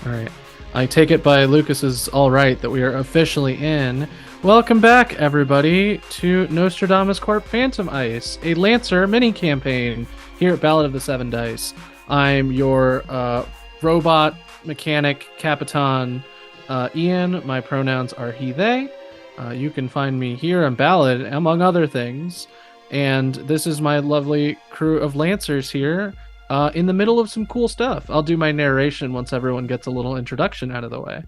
All right. I take it by Lucas's all right that we are officially in. Welcome back, everybody, to Nostrodamus Corp Phantom Ice, a Lancer mini campaign here at Ballad of the Seven Dice. I'm your robot mechanic Capitan Ian. My pronouns are he, they. You can find me here on Ballad, among other things. And this is my lovely crew of Lancers here. In the middle of some cool stuff. I'll do my narration once everyone gets a little introduction out of the way.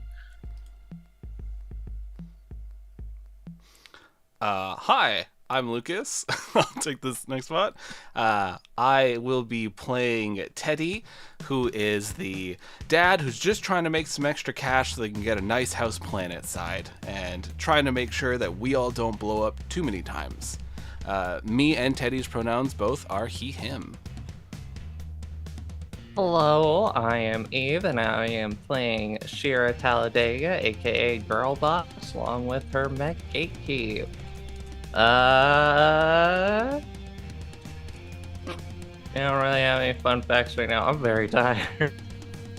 Hi, I'm Lucas. I'll take this next spot. I will be playing Teddy, who is the dad who's just trying to make some extra cash so they can get a nice house planet side, and trying to make sure that we all don't blow up too many times. Me and Teddy's pronouns both are he, him. Hello, I am Eve, and I am playing Shira Talladega, aka Girlbox, along with her mech Gatekeep. I don't really have any fun facts right now. I'm very tired.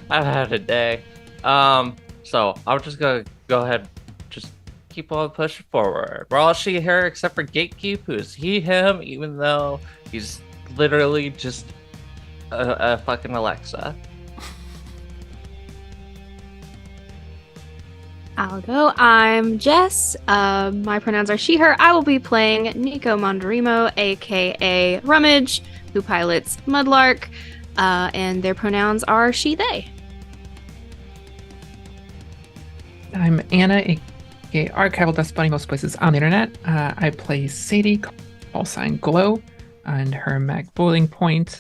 I've had a day. So I'm just gonna go ahead, just keep on pushing forward. We're all she, her, except for Gatekeep, who's he, him, even though he's literally just a fucking Alexa. I'll go. I'm Jess. My pronouns are she, her. I will be playing Nico Mondarimo, aka Rummage, who pilots Mudlark, and their pronouns are she, they. I'm Anna, aka Archival Dust Bunny most places on the internet. I play Sadie, call sign Glow, and her mech Boiling Point.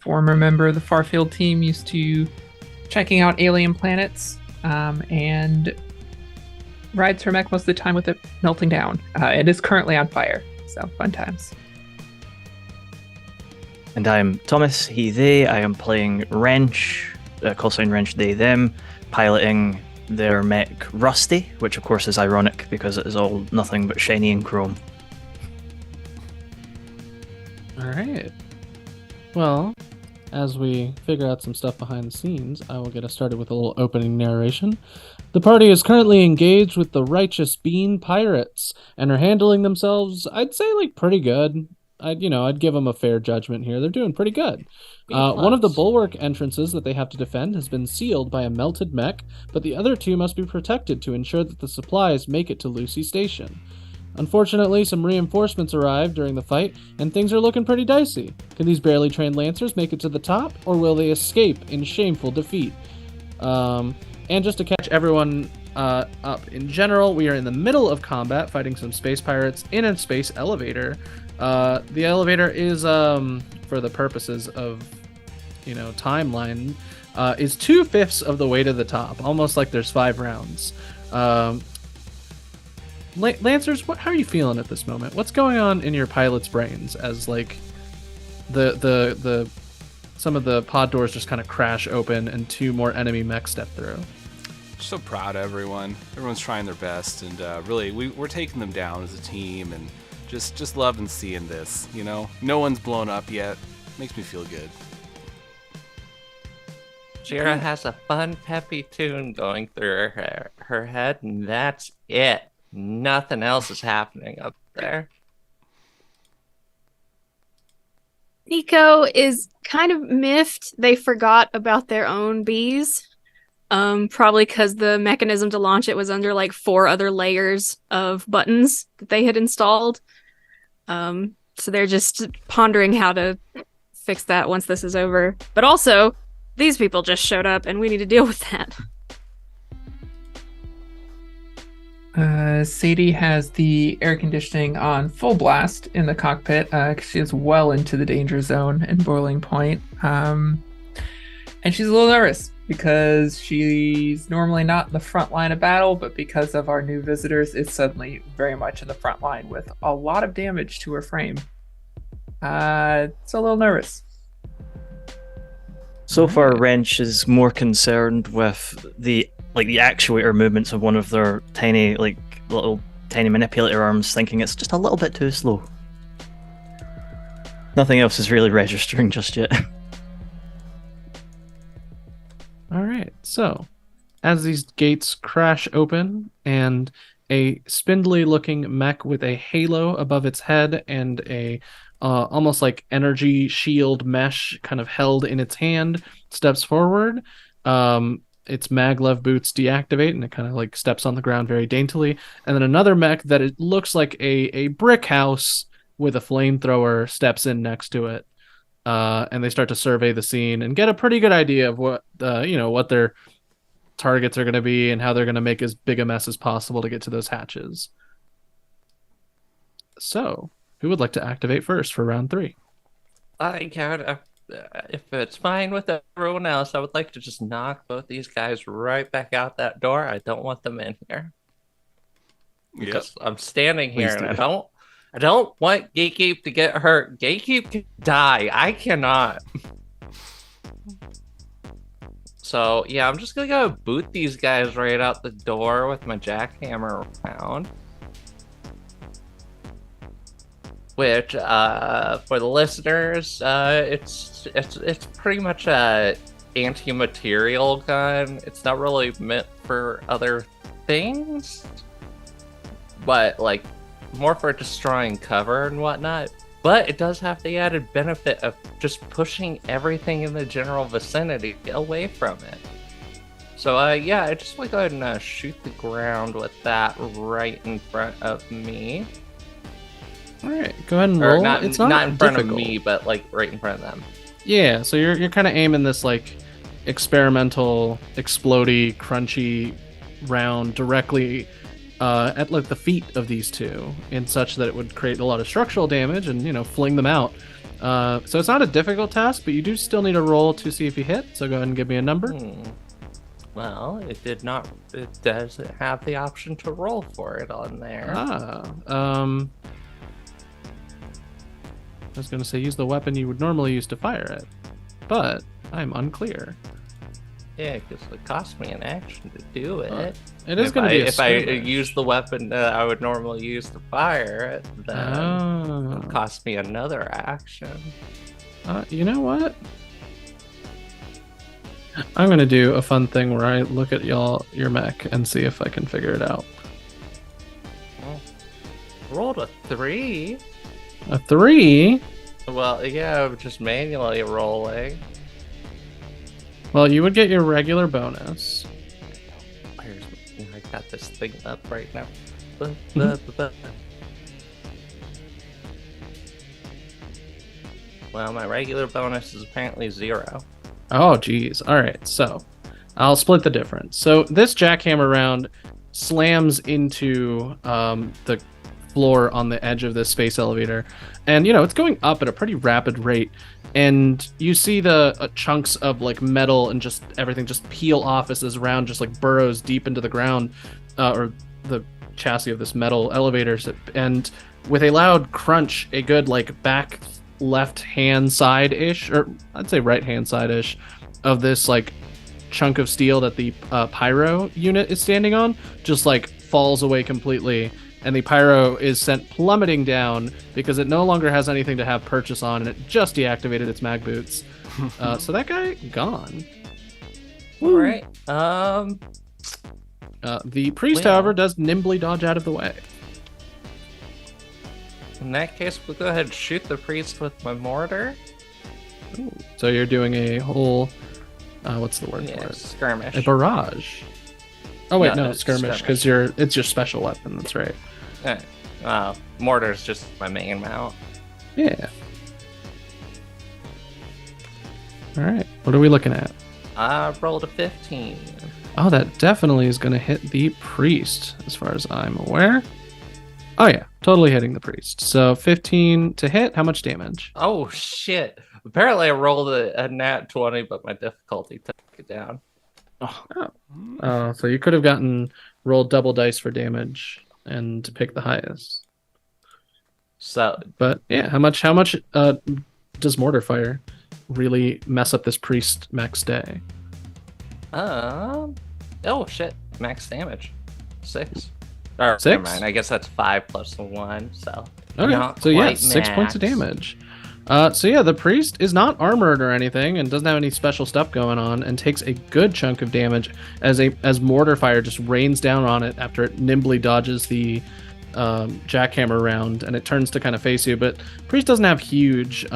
Former member of the Farfield team, used to checking out alien planets, and rides her mech most of the time with it melting down. It is currently on fire, so fun times. And I'm Thomas, he, they. I am playing Wrench, call sign Wrench, they, them, piloting their mech Rusty, which of course is ironic because it is all nothing but shiny and chrome. All right. Well, as we figure out some stuff behind the scenes, I will get us started with a little opening narration. The party is currently engaged with the Righteous Bean Pirates and are handling themselves, I'd say, like, pretty good. I'd give them a fair judgment here. They're doing pretty good. One of the bulwark entrances that they have to defend has been sealed by a melted mech, but the other two must be protected to ensure that the supplies make it to Lucy Station. Unfortunately, some reinforcements arrived during the fight, and things are looking pretty dicey. Can these barely trained Lancers make it to the top, or will they escape in shameful defeat? And just to catch everyone up in general, we are in the middle of combat, fighting some space pirates in a space elevator. The elevator is, for the purposes of, timeline, is 2/5 of the way to the top, almost like there's 5 rounds. Lancers, how are you feeling at this moment? What's going on in your pilot's brains as like the some of the pod doors just kind of crash open and 2 more enemy mechs step through? So proud of everyone. Everyone's trying their best, and really, we're taking them down as a team, and just loving seeing this. No one's blown up yet. Makes me feel good. Shira has a fun, peppy tune going through her head, and that's it. Nothing else is happening up there. Nico is kind of miffed. They forgot about their own bees. Probably because the mechanism to launch it was under like 4 other layers of buttons that they had installed. So they're just pondering how to fix that once this is over. But also, these people just showed up and we need to deal with that. Sadie has the air conditioning on full blast in the cockpit. She is well into the danger zone in Boiling Point. And she's a little nervous because she's normally not in the front line of battle, but because of our new visitors, is suddenly very much in the front line with a lot of damage to her frame. It's a little nervous. So far, Wrench is more concerned with the actuator movements of one of their tiny, little tiny manipulator arms, thinking it's just a little bit too slow. Nothing else is really registering just yet. All right. So, as these gates crash open and a spindly looking mech with a halo above its head and a almost like energy shield mesh kind of held in its hand steps forward. Its maglev boots deactivate and it kind of like steps on the ground very daintily. And then another mech that it looks like a brick house with a flamethrower steps in next to it. And they start to survey the scene and get a pretty good idea of what what their targets are going to be and how they're going to make as big a mess as possible to get to those hatches. So, who would like to activate first for round 3? I can, if it's fine with everyone else, I would like to just knock both these guys right back out that door. I don't want them in here. Because I'm standing here and I don't want Gatekeep to get hurt. Gatekeep can die. I cannot. So yeah, I'm just gonna go boot these guys right out the door with my jackhammer around. Which, for the listeners, it's pretty much a anti-material gun. It's not really meant for other things, but like more for destroying cover and whatnot. But it does have the added benefit of just pushing everything in the general vicinity away from it. So yeah, I just want to go ahead and shoot the ground with that right in front of me. All right, go ahead and roll. Not, it's not in front difficult. of me, but like right in front of them. Yeah, so you're kind of aiming this like experimental, explodey, crunchy round directly at like the feet of these two, in such that it would create a lot of structural damage and fling them out. So it's not a difficult task, but you do still need a roll to see if you hit. So go ahead and give me a number. Well, it did not. It doesn't have the option to roll for it on there. I was going to say use the weapon you would normally use to fire it, but I'm unclear. Yeah, because it cost me an action to do it. It is going to be a if I skirmish. use the weapon I would normally use to fire it, then it cost me another action. You know what? I'm going to do a fun thing where I look at your mech and see if I can figure it out. Well, rolled a 3. A 3? Well, yeah, just manually rolling. Well, you would get your regular bonus. I got this thing up right now. Well, my regular bonus is apparently 0. Oh, geez. All right, so I'll split the difference. So this jackhammer round slams into the floor on the edge of this space elevator, and it's going up at a pretty rapid rate, and you see the chunks of like metal and just everything just peel off as this round just like burrows deep into the ground, or the chassis of this metal elevator, and with a loud crunch, a good like back left hand side ish, or I'd say right hand side ish, of this like chunk of steel that the pyro unit is standing on just like falls away completely, and the pyro is sent plummeting down because it no longer has anything to have purchase on, and it just deactivated its mag boots. So that guy gone. All right. The priest, however, does nimbly dodge out of the way. In that case, we'll go ahead and shoot the priest with my mortar. Ooh. So you're doing a whole what's the word for it? Skirmish. A barrage. Oh wait, no, it's skirmish, because it's your special weapon. That's right. Mortar's just my main mount. Yeah. All right. What are we looking at? I rolled a 15. Oh, that definitely is going to hit the priest, as far as I'm aware. Oh yeah, totally hitting the priest. So 15 to hit. How much damage? Oh shit! Apparently, I rolled a nat 20, but my difficulty took it down. Oh, so you could have rolled double dice for damage and to pick the highest. So, but yeah, how much does mortar fire really mess up this priest max day? oh shit! Max damage, 6. Or, 6? Never mind. I guess that's 5 plus 1. So, Okay, not so yeah, quite 6 points of max. damage. So yeah, the priest is not armored or anything and doesn't have any special stuff going on, and takes a good chunk of damage as mortar fire just rains down on it after it nimbly dodges the jackhammer round, and it turns to kind of face you. But priest doesn't have huge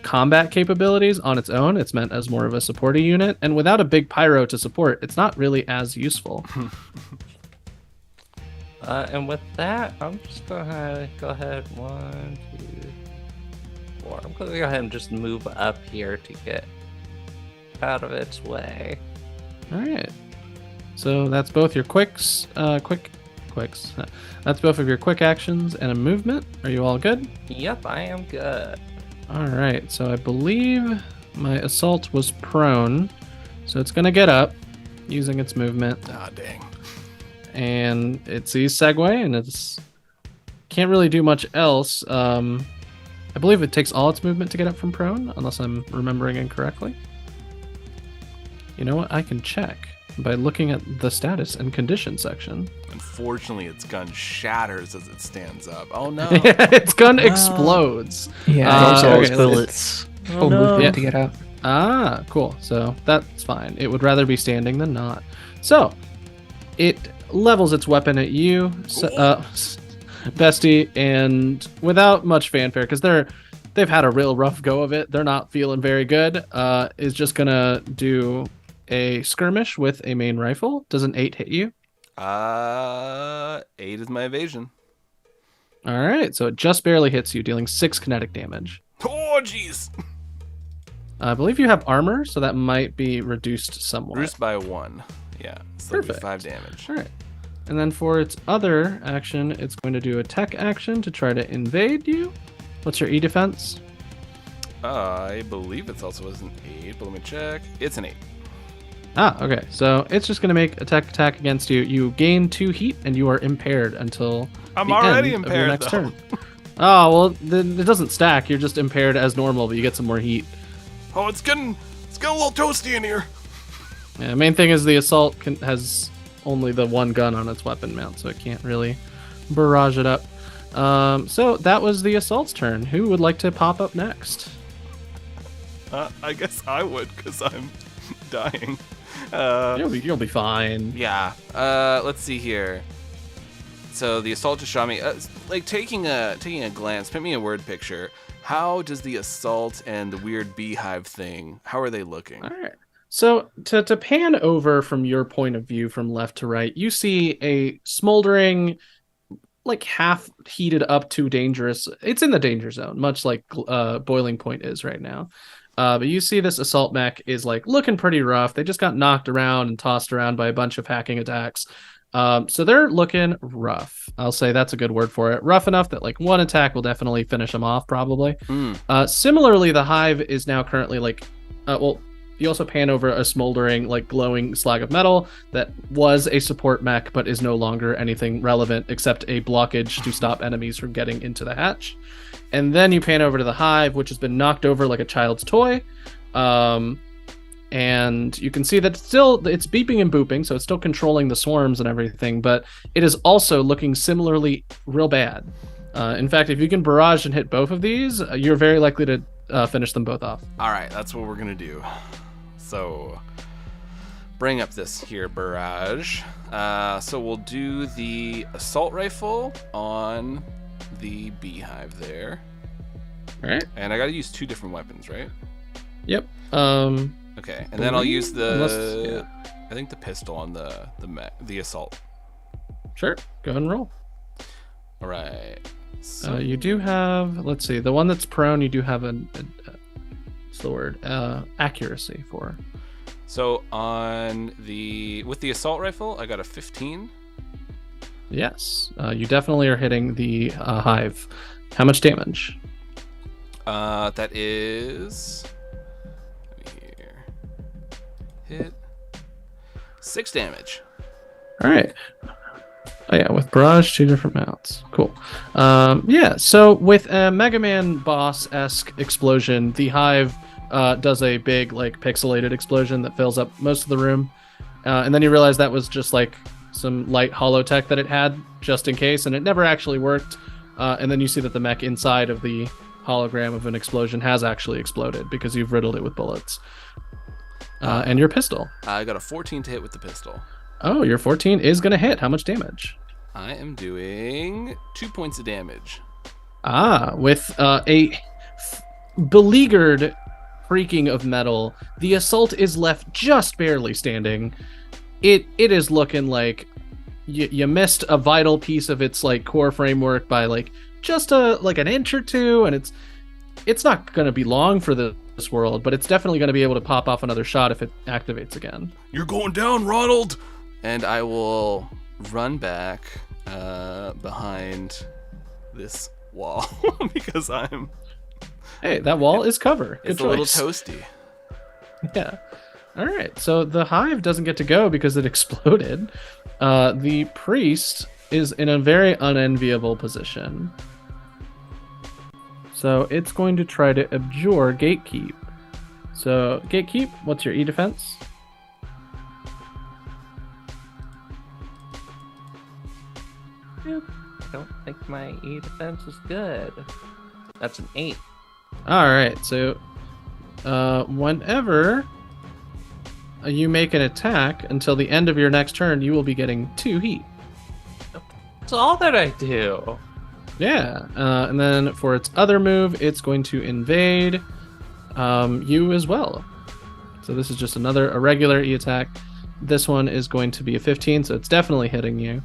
combat capabilities on its own. It's meant as more of a supporty unit, and without a big pyro to support, it's not really as useful. And with that, I'm just gonna go ahead. 1, 2, 4. I'm gonna go ahead and just move up here to get out of its way. All right. So that's both your quicks. That's both of your quick actions and a movement. Are you all good? Yep, I am good. All right. So I believe my assault was prone, so it's gonna get up using its movement. Ah, dang. And it sees Segway, and it's can't really do much else. I believe it takes all its movement to get up from prone, unless I'm remembering incorrectly. You know what? I can check by looking at the status and condition section. Unfortunately, its gun shatters as it stands up. Oh no. Its gun explodes. Yeah, Also, okay, its bullets. full movement to get up. Ah, cool. So that's fine. It would rather be standing than not. So it levels its weapon at you, Bestie, and without much fanfare, because they've had a real rough go of it. They're not feeling very good. Is just gonna do a skirmish with a main rifle. Does an 8 hit you? 8 is my evasion. All right, so it just barely hits you, dealing 6 kinetic damage. Oh, jeez. I believe you have armor, so that might be reduced somewhat. Reduced by 1. Yeah, so Perfect. 5 damage. All right. And then for its other action, it's going to do a tech action to try to invade you. What's your E defense? I believe it's also an 8, but let me check. It's an 8. Ah, okay. So it's just going to make a tech attack against you. You gain 2 heat, and you are impaired until I'm the already end impaired, of your next though. turn. Oh, well, then it doesn't stack. You're just impaired as normal, but you get some more heat. Oh, it's getting a little toasty in here. Yeah, the main thing is the assault has only the one gun on its weapon mount, so it can't really barrage it up. So that was the assault's turn. Who would like to pop up next? I guess I would, because I'm dying. You'll be fine. Yeah. Let's see here. So the assault just shot me. Like taking a glance, paint me a word picture. How does the assault and the weird beehive thing? How are they looking? All right. So to pan over from your point of view from left to right, you see a smoldering, like half heated up to dangerous. It's in the danger zone, much like Boiling Point is right now. But you see this assault mech is like looking pretty rough. They just got knocked around and tossed around by a bunch of hacking attacks. So they're looking rough. I'll say that's a good word for it. Rough enough that like one attack will definitely finish them off, probably. Similarly, the hive is now currently like, you also pan over a smoldering, like glowing slag of metal that was a support mech, but is no longer anything relevant except a blockage to stop enemies from getting into the hatch. And then you pan over to the hive, which has been knocked over like a child's toy. And you can see that it's beeping and booping, so it's still controlling the swarms and everything, but it is also looking similarly real bad. In fact, if you can barrage and hit both of these, you're very likely to finish them both off. All right, that's what we're going to do. So bring up this here barrage. So we'll do the assault rifle on the beehive there. All right. And I got to use 2 different weapons, right? Yep. Okay, and then I'll use Unless- I think the pistol on the assault. Sure. Go ahead and roll. All right. So You do have, let's see, the one that's prone, you do have what's the word? Accuracy for. So with the assault rifle, I got a 15. Yes. You definitely are hitting the hive. How much damage? That is. Let me here. Hit 6 damage. All right. Oh yeah, with barrage, 2 different mounts. Cool. Yeah. So with a Mega Man boss-esque explosion, the hive does a big, like, pixelated explosion that fills up most of the room, and then you realize that was just like some light hollow tech that it had just in case, and it never actually worked. and then you see that the mech inside of the hologram of an explosion has actually exploded because you've riddled it with bullets. And your pistol. I got a 14 to hit with the pistol. Oh, your 14 is going to hit. How much damage? I am doing 2 points of damage. With a beleaguered creaking of metal, the assault is left just barely standing. It is looking like you missed a vital piece of its like core framework by like just an inch or two, and it's not going to be long for this world, but it's definitely going to be able to pop off another shot if it activates again. You're going down, Ronald! And I will run back behind this wall because Hey, that wall is cover. Good it's choice. a little toasty. Yeah. All right. So the hive doesn't get to go because it exploded. The priest is in a very unenviable position. So it's going to try to abjure Gatekeep. So Gatekeep, what's your E defense? I don't think my E defense is good. That's an 8. All right. So whenever you make an attack until the end of your next turn, you will be getting 2 heat. That's all that I do. Yeah. And then for its other move, it's going to invade you as well. So this is just a regular E attack. This one is going to be a 15, so it's definitely hitting you.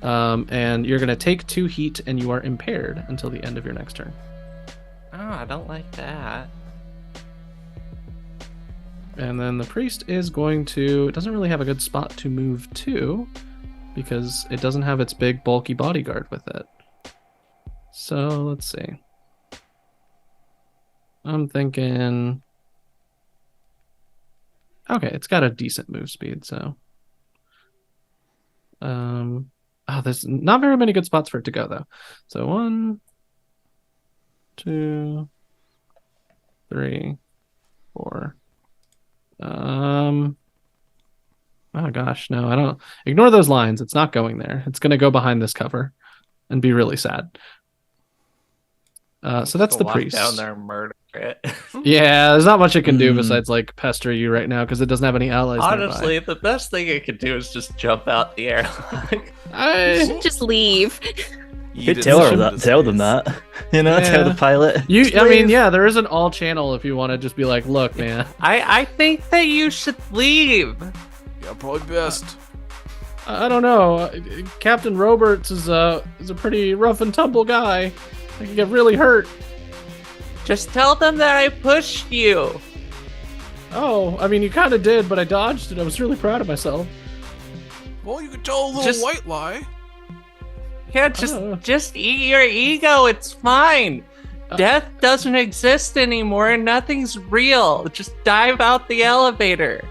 And you're going to take 2 heat, and you are impaired until the end of your next turn. Oh, I don't like that. And then the priest is going to... It doesn't really have a good spot to move to, because it doesn't have its big, bulky bodyguard with it. So, let's see. I'm thinking... Okay, it's got a decent move speed, so... there's not very many good spots for it to go, though. So 1, 2, 3, 4. Oh gosh, no, I don't. Ignore those lines. It's not going there. It's going to go behind this cover and be really sad. So that's the Walk priest. down there and murder it. Yeah, there's not much it can do besides like pester you right now because it doesn't have any allies. Honestly, nearby. the best thing it could do is just jump out the air. You should just leave. You could tell them that. You know, tell the pilot. I mean, yeah, there is an all channel if you want to just be like, look, man. I think that you should leave. Yeah, probably best. I don't know. Captain Roberts is a pretty rough and tumble guy. I can get really hurt. Just tell them that I pushed you. Oh, I mean, you kind of did, but I dodged it. I was really proud of myself. Well, you could tell a little white lie. Yeah, just eat your ego. It's fine. Death doesn't exist anymore and nothing's real. Just dive out the elevator.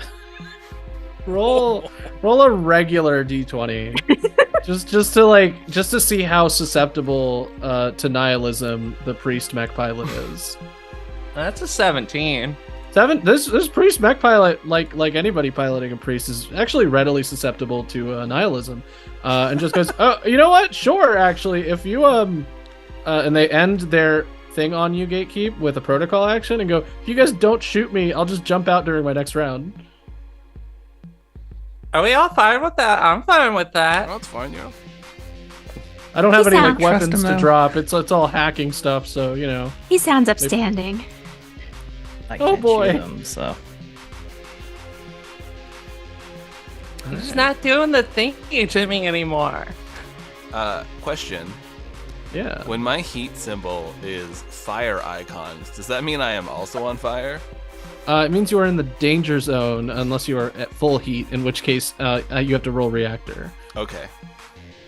Roll a regular d20. just to see how susceptible to nihilism the priest mech pilot is. That's a 17. This priest mech pilot, like anybody piloting a priest, is actually readily susceptible to nihilism, and just goes, oh, you know what? Sure, actually, if you and they end their thing on you, Gatekeep, with a protocol action, and go, if you guys don't shoot me, I'll just jump out during my next round. Are we all fine with that? I'm fine with that. That's fine, yeah. I don't have any like Trust weapons him, to though. drop. It's all hacking stuff, so you know. He sounds upstanding. I Oh, can't boy. shoot them, so. He's not doing the thinking to me anymore. Question. Yeah. When my heat symbol is fire icons, does that mean I am also on fire? It means you are in the danger zone unless you are at full heat, in which case you have to roll reactor. Okay.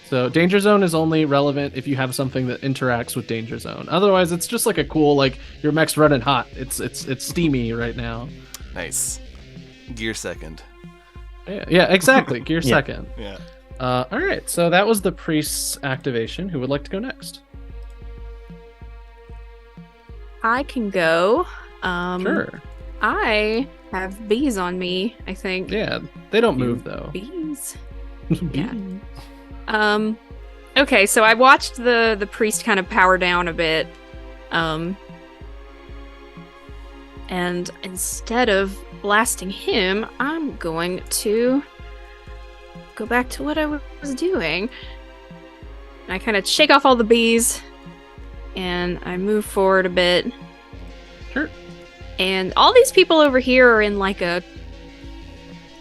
So danger zone is only relevant if you have something that interacts with danger zone. Otherwise, it's just like a cool, like your mech's running hot. It's steamy right now. Nice. Gear second. Yeah, exactly. Gear Yeah. second. Yeah. All right. So that was the priest's activation. Who would like to go next? I can go. Sure. I have bees on me, I think. Yeah, they don't move though. Bees. Bees. Yeah. Okay, so I watched the priest kind of power down a bit. And instead of blasting him, I'm going to go back to what I was doing. I kind of shake off all the bees, and I move forward a bit. Sure. And all these people over here are in like a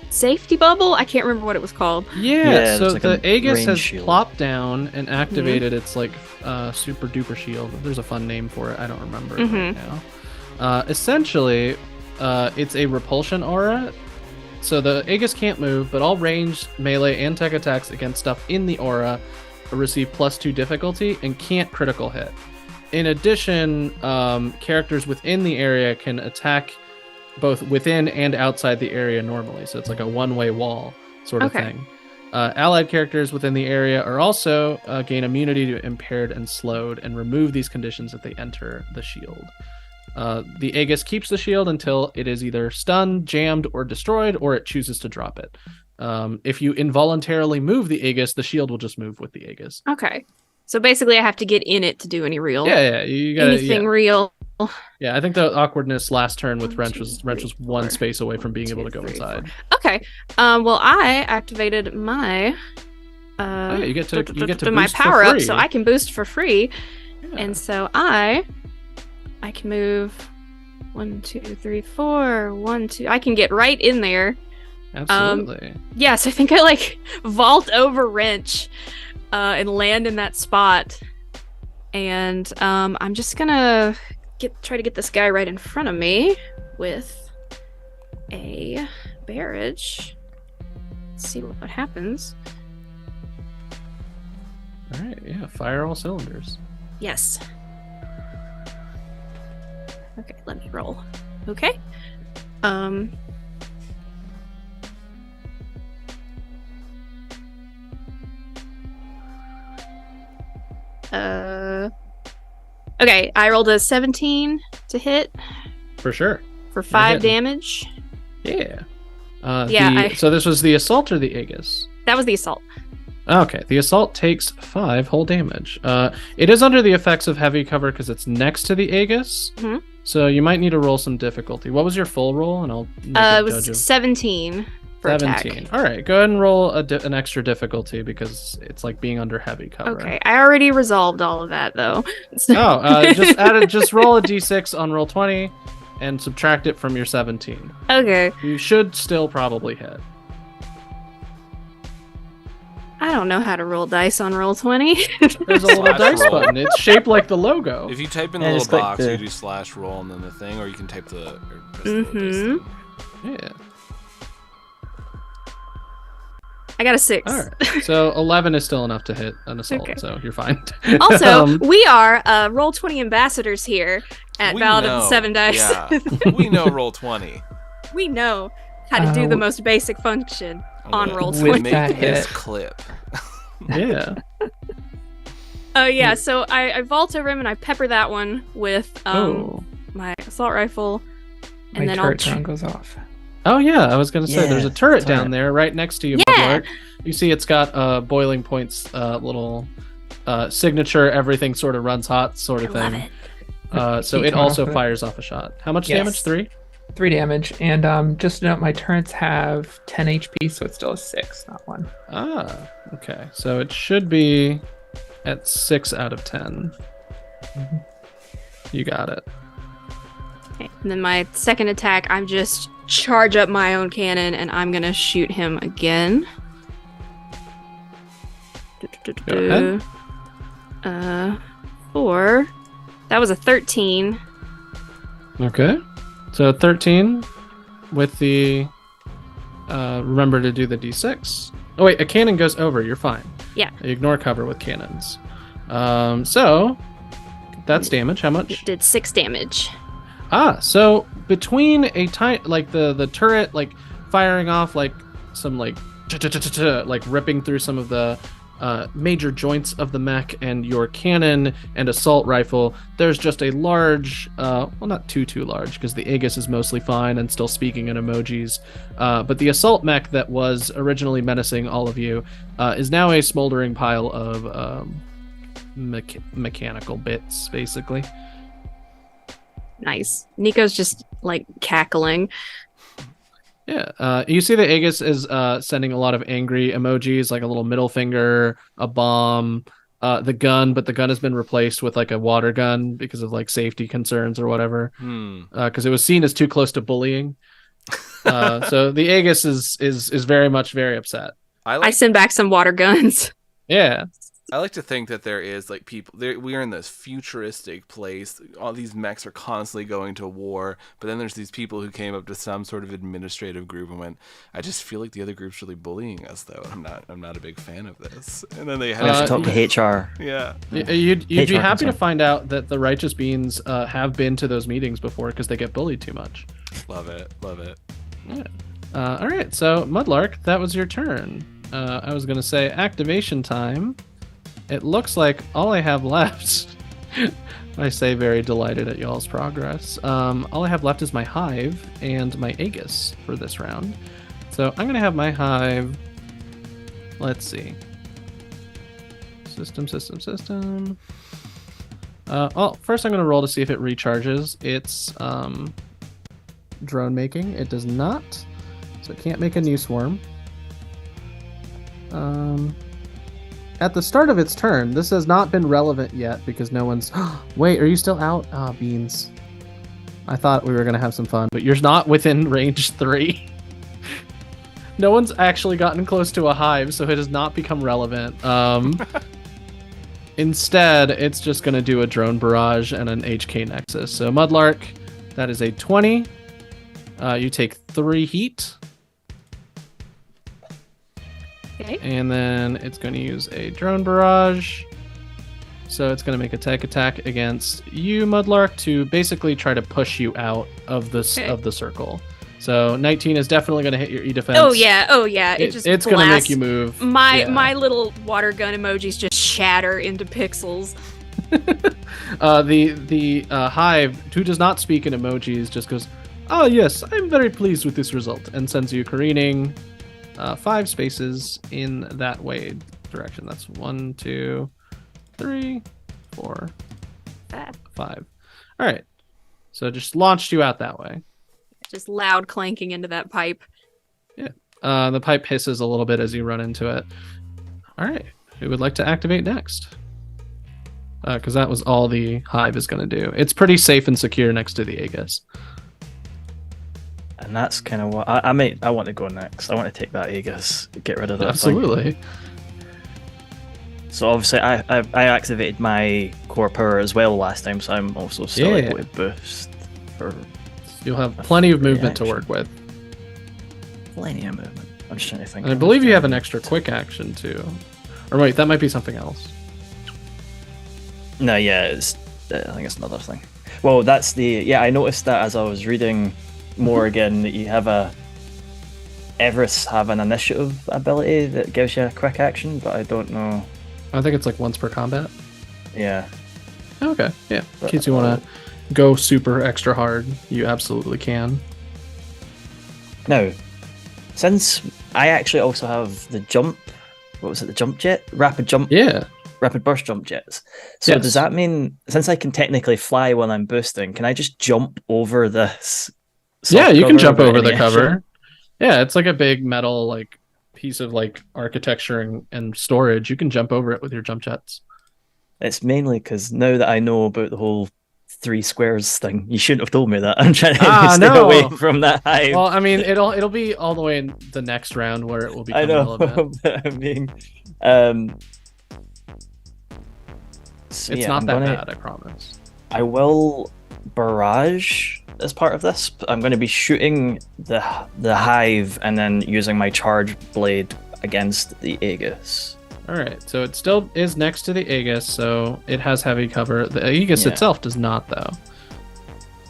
safety bubble. I can't remember what it was called. Yeah, so there's like the a Aegis range has shield. plopped down and activated its like super duper shield. There's a fun name for it. I don't remember it right now. Essentially, it's a repulsion aura. So the Aegis can't move, but all ranged, melee, and tech attacks against stuff in the aura receive +2 difficulty and can't critical hit. In addition, characters within the area can attack both within and outside the area normally. So it's like a one-way wall sort of thing. Allied characters within the area are also gain immunity to impaired and slowed and remove these conditions if they enter the shield. The Aegis keeps the shield until it is either stunned, jammed, or destroyed, or it chooses to drop it. If you involuntarily move the Aegis, the shield will just move with the Aegis. Okay. So basically I have to get in it to do any real. Yeah, you gotta, anything real. Yeah, I think the awkwardness last turn with Wrench was 2, 1 3, space away from being 1, able to 2, go 3, inside. 4. Okay. Well, I activated my Oh, yeah, you get to my boost for power up, free. so I can boost for free. Yeah. And so I can move 1, 2, 3, 4. 1, 2. I can get right in there. Absolutely. Yes, I think I like vault over Wrench and land in that spot. And I'm just gonna try to get this guy right in front of me with a barrage. Let's see what happens. All right, yeah, fire all cylinders. Yes. Okay, let me roll. Okay. Okay, I rolled a 17 to hit For sure. for 5 hitting. damage. Yeah. Yeah, So this was the assault or the Aegis? That was the assault. Okay, the assault takes 5 whole damage. It is under the effects of heavy cover because it's next to the Aegis. Mhm. So you might need to roll some difficulty. What was your full roll? And I'll make It a was judge of 17 for 17. attack. All right, go ahead and roll an extra difficulty because it's like being under heavy cover. Okay, I already resolved all of that though. Just roll a d6 on roll 20 and subtract it from your 17. Okay. You should still probably hit. I don't know how to roll dice on roll 20. There's a little Slash dice roll. button. It's shaped like the logo. If you type in the Yeah, little just click box, the- you do slash roll and then the thing, or you can type the. Press the base Mhm. thing. Yeah. I got a 6. All right. So 11 is still enough to hit an assault, Okay. so you're fine. Also, we are roll 20 ambassadors here at We Ballad of the know, 7 Dice. Yeah, we know roll 20. We know how to do the w- most basic function I'm on gonna roll With 20. Make that this hit. clip. Yeah. Oh yeah, so I vault over him and I pepper that one with Oh. my assault rifle, My and then turret I'll drone goes off. Oh yeah, I was gonna say there's a Yeah, turret turret. down there right next to you, Yeah. Mudlark. You see it's got boiling points, little signature, everything sort of runs hot sort I of love thing. it. So Keep it going also off of it. fires off a shot. How much Yes. damage? 3? 3 damage, and just note my turrets have 10 HP, so it's still a 6, not 1. Ah, okay. So it should be at 6 out of 10. You got it. Okay, and then my second attack, I'm just charge up my own cannon and I'm gonna shoot him again. Go ahead. 4. That was a 13. Okay. So 13 with the remember to do the d6. Oh wait, a cannon goes over. You're fine. Yeah. Ignore cover with cannons. So that's damage. How much? It did 6 damage. So between a tiny, like the turret, like firing off like some like ripping through some of the major joints of the mech and your cannon and assault rifle, there's just a large, well, not too large, because the Aegis is mostly fine and still speaking in emojis, but the assault mech that was originally menacing all of you is now a smoldering pile of mechanical bits, basically. Nice. Nico's just like cackling. Yeah, you see the Aegis is sending a lot of angry emojis, like a little middle finger, a bomb, the gun, but the gun has been replaced with like a water gun because of like safety concerns or whatever. Because it was seen as too close to bullying. So the Aegis is very upset. I send back some water guns. Yeah. I like to think that there is like people there. We are in this futuristic place. All these mechs are constantly going to war, but then there's these people who came up to some sort of administrative group and went, "I just feel like the other group's really bullying us, though. I'm not a big fan of this." And then they We have to talk to HR. Yeah. You'd be HR happy to concern. find out that the Righteous Beans have been to those meetings before because they get bullied too much. Love it. Yeah. All right. So Mudlark, that was your turn. I was gonna say activation time. It looks like all I have left, I say very delighted at y'all's progress, all I have left is my Hive and my Aegis for this round. So I'm going to have my Hive, let's see, system. Well, first I'm going to roll to see if it recharges its drone making. It does not, so it can't make a new swarm. At the start of its turn, this has not been relevant yet because no one's... Wait, are you still out? Beans. I thought we were going to have some fun, but you're not within range 3. No one's actually gotten close to a Hive, so it has not become relevant. Instead, it's just going to do a drone barrage and an HK Nexus. So Mudlark, that is a 20. You take 3 heat. Okay. And then it's going to use a drone barrage. So it's going to make a tech attack against you, Mudlark, to basically try to push you out of this of the circle. So 19 is definitely going to hit your E defense. Oh yeah. It's going to make you move. My little water gun emojis just shatter into pixels. The Hive, who does not speak in emojis, just goes, "Oh yes, I'm very pleased with this result," and sends you careening 5 spaces in that way direction. That's 1, 2, 3, 4, 5. All right. So just launched you out that way. Just loud clanking into that pipe. Yeah. The pipe hisses a little bit as you run into it. All right. Who would like to activate next? Because that was all the Hive is going to do. It's pretty safe and secure next to the Aegis. And that's kind of what I want to go next. I want to take that Aegis, get rid of that thing. Absolutely. So obviously I activated my core power as well last time, so I'm also still able to boost for... You'll have plenty of movement to work with. Plenty of movement. I'm just trying to think. And I believe you have an extra quick action too. Or wait, that might be something else. No, yeah, it's I think it's another thing. Well, that's the... Yeah, I noticed that as I was reading more again, that you have Everests have an initiative ability that gives you a quick action, but I don't know. I think it's like once per combat. Yeah. Okay, yeah. In case you want to go super extra hard, you absolutely can. Now, since I actually also have the jump, what was it, the jump jet? Rapid jump? Yeah. Rapid burst jump jets. So does that mean, since I can technically fly while I'm boosting, can I just jump over this? Yeah, you can jump over the cover. Yeah, it's like a big metal like piece of like architecture and storage. You can jump over it with your jump jets. It's mainly because now that I know about the whole 3 squares thing, you shouldn't have told me that. I'm trying to stay away from that Hive. Well, I mean, it'll be all the way in the next round where it will become relevant. But I mean, so it's not that bad, I promise. I will barrage as part of this. I'm going to be shooting the Hive and then using my charge blade against the Aegis. All right, so it still is next to the Aegis, so it has heavy cover. The Aegis itself does not, though.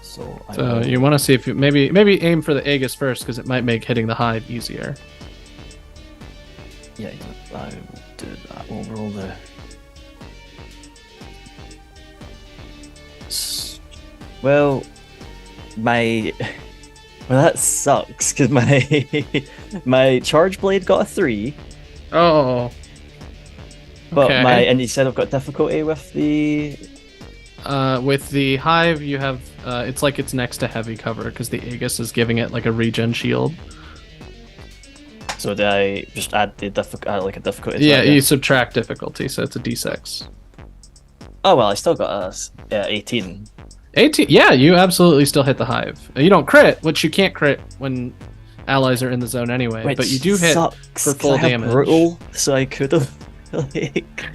So you want to see if you maybe aim for the Aegis first, because it might make hitting the Hive easier. Yeah, I will do that. We'll roll the. Well, my. Well, that sucks because my charge blade got a 3, Oh. but Okay. and you said I've got difficulty with the. With the hive, you have it's like it's next to heavy cover because the Aegis is giving it like a regen shield. So did I just add the like a difficulty? to Yeah, that, you subtract difficulty, so it's a d6. Oh well, I still got a 18. 18. Yeah, you absolutely still hit the hive. You don't crit, which you can't crit when allies are in the zone anyway. Which but you do hit sucks, for 'cause full I have damage. brutal, so I could have. Like,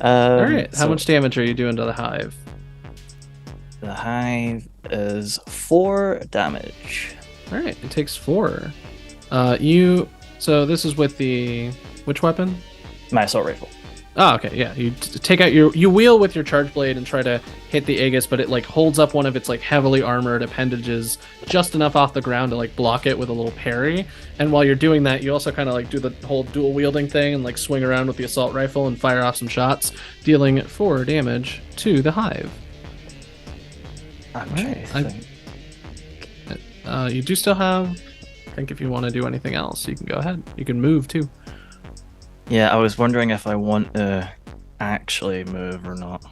All right. How so much damage are you doing to the hive? the hive is 4 damage. All right, it takes 4. So this is with the which weapon? My assault rifle. Oh, okay, yeah. You take out you wheel with your charge blade and try to hit the Aegis, but it like holds up one of its like heavily armored appendages just enough off the ground to like block it with a little parry. And while you're doing that, you also kind of like do the whole dual wielding thing and like swing around with the assault rifle and fire off some shots, dealing 4 damage to the hive. I'm trying to I- think. You do still have. I think if you want to do anything else, you can go ahead. You can move too. Yeah, I was wondering if I want to actually move or not.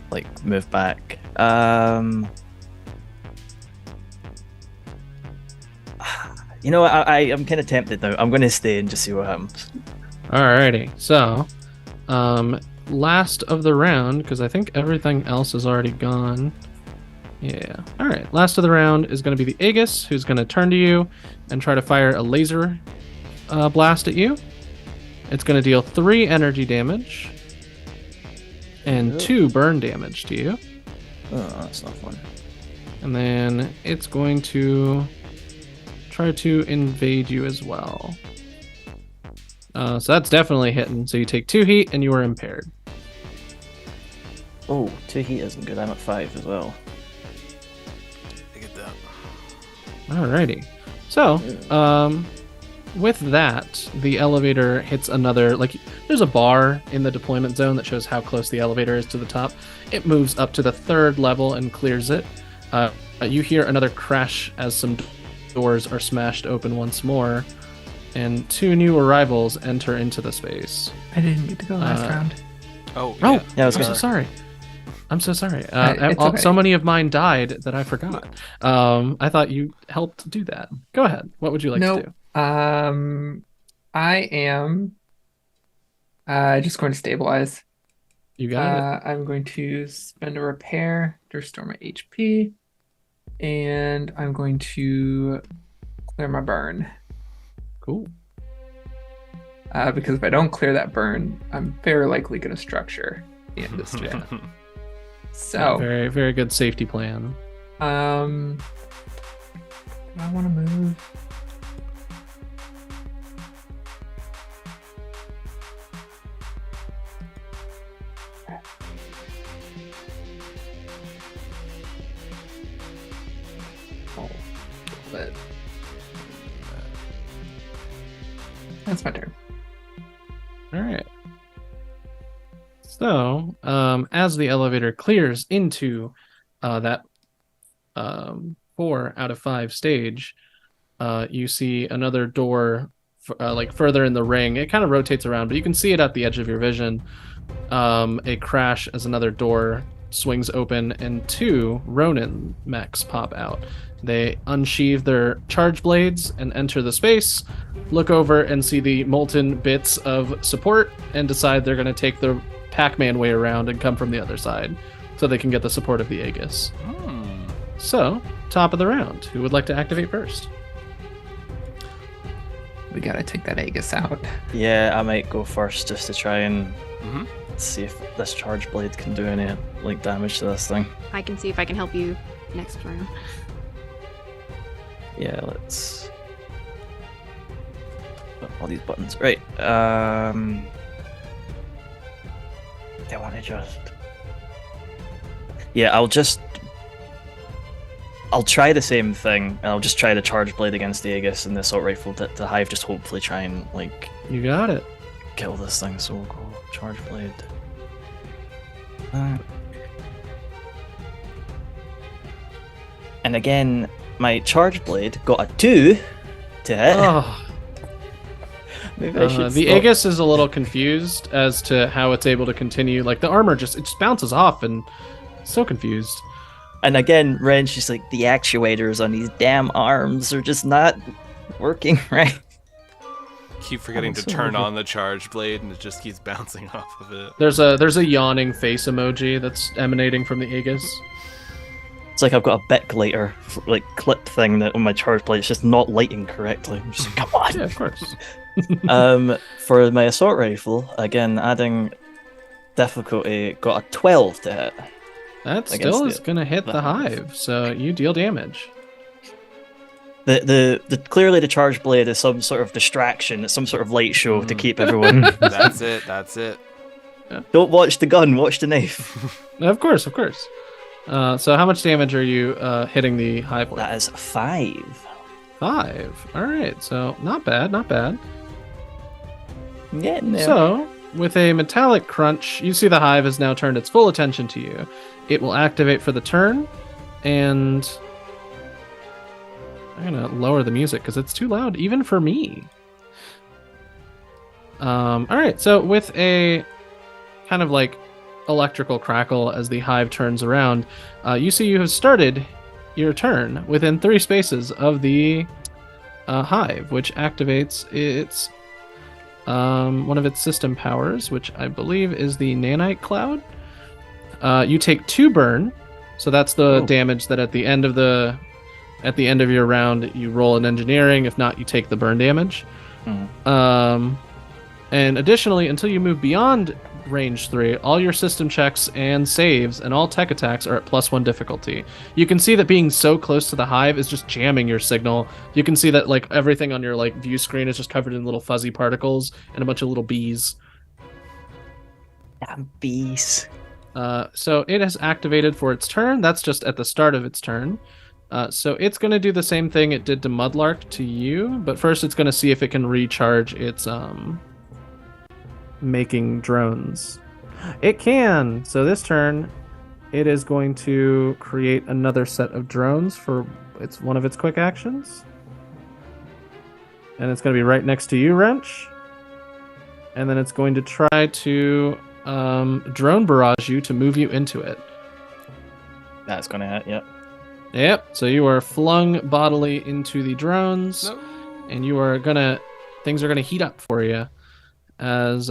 Like, move back. You know what? I'm kind of tempted now. I'm going to stay and just see what happens. Alrighty, so, last of the round, because I think everything else is already gone. Yeah. Alright, last of the round is going to be the Aegis, who's going to turn to you and try to fire a laser blast at you. It's going to deal 3 energy damage and 2 burn damage to you. Oh, that's not fun. And then it's going to try to invade you as well. So that's definitely hitting. So you take 2 heat and you are impaired. Oh, 2 heat isn't good. I'm at 5 as well. I get that. Alrighty. So, with that, the elevator hits another, like, there's a bar in the deployment zone that shows how close the elevator is to the top. It moves up to the 3rd level and clears it. You hear another crash as some doors are smashed open once more, and 2 new arrivals enter into the space. I didn't get to go last round. Oh, Oh, yeah. Yeah, I was I'm gonna- so sorry. I'm so sorry. It's okay. So many of mine died that I forgot. I thought you helped do that. Go ahead. What would you like to Nope. do? I am just going to stabilize. You got it. I'm going to spend a repair to restore my HP, and I'm going to clear my burn. Cool. Because if I don't clear that burn, I'm very likely going to structure the end of this turn. So, Very, very good safety plan. do I want to move? Oh, but that's my turn. All right. So, as the elevator clears into that 4 out of 5 stage, you see another door, like further in the ring. It kind of rotates around, but you can see it at the edge of your vision. A crash as another door swings open, and 2 Ronin mechs pop out. They unsheathe their charge blades and enter the space, look over and see the molten bits of support, and decide they're going to take the Pac-Man way around and come from the other side so they can get the support of the Aegis. So, top of the round. Who would like to activate first? We gotta take that Aegis out. Yeah, I might go first just to try and Mhm. see if this charge blade can do any like damage to this thing. I can see if I can help you next round. Yeah, let's all these buttons. Right. I want to just. Yeah, I'll just. I'll try the same thing, and I'll just try the charge blade against the Aegis and the assault rifle to Hive, just hopefully try and like You got it. kill this thing. So we'll go charge blade. And again, my charge blade got a 2 to hit. Oh, Maybe I should the stop. Aegis is a little confused as to how it's able to continue. Like the armor it just bounces off, and so confused. And again, Ren's just like, the actuators on these damn arms are just not working right. Keep forgetting to so turn weird. on the charge blade, and it just keeps bouncing off of it. There's a yawning face emoji that's emanating from the Aegis. It's like I've got a Bic lighter, like clip thing that on my charge blade. It's just not lighting correctly. I'm just like, come on. Yeah, of course. For my assault rifle, again, adding difficulty, got a 12 to hit. That Against still is the- gonna hit the the hive. hive, so you deal damage. The clearly the charge blade is some sort of distraction. It's some sort of light show to keep everyone. That's it. That's it. Don't watch the gun, watch the knife. Of course, of course. So how much damage are you hitting the hive with? That is 5. 5. All right, so not bad, not bad. I'm getting there. So, with a metallic crunch, you see the hive has now turned its full attention to you. It will activate for the turn, and I'm gonna lower the music because it's too loud even for me. All right, so with a kind of like electrical crackle as the hive turns around, you see you have started your turn within 3 spaces of the hive, which activates its one of its system powers, which I believe is the nanite cloud. You take 2 burn, so that's the damage that at the end of your round you roll an engineering. If not, you take the burn damage. And additionally, until you move beyond range 3, all your system checks and saves and all tech attacks are at +1 difficulty. You can see that being so close to the hive is just jamming your signal. You can see that like everything on your like view screen is just covered in little fuzzy particles and a bunch of little bees. Damn bees. So it has activated for its turn. That's just at the start of its turn. So it's going to do the same thing it did to Mudlark to you, but first it's going to see if it can recharge its making drones. It can. So this turn, it is going to create another set of drones for one of its quick actions, and it's going to be right next to you, Wrench. And then it's going to try to drone barrage you to move you into it. That's gonna hit, yep. Yep. So you are flung bodily into the drones, No. and things are gonna heat up for you as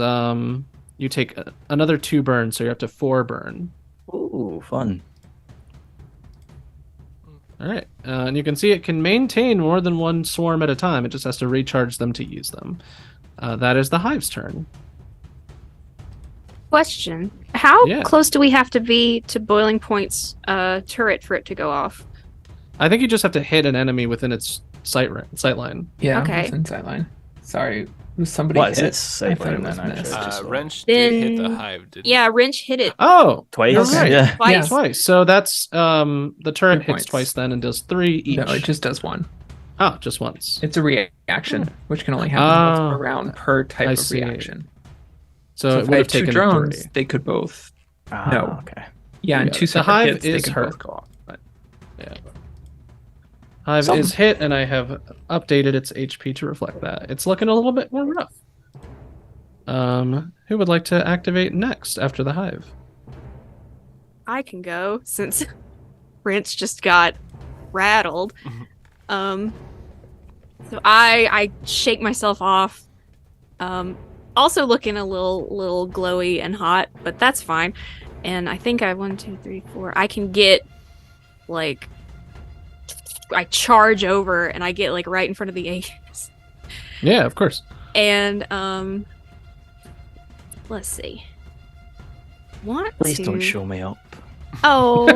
you take another 2 burn, so you're up to 4 burn. Ooh, fun. All right, and you can see it can maintain more than 1 swarm at a time. It just has to recharge them to use them. That is the hive's turn. Question: how Yeah. close do we have to be to Boiling Point's turret for it to go off? I think you just have to hit an enemy within its sight line. Yeah, Okay. it's in sideline. Sorry, was somebody What is hit? it? Sight I thought it line was then, actually. missed. Just Wrench did hit the Then- hive, didn't Yeah, Wrench hit it Oh, Twice? Okay. Yeah. twice. Yeah. twice. So that's the turret 2 hits points. twice then and does 3 each. No, it just does 1. Oh, just once. It's a reaction, which can only happen Oh. once per round per type I of see. reaction. So, So it if would I have had 2 taken drones, 3. they could both. Ah, No. okay. Yeah, and Yeah, 2 the separate hive hits, they is could hurt. both go off. But Hive Some- is hit, and I have updated its HP to reflect that. It's looking a little bit more rough. Who would like to activate next after the hive? I can go since Wrench just got rattled. So I shake myself off. Also looking a little glowy and hot, but that's fine. And I think I 1, 2, 3, 4. I can get like I charge over and I get like right in front of the Aegis. Yeah, of course. And let's see. Want Please to... don't show me up. Oh.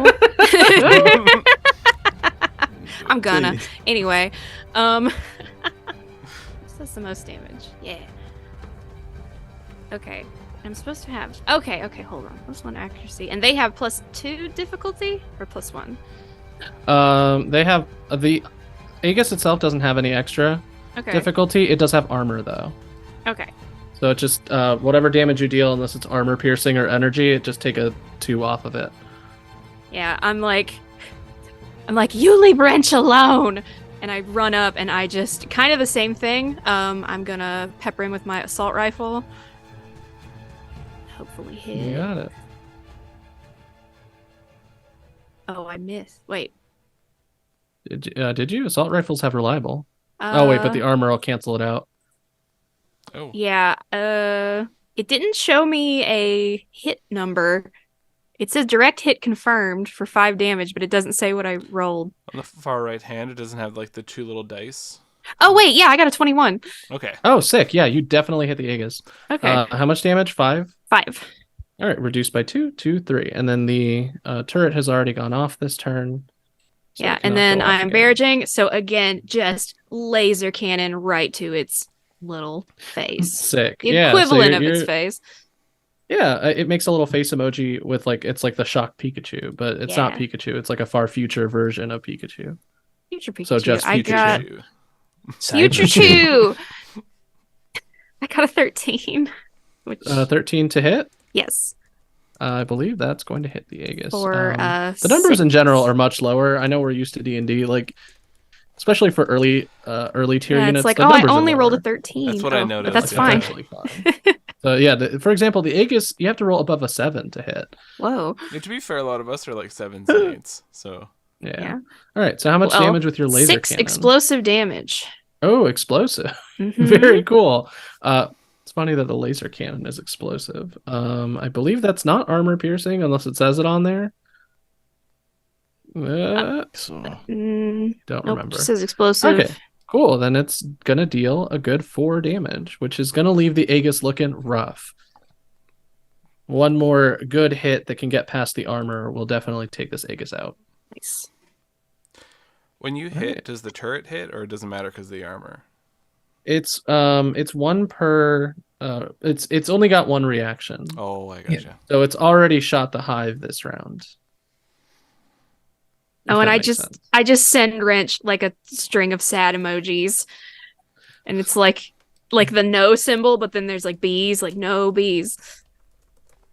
I'm gonna. Please. Anyway, this does the most damage. Yeah. Okay. I'm supposed to have. Okay, hold on. +1 accuracy. And they have +2 difficulty or +1? They have the Aegis itself doesn't have any extra Okay. difficulty. It does have armor though. Okay. So it just whatever damage you deal, unless it's armor piercing or energy, it just take a 2 off of it. Yeah, I'm like, you leave Wrench alone. And I run up and I just kind of the same thing. I'm gonna pepper him with my assault rifle. Hopefully hit. You got it. Oh, I missed. Wait. Did you? Assault rifles have reliable. Oh wait, but the armor will cancel it out. Oh. Yeah. It didn't show me a hit number. It says direct hit confirmed for 5 damage, but it doesn't say what I rolled. On the far right hand, it doesn't have like the 2 little dice. Oh wait, yeah, I got a 21. Okay. Oh, sick. Yeah, you definitely hit the Aegis. Okay. How much damage? 5? 5. All right, reduced by 2, 2, 3. And then the turret has already gone off this turn. So Yeah, it and cannot then go off I'm again. barraging, so again, just laser cannon right to its little face. Sick. The Yeah, so equivalent of you're- its face. Yeah, it makes a little face emoji with it's like the shocked Pikachu, but it's not Yeah. Pikachu. It's like a far future version of Pikachu. Future Pikachu. So just I Pikachu. got Cyber Futurechu. I got a 13. Which 13 to hit. yes. I believe that's going to hit the Aegis. For The numbers in 6. general are much lower. I know we're used to D&D, like especially for early tier Yeah, units. it's like, the oh, I numbers are only rolled a lower. 13. That's what I Oh, noticed, But that's yeah. fine. Actually fine. So yeah, for example, the Aegis, you have to roll above a 7 to hit. Whoa. Yeah, to be fair, a lot of us are like 7s and 8s. So Yeah. Yeah. All right. So how much Well, damage with your laser 6 cannon? explosive damage. Oh, explosive. Mhm. Very cool. It's funny that the laser cannon is explosive. I believe that's not armor piercing unless it says it on there. So Don't Nope, remember. just says explosive. Okay, cool. Then it's gonna deal a good 4 damage, which is gonna leave the Aegis looking rough. One more good hit that can get past the armor will definitely take this Aegis out. Nice. when you hit, Alright. does the turret hit, or it doesn't matter because of the armor? It's one per. It's only got 1 reaction, Oh, I gotcha. so it's already shot the hive this round. Oh, If and that I makes just sense. I just send Wrench like a string of sad emojis. And it's like the no symbol, but then there's like bees, like no bees.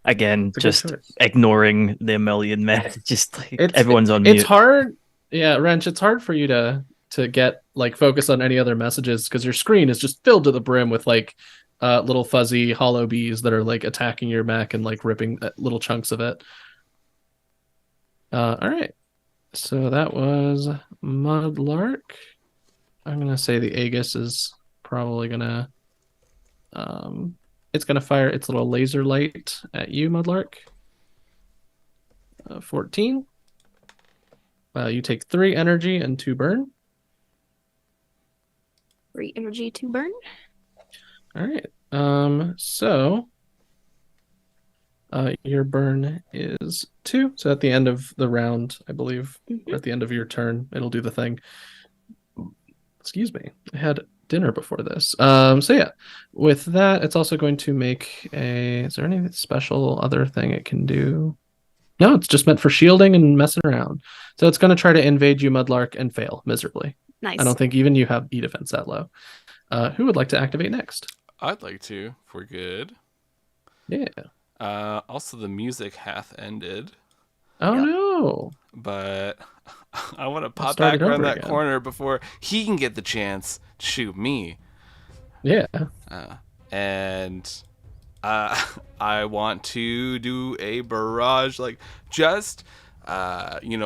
again, It's a good just choice. ignoring the million messages. Just like It's- everyone's on It's mute. hard. Yeah, Wrench, it's hard for you to get like focus on any other messages because your screen is just filled to the brim with like little fuzzy hollow bees that are like attacking your mech and like ripping little chunks of it. All right. So that was Mudlark. I'm gonna say the Aegis is probably gonna it's gonna fire its little laser light at you, Mudlark. 14. You take 3 energy and 2 burn. 3 energy to burn. All right. So your burn is 2. So at the end of the round, I believe, or at the end of your turn, it'll do the thing. Excuse me. I had dinner before this. So yeah, with that, it's also going to make a. Is there any special other thing it can do? No, it's just meant for shielding and messing around. So it's going to try to invade you, Mudlark, and fail miserably. Nice. I don't think even you have E defense that low. Who would like to activate next? I'd like to, if we're good. Yeah. Also, the music hath ended, Oh Yep. no. but I want to pop start back it around over that again. corner before he can get the chance to shoot me. Yeah. And I want to do a barrage, like just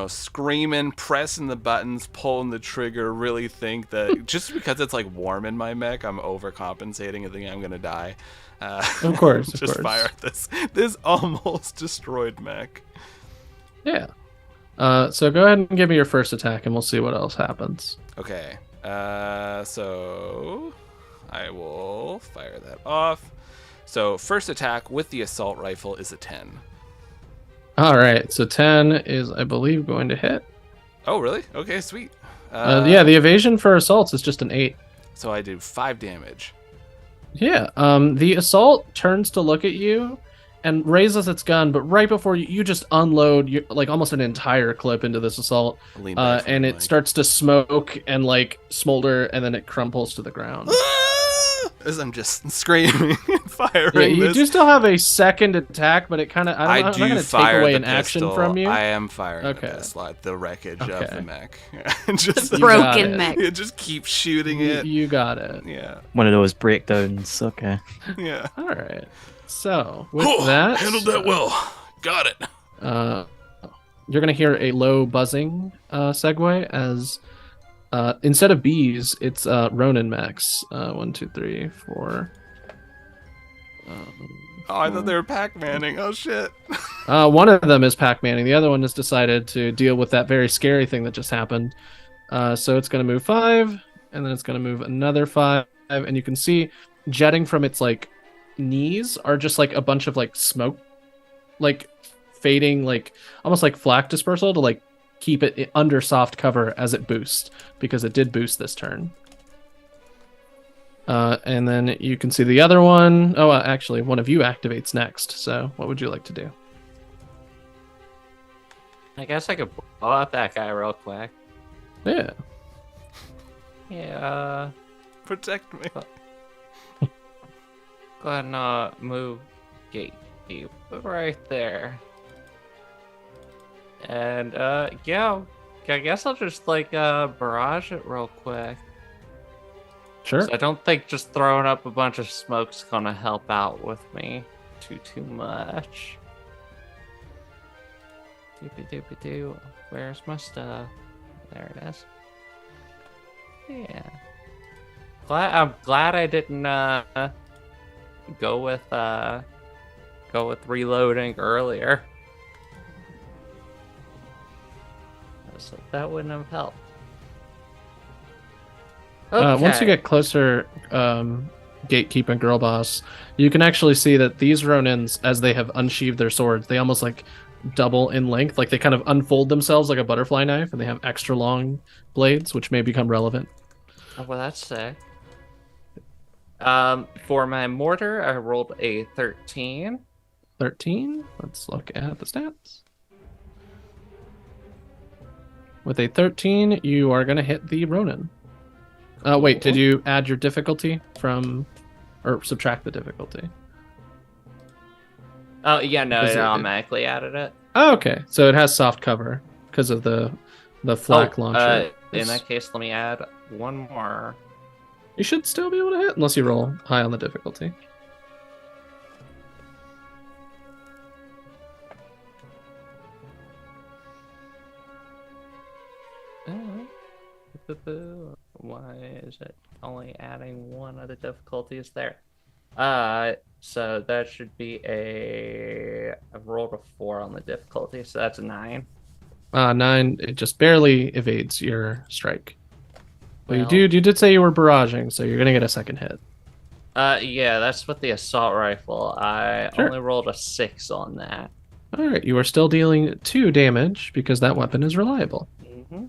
screaming, pressing the buttons, pulling the trigger. Really think that just because it's like warm in my mech, I'm overcompensating and think I'm gonna die. Of course. Of just course. fire at this almost destroyed mech. Yeah. So go ahead and give me your first attack, and we'll see what else happens. Okay. So I will fire that off. So first attack with the assault rifle is a 10. All right. So 10 is, I believe, going to hit. Oh, really? Okay, sweet. Yeah. The evasion for assaults is just an 8. So I do 5 damage. Yeah. The assault turns to look at you, and raises its gun, but right before you just unload like almost an entire clip into this assault, Lean back from and the it mic. starts to smoke and like smolder, and then it crumples to the ground. As I'm just screaming and firing Yeah, you this. do still have a second attack, but it kind of I'm not do going to take fire away the an action pistol. from you. I am firing Okay. the pistol at the wreckage of Okay. the mech. Just You got Broken it. mech. you just keep shooting You, it. you got it. Yeah, One of those breakdowns. Okay. yeah. All right. So with that, handled that well. Got it. You're going to hear a low buzzing segue as instead of bees, it's Ronin mechs. 1, 2, 3, 4. Oh, I thought they were Pac-Manning. Oh shit. One of them is Pac-Manning. The other one has decided to deal with that very scary thing that just happened. So it's going to move 5, and then it's going to move another 5, and you can see jetting from its like knees are just like a bunch of like smoke, like fading, like almost like flak dispersal to like keep it under soft cover as it boosts, because it did boost this turn. And then you can see the other one. Oh, actually, one of you activates next. So what would you like to do? I guess I could blow up that guy real quick. Yeah. Yeah. Protect me. Go ahead and move gatekeep right there. And yeah, I guess I'll just like barrage it real quick. Sure. So I don't think just throwing up a bunch of smoke's gonna help out with me too much. Doopy-doopy-doo. Where's my stuff? There it is. Yeah. I'm glad I didn't go with reloading earlier. So that wouldn't have helped. Once you get closer, Gatekeep and Girl Boss, you can actually see that these Ronins, as they have unsheathed their swords, they almost like double in length. Like they kind of unfold themselves like a butterfly knife, and they have extra long blades, which may become relevant. Oh, well, that's sick. For my mortar, I rolled a 13. 13. Let's look at the stats. With a 13, you are going to hit the Ronin. Wait, did you add your difficulty from, or subtract the difficulty? Oh, yeah, no, Because it it- automatically added it. Oh, okay, so it has soft cover because of the flak launcher. In that case, let me add one more. You should still be able to hit, unless you roll high on the difficulty. Why is it only adding one of the difficulties there? So that should be I rolled a 4 on the difficulty, so that's a 9. 9, it just barely evades your strike. But Well- you did say you were barraging, so you're gonna get a second hit. Yeah, that's with the assault rifle. I Sure. only rolled a 6 on that. All right, you are still dealing 2 damage because that weapon is reliable. Mm-hmm.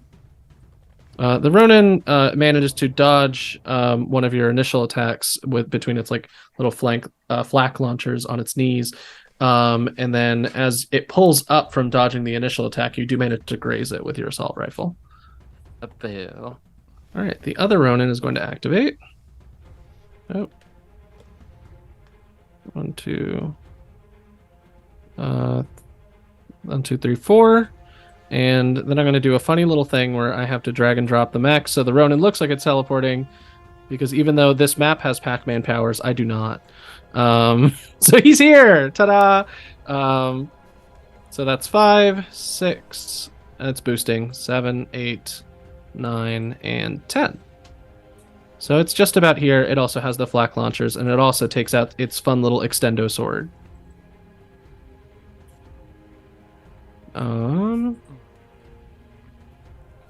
The Ronin manages to dodge one of your initial attacks between its like little flak launchers on its knees, and then as it pulls up from dodging the initial attack, you do manage to graze it with your assault rifle. A boo. All right, the other Ronin is going to activate. Oh. 1, 2, 1, 2, 3, 4. And then I'm going to do a funny little thing where I have to drag and drop the mech. So the Ronin looks like it's teleporting, because even though this map has Pac-Man powers, I do not. So he's here! Ta-da! So that's 5, 6, and it's boosting. 7, 8, 9, and 10. So it's just about here. It also has the flak launchers, and it also takes out its fun little extendo sword.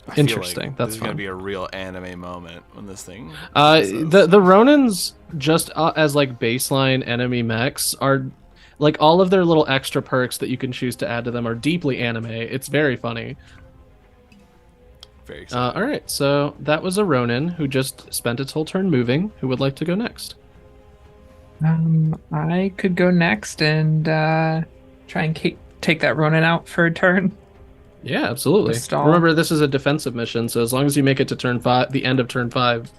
I feel Interesting, Like that's this is gonna fun. be a real anime moment when this thing. The Ronins, just as like baseline enemy mechs, are like all of their little extra perks that you can choose to add to them are deeply anime. It's very funny. Very exciting. All right, so that was a Ronin who just spent its whole turn moving. Who would like to go next? I could go next and try and take that Ronin out for a turn. Yeah, absolutely. The stall. Remember, this is a defensive mission, so as long as you make it to turn 5, the end of turn 5,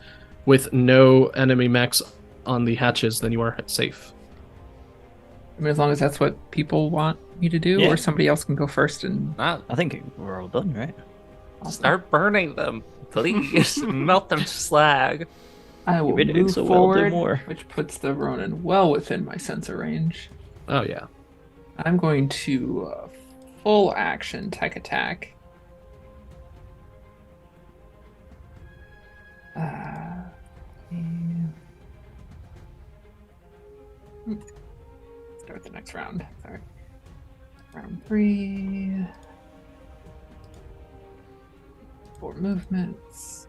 with no enemy mechs on the hatches, then you are safe. I mean, as long as that's what people want me to do, Yeah. or somebody else can go first and Not I think we're all done, right? start burning them, please. Melt them to slag. I will made it move so well, do forward, more. which puts the Ronin well within my sensor range. Oh, yeah. I'm going to full action tech attack. And- Start the next round. Sorry. Round 3. 4 movements.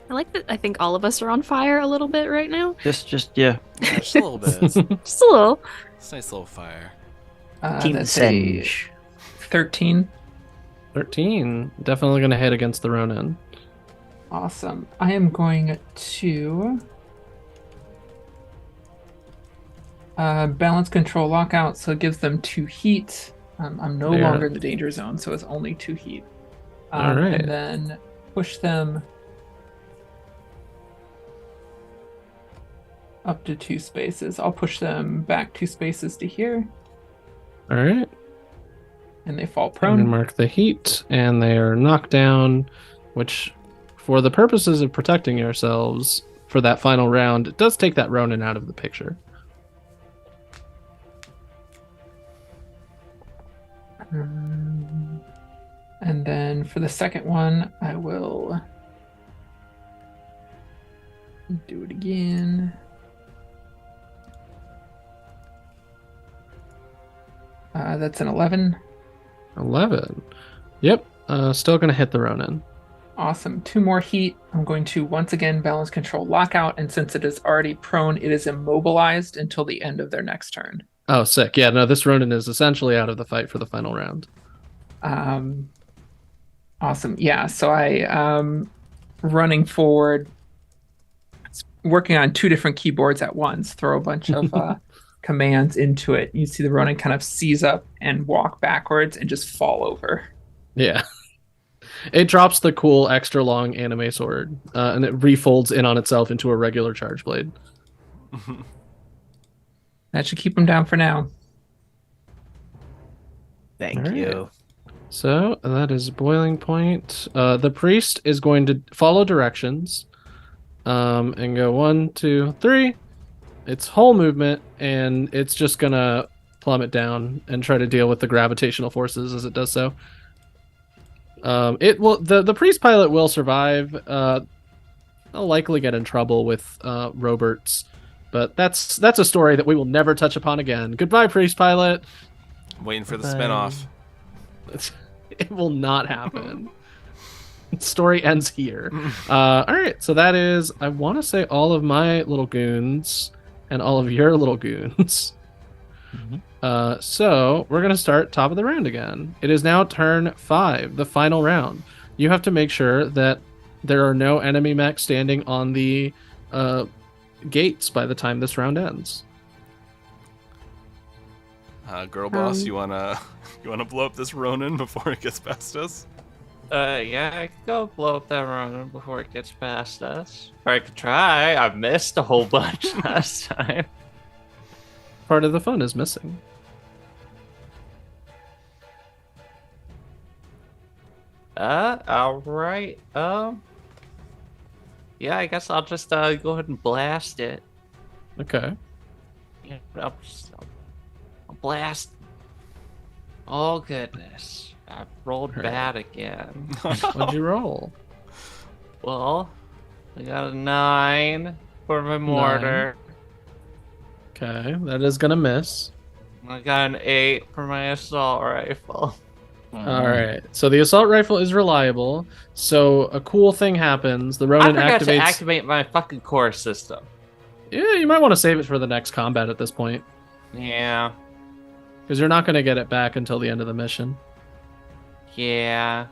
I like that. I think all of us are on fire a little bit right now. Just yeah. Yeah, just a little bit. Just a little. It's a nice little fire. Team That's a Singe. 13. 13. Definitely going to hit against the Ronin. Awesome. I am going to balance control lockout, so it gives them 2 heat. I'm no There. longer in the danger zone, so it's only 2 heat. All right. And then push them up to 2 spaces. I'll push them back 2 spaces to here, All right. and they fall I'm going to prone. mark the heat, and they are knocked down, which, for the purposes of protecting yourselves for that final round, it does take that Ronin out of the picture. And then for the second one, I will do it again. That's an 11. 11. Yep. Still going to hit the Ronin. Awesome. 2 more heat. I'm going to once again balance control lockout, and since it is already prone, it is immobilized until the end of their next turn. Oh, sick. Yeah, no, this Ronin is essentially out of the fight for the final round. Awesome. Yeah, so I running forward, working on 2 different keyboards at once, throw a bunch of commands into it. You see the Ronin kind of seize up and walk backwards and just fall over. Yeah. It drops the cool extra long anime sword, and it refolds in on itself into a regular charge blade. That should keep them down for now. Thank All right. you. So that is boiling point. The priest is going to follow directions, and go 1, 2, 3. It's whole movement, and it's just gonna plummet down and try to deal with the gravitational forces as it does so. It will. The priest pilot will survive. They'll likely get in trouble with Roberts, but that's a story that we will never touch upon again. Goodbye, priest pilot. Waiting for the Bye. spinoff. It will not happen. Story ends here. All right, so that is, I want to say, all of my little goons and all of your little goons. So we're gonna start top of the round again. It is now turn 5, the final round. You have to make sure that there are no enemy mechs standing on the gates by the time this round ends. Girl boss, you wanna blow up this Ronin before it gets past us? Yeah, I could go blow up that Ronin before it gets past us. Or I could try. I missed a whole bunch last time. Part of the fun is missing. Alright. Yeah, I guess I'll just go ahead and blast it. Okay. Yeah, I'll blast. Oh goodness. I rolled Right. bad again. What'd you roll? Well, I got a 9 for my mortar. Okay, that is gonna miss. I got an 8 for my assault rifle. All right. So the assault rifle is reliable. So a cool thing happens. The I Ronin forgot to activates. activate my fucking core system. Yeah, you might want to save it for the next combat at this point. Yeah. because you're not going to get it back until the end of the mission. Yeah.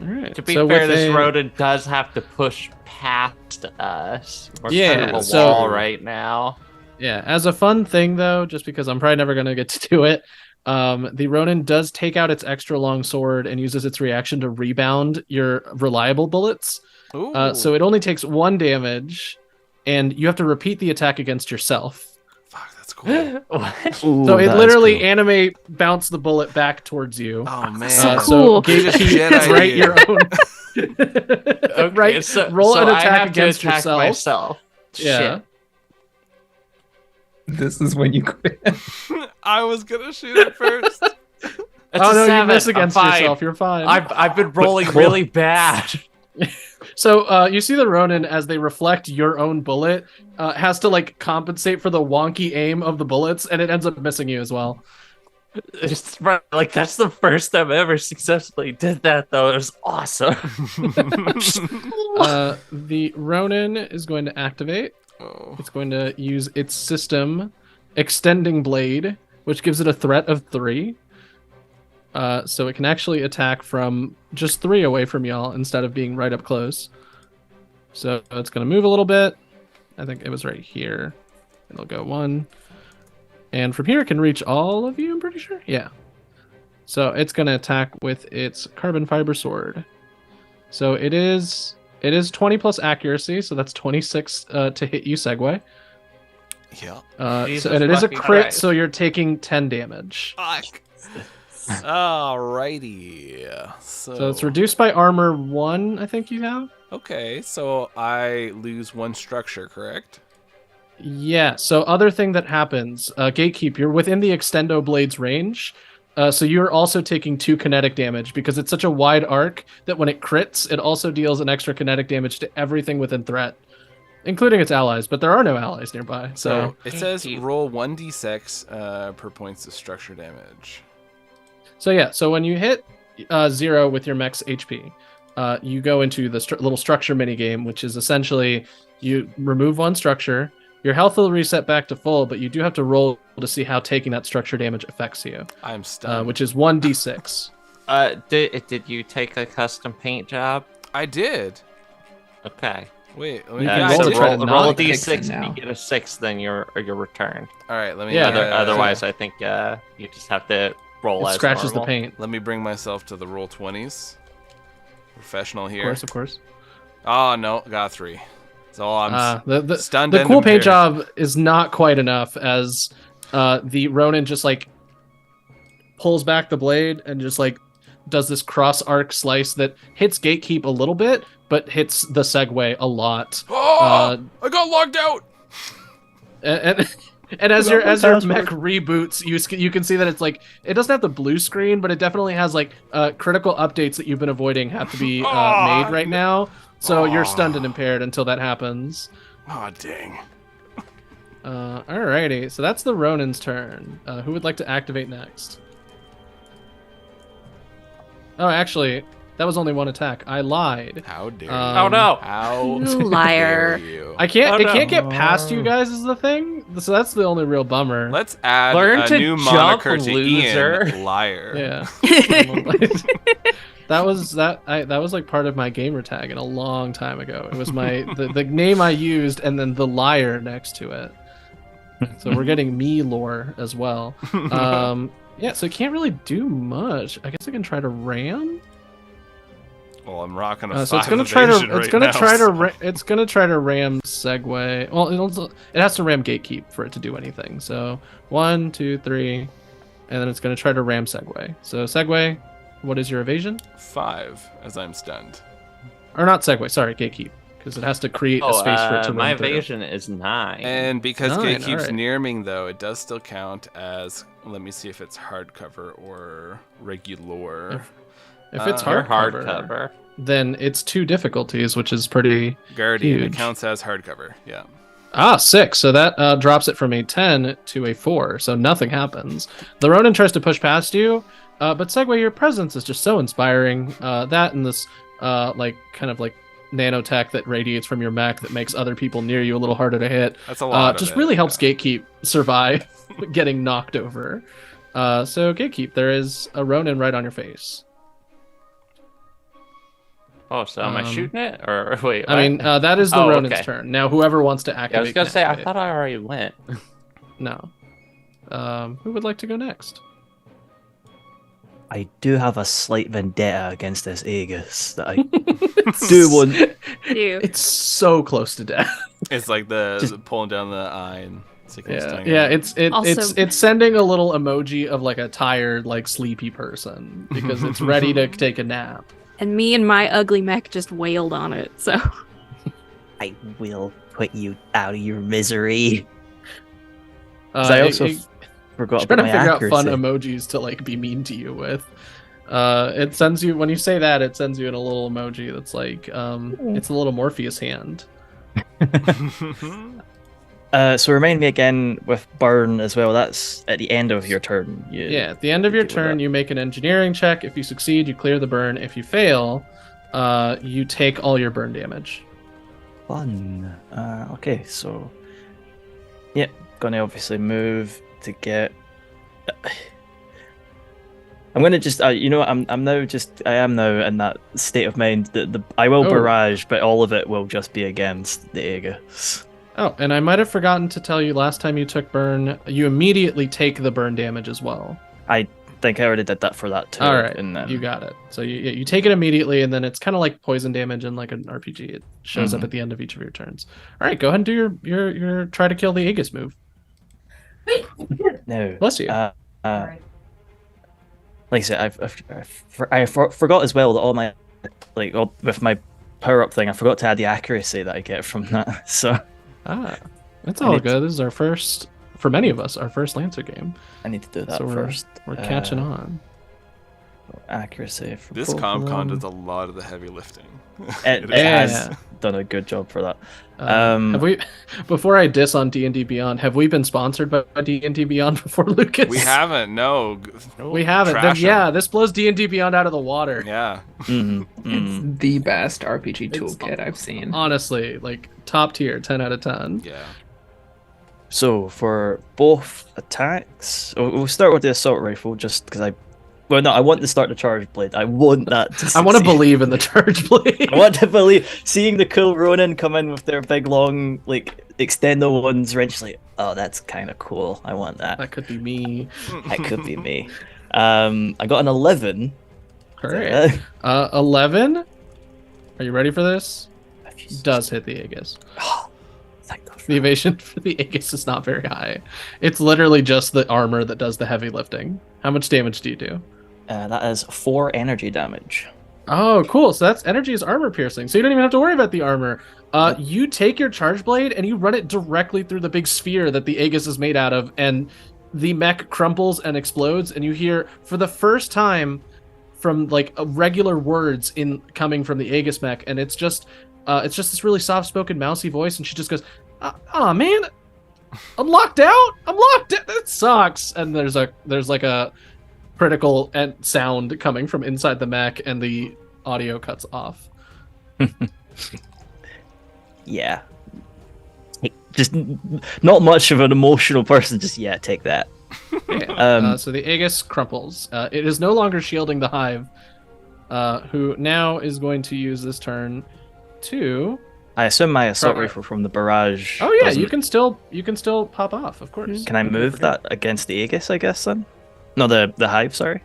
All right. To be so fair, with this a- rodent does have to push past us. We're Yeah, kind of a so- wall right now. Yeah, as a fun thing though, just because I'm probably never going to get to do it, the Ronin does take out its extra long sword and uses its reaction to rebound your reliable bullets. Ooh. So it only takes 1 damage, and you have to repeat the attack against yourself. Fuck, that's cool. What? Ooh, So it that is literally cool. animate bounce the bullet back towards you. Oh man. So So cool. gatekeep Jedi write you. your own. Right, so, roll so an I attack have against to attack yourself. myself. Yeah. Shit. This is when you quit. I was gonna shoot it first. It's Oh a no, 7. you miss I'm against fine. yourself. You're fine. I've been rolling really bad. So you see the Ronin as they reflect your own bullet has to like compensate for the wonky aim of the bullets, and it ends up missing you as well. It's like that's the first time I ever successfully did that, though. It was awesome. The Ronin is going to activate. Oh. It's going to use its system extending blade, which gives it a threat of 3. So it can actually attack from just 3 away from y'all instead of being right up close. So it's going to move a little bit. I think it was right here. It'll go 1. And from here it can reach all of you, I'm pretty sure. Yeah. So it's going to attack with its carbon fiber sword. So it is 20 plus accuracy, so that's 26 to hit you, Segway. Yeah. Jesus And it is a fucking crit, Christ. so you're taking 10 damage. Fuck. Alrighty. So it's reduced by armor 1, I think you have. Okay, so I lose 1 structure, correct? Yeah, so other thing that happens, Gatekeep, you're within the Extendo Blade's range, so you're also taking 2 kinetic damage because it's such a wide arc that when it crits, it also deals an extra kinetic damage to everything within threat, including its allies, but there are no allies nearby, so... it says Gatekeep. roll 1d6 per points of structure damage. So yeah, so when you hit 0 with your mech's HP, you go into the little structure minigame, which is essentially you remove 1 structure, your health will reset back to full, but you do have to roll to see how taking that structure damage affects you, I'm stunned. which is 1d6. Did you take a custom paint job? I did. Okay. Wait, let me You yeah, can I roll did. to try to roll not a kick d6. it If now. you get a 6, then you're returned. All right, let me. Yeah, Otherwise, I think you just have to roll It as scratches the normal. paint. Let me bring myself to the roll 20s. Professional Of here. course, of course. Oh no, got 3. So I'm The stunned. the and cool paint impaired. job is not quite enough, as the Ronin just like pulls back the blade and just like does this cross arc slice that hits Gatekeep a little bit, but hits the Segway a lot. Oh, I got logged out. And as your mech reboots, you can see that it's like it doesn't have the blue screen, but it definitely has like critical updates that you've been avoiding have to be made right now. So you're stunned and impaired until that happens. Oh dang. Alrighty, so that's the Ronin's turn. Who would like to activate next? Oh, actually, that was only 1 attack. I lied. How dare you? Oh no! How You dare liar. you? I can't. Oh, It can't no. get past you guys. Is the thing. So that's the only real bummer. Let's add Learn a to new jump, moniker to loser. Ian. Liar. Yeah. That was like part of my gamer tag in a long time ago. It was my the name I used and then the liar next to it. So we're getting me lore as well. Yeah, so it can't really do much. I guess I can try to ram. Well, I'm rocking a So it's 5 gonna try to evasion it's right gonna now, try to so- it's gonna try to ram Segway. Well, it has to ram Gatekeep for it to do anything. So 1, 2, 3, and then it's gonna try to ram Segway. So Segway, what is your evasion? 5 as I'm stunned. Or not Segway, sorry, Gatekeep, because it has to create a space for it to my run through. evasion is 9. And because 9, Gate keeps alright. nearming, though, it does still count as. Let me see if it's hardcover or regular. If it's You're hardcover, hardcover. then it's 2 difficulties, which is pretty. Guardian, huge. it counts as hardcover. Yeah. 6. So that drops it from a 10 to a 4. So nothing happens. The Ronin tries to push past you, but Segway, your presence is just so inspiring. That and this like kind of like nanotech that radiates from your mech that makes other people near you a little harder to hit. That's a lot. Just of it, really helps yeah. Gatekeep survive getting knocked over. So Gatekeep, there is a Ronin right on your face. Oh, so am I Um, shooting it? Or wait, I mean, that is the Oh, Ronin's okay. turn. Now, whoever wants to activate. Yeah, I was gonna can say, I activate. thought I already went. No. Who would like to go next? I do have a slight vendetta against this Aegis that I do want. Ew. It's so close to death. It's like Just- the pulling down the eye and sticking its tongue Yeah, out. Also- it's sending a little emoji of like a tired, like sleepy person because it's ready to take a nap. And me and my ugly mech just wailed on it. So I will put you out of your misery. Uh, I also it- forgot trying about to my figure accuracy. out fun emojis to like be mean to you with. It sends you when you say that, it sends you in a little emoji that's like it's a little Morpheus hand. So remind me again with burn as well. That's at the end of your turn. Yeah, at the end of your deal with turn, that. you make an engineering check. If you succeed, you clear the burn. If you fail, you take all your burn damage. Fun. Okay, so yeah, gonna obviously move to get. I'm gonna just, you know, what, I am now in that state of mind that I will Oh. barrage, but all of it will just be against the Aegis. Oh, and I might have forgotten to tell you last time you took burn, you immediately take the burn damage as well. I think I already did that for that too. All right, and then you got it. So you take it immediately, and then it's kind of like poison damage in like an RPG. It shows up Mhm. at the end of each of your turns. All right, go ahead and do your try to kill the Aegis move. now, Bless you. like I said, I forgot as well that all my with my power up thing, I forgot to add the accuracy that I get from that. So That's I all need good. This is our first, for many of us, our first Lancer game. I need to do that So first. We're catching on. Accuracy. For This both of ComCon them. does a lot of the heavy lifting. It Yeah. has done a good job for that. Have we? Before I diss on D&D Beyond, have we been sponsored by D&D Beyond before, Lucas? We haven't. No. We haven't. Then, Trash 'em. yeah, this blows D&D Beyond out of the water. Yeah. Mhm, It's mhm. the best RPG It's- toolkit I've seen. Honestly, like top tier, 10 out of 10. Yeah. So for both attacks, we'll start with the assault rifle, just because I want to start the charge blade. I want that. To I want to succeed. believe in the charge blade. I want to believe seeing the cool Ronin come in with their big long extendo ones wrench. Like, oh, that's kind of cool. I want that. That could be me. That could be me. I got an 11. All right. 11. Are you ready for this? Does hit the Aegis. Thank God for The evasion for the Aegis is not very high. It's literally just the armor that does the heavy lifting. How much damage do you do? that is 4 energy damage. Oh, cool. So that's energy is armor piercing. So you don't even have to worry about the armor. You take your charge blade and you run it directly through the big sphere that the Aegis is made out of, and the mech crumples and explodes, and you hear for the first time from like regular words in coming from the Aegis mech, and it's just this really soft-spoken, mousy voice, and she just goes, "Oh man, I'm locked out. I'm locked out. That sucks." And there's like a critical sound coming from inside the mech, and the audio cuts off. Yeah. Just not much of an emotional person. Just take that. Yeah. So the Aegis crumples. It is no longer shielding the Hive, who now is going to use this turn to. I assume my assault Right. rifle from the barrage. Oh yeah, doesn't- you can still pop off, of course. Can I move that against the Aegis? I guess then. No, the hive. Sorry.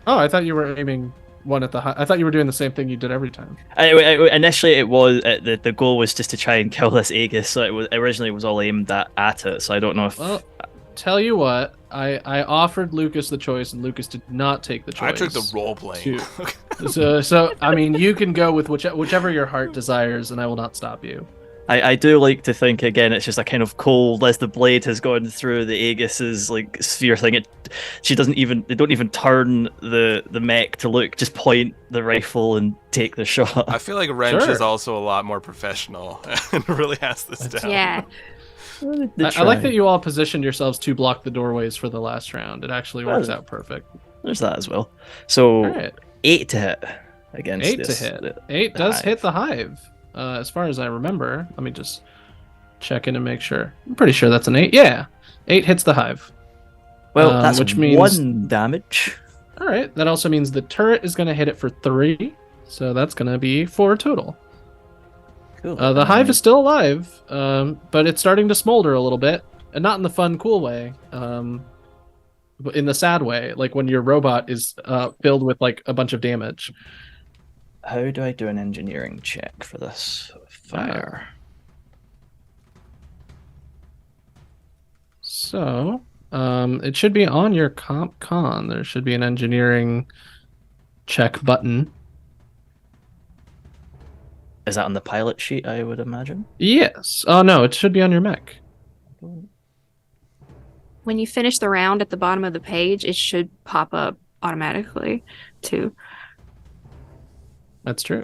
Oh, I thought you were aiming one at the Hive. I thought you were doing the same thing you did every time. Initially, it was the goal was just to try and kill this Aegis. So it was originally was all aimed at it. So I don't know if. Well, tell you what, I offered Lucas the choice, and Lucas did not take the choice. I took the role playing. So I mean, you can go with whichever your heart desires, and I will not stop you. I do like to think again. It's just a kind of cold as the blade has gone through the Aegis's sphere thing. They don't even turn the mech to look. Just point the rifle and take the shot. I feel like Wrench Sure. is also a lot more professional and really has this down. Yeah. I like that you all positioned yourselves to block the doorways for the last round. It actually works Well, out perfect. There's that as well. So All right, 8 to hit against 8 this. to hit. the 8 does Hive. hit the Hive. As far as I remember, let me just check in and make sure. I'm pretty sure that's an 8. Yeah, 8 hits the Hive. Well, that's which means 1 damage. all right. That also means the turret is going to hit it for 3, so that's going to be 4 total. Cool. The hive is still alive, but it's starting to smolder a little bit, and not in the fun, cool way. But in the sad way, like when your robot is filled with like a bunch of damage. How do I do an engineering check for this fire? So, it should be on your comp con. There should be an engineering check button. Is that on the pilot sheet, I would imagine? Yes. Oh no, it should be on your mech. When you finish the round at the bottom of the page, it should pop up automatically too. That's true.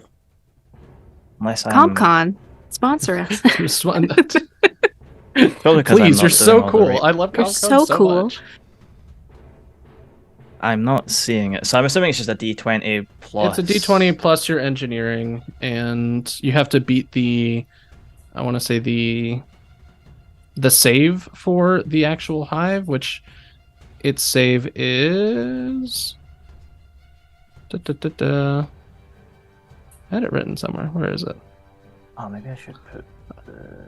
Unless I'm... CompCon, sponsor us. Just one- Probably 'cause I'm Please, not you're doing so all the cool. right- I love You're CompCon so cool. much. I'm not seeing it. So I'm assuming it's just a D20 plus... It's a D20 plus your engineering, and you have to beat the, I want to say the save for the actual hive, which its save is. I had it written somewhere. Where is it? Oh, maybe I should put the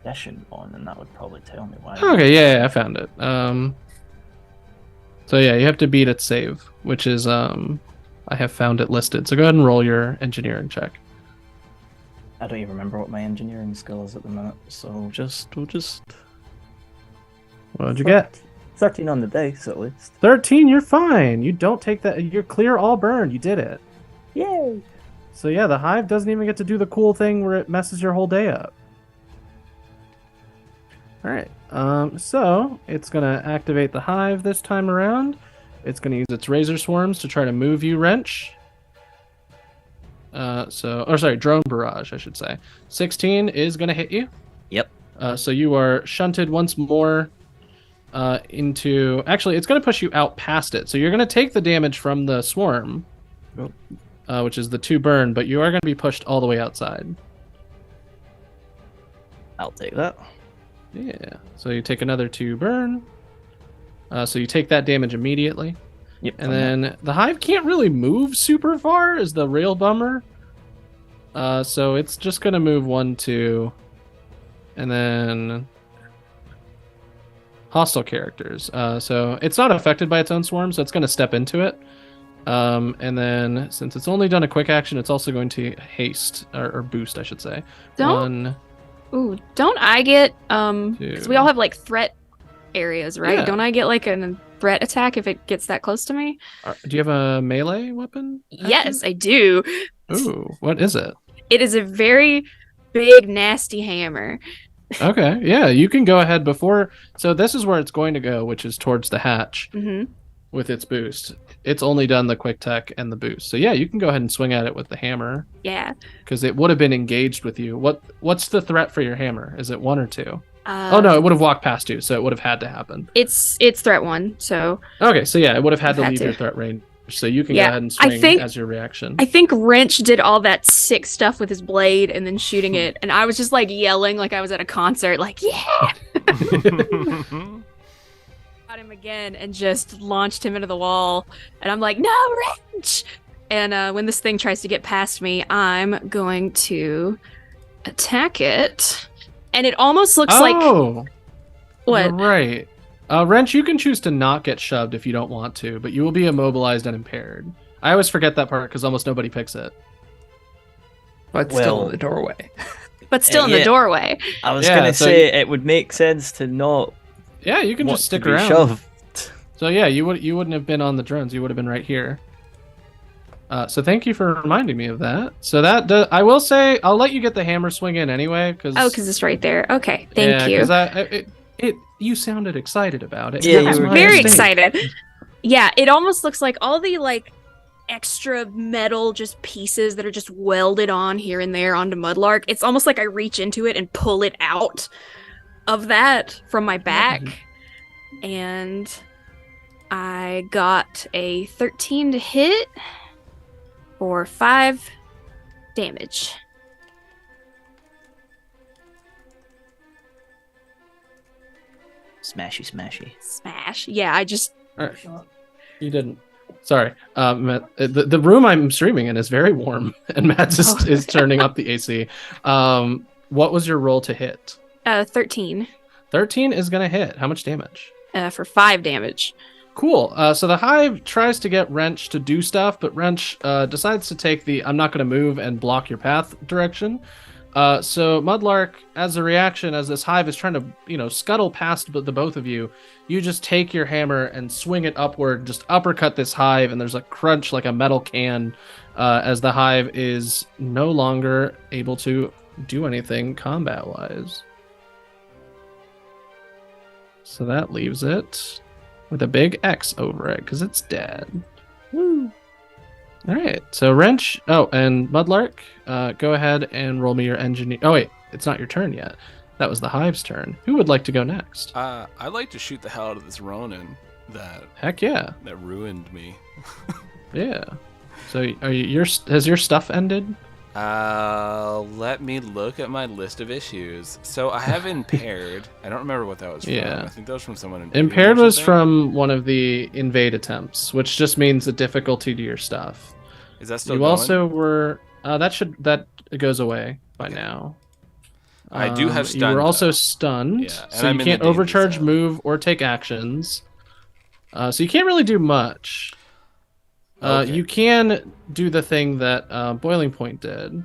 addition on, and that would probably tell me why. Okay, yeah, I found it. So yeah, you have to beat its save, which is I have found it listed. So go ahead and roll your engineering check. I don't even remember what my engineering skill is at the minute, so we'll just... What'd you get? 13 on the dice, at least. 13. You're fine. You don't take that. You're clear, all burned. You did it. Yay! So yeah, the hive doesn't even get to do the cool thing where it messes your whole day up. All right. So it's gonna activate the hive this time around. It's gonna use its razor swarms to try to move you, Wrench. Drone barrage, I should say. 16 is gonna hit you. Yep. So you are shunted once more into. Actually, it's gonna push you out past it. So you're gonna take the damage from the swarm, which is the 2 burn, but you are gonna be pushed all the way outside. I'll take that. Yeah. So you take another 2 burn. So you take that damage immediately. Yep. And then the hive can't really move super far, is the real bummer. So it's just going to move 1, 2, and then hostile characters. So it's not affected by its own swarm, so it's going to step into it. And then since it's only done a quick action, it's also going to haste, or boost, I should say. Don't I get because we all have like threat areas, right? Yeah. Don't I get like a threat attack if it gets that close to me? Do you have a melee weapon? Yes, I do. Ooh, what is it? It is a very big, nasty hammer. Okay, yeah, you can go ahead before. So this is where it's going to go, which is towards the hatch with its boost. It's only done the quick tech and the boost. So yeah, you can go ahead and swing at it with the hammer. Yeah. Because it would have been engaged with you. What's the threat for your hammer? Is it 1 or 2? Oh no, it would have walked past you, so it would have had to happen. It's threat 1, so. Okay, so yeah, it would have had to Had leave to. your threat range. So you can go ahead and swing as your reaction. I think Wrench did all that sick stuff with his blade and then shooting it, and I was just like yelling like I was at a concert, like, yeah! Got him again and just launched him into the wall, and I'm like, no, Wrench! And when this thing tries to get past me, I'm going to attack it, and it almost looks like... What? You're right. Wrench, you can choose to not get shoved if you don't want to, but you will be immobilized and impaired. I always forget that part because almost nobody picks it. But still in the doorway. But still in the doorway. I was going to say it would make sense to not. Yeah, you can just stick around. Shoved. So yeah, you wouldn't have been on the drones. You would have been right here. So thank you for reminding me of that. So I will say I'll let you get the hammer swing in anyway because it's right there. Okay, thank you. Because you sounded excited about it. Yeah, I'm very excited. Yeah, it almost looks like all the like extra metal just pieces that are just welded on here and there onto Mudlark. It's almost like I reach into it and pull it out of that from my back. And I got a 13 to hit for 5 damage. Smashy. Smash. Yeah, I just All right. You didn't. Sorry. Matt, the room I'm streaming in is very warm, and Matt is turning up the AC. What was your roll to hit? 13 13 is going to hit. How much damage? for 5 damage. Cool. So the hive tries to get Wrench to do stuff, but Wrench decides to take the I'm not going to move and block your path direction. So Mudlark, as a reaction, as this hive is trying to, scuttle past the both of you, you just take your hammer and swing it upward, just uppercut this hive, and there's a crunch like a metal can as the hive is no longer able to do anything combat-wise. So that leaves it with a big X over it, because it's dead. Woo! All right, so Wrench, and Mudlark, go ahead and roll me your engineer. Oh wait, it's not your turn yet. That was the hive's turn. Who would like to go next? I'd like to shoot the hell out of this Ronin Heck yeah. that ruined me. Yeah. So has your stuff ended? Let me look at my list of issues. So I have impaired. I don't remember what that was from. Yeah. I think that was from someone in Impaired was from one of the invade attempts, which just means the difficulty to your stuff. Is that still You going? also were that goes away by now. I do have You stun, were also though. stunned, Yeah, and so I'm you in the can't danger overcharge, zone. move, or take actions. So you can't really do much. Okay. You can do the thing that Boiling Point did,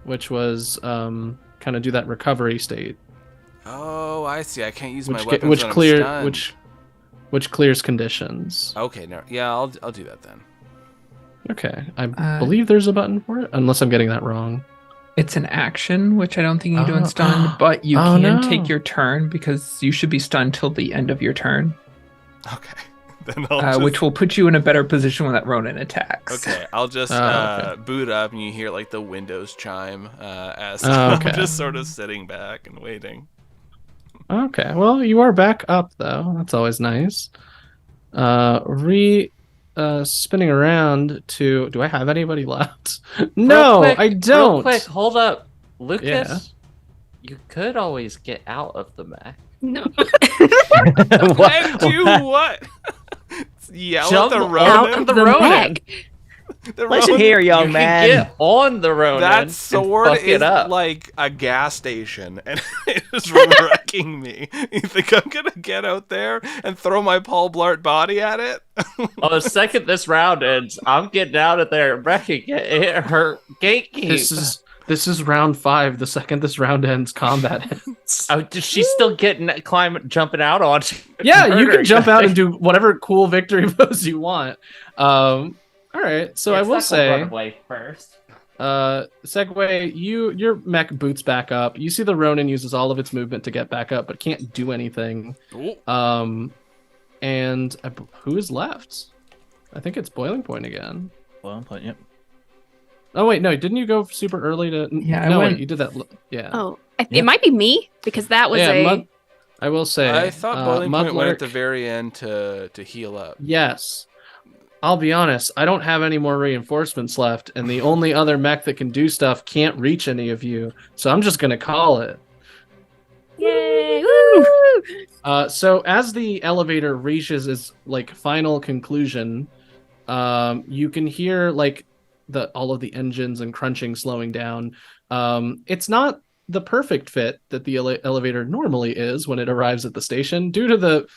which was kind of do that recovery state, Oh, I see. I can't use my which weapons when I'm stunned. which clears conditions. Okay, no. Yeah, I'll do that then. Okay, I believe there's a button for it, unless I'm getting that wrong. It's an action, which I don't think you do in Oh. stun, but you Oh, can no. take your turn because you should be stunned till the end of your turn, Okay. Then I'll just... which will put you in a better position when that Ronin attacks. Okay, I'll just Okay. boot up and you hear like the windows chime as Okay. I'm just sort of sitting back and waiting. Okay, well, you are back up though. That's always nice. Spinning around to. Do I have anybody left? No, Real quick, I don't. Real quick, hold up. Lucas, Yeah. you could always get out of the mech. No. And do what? Yell Jump at the out Ronin? of the Ronin. mech. The Listen Ronin- here, young You man. can get on the Ronin. That and sword fuck is it up. like a gas station, and it is wrecking me. You think I'm gonna get out there and throw my Paul Blart body at it? Oh, the second this round ends, I'm getting out of there and wrecking it. It hurt gatekeep. This is round 5. The second this round ends, combat ends. Oh, she's still jumping out on. Yeah, you can jump out guy. and do whatever cool victory pose you want. All right, so I will say, Run away first. Segway, your mech boots back up. You see the Ronin uses all of its movement to get back up, but can't do anything. Ooh. And who is left? I think it's Boiling Point again. Well, yep. Oh wait, no, didn't you go super early to? Yeah, I no, went- wait, you did that. Yeah. Oh, Yeah. it might be me because that was I will say. I thought Boiling Point went at Mudlark- the very end to heal up. Yes. I'll be honest, I don't have any more reinforcements left, and the only other mech that can do stuff can't reach any of you, so I'm just gonna call it. Yay! Woo! So as the elevator reaches its final conclusion, you can hear all of the engines and crunching slowing down. It's not the perfect fit that the elevator normally is when it arrives at the station due to the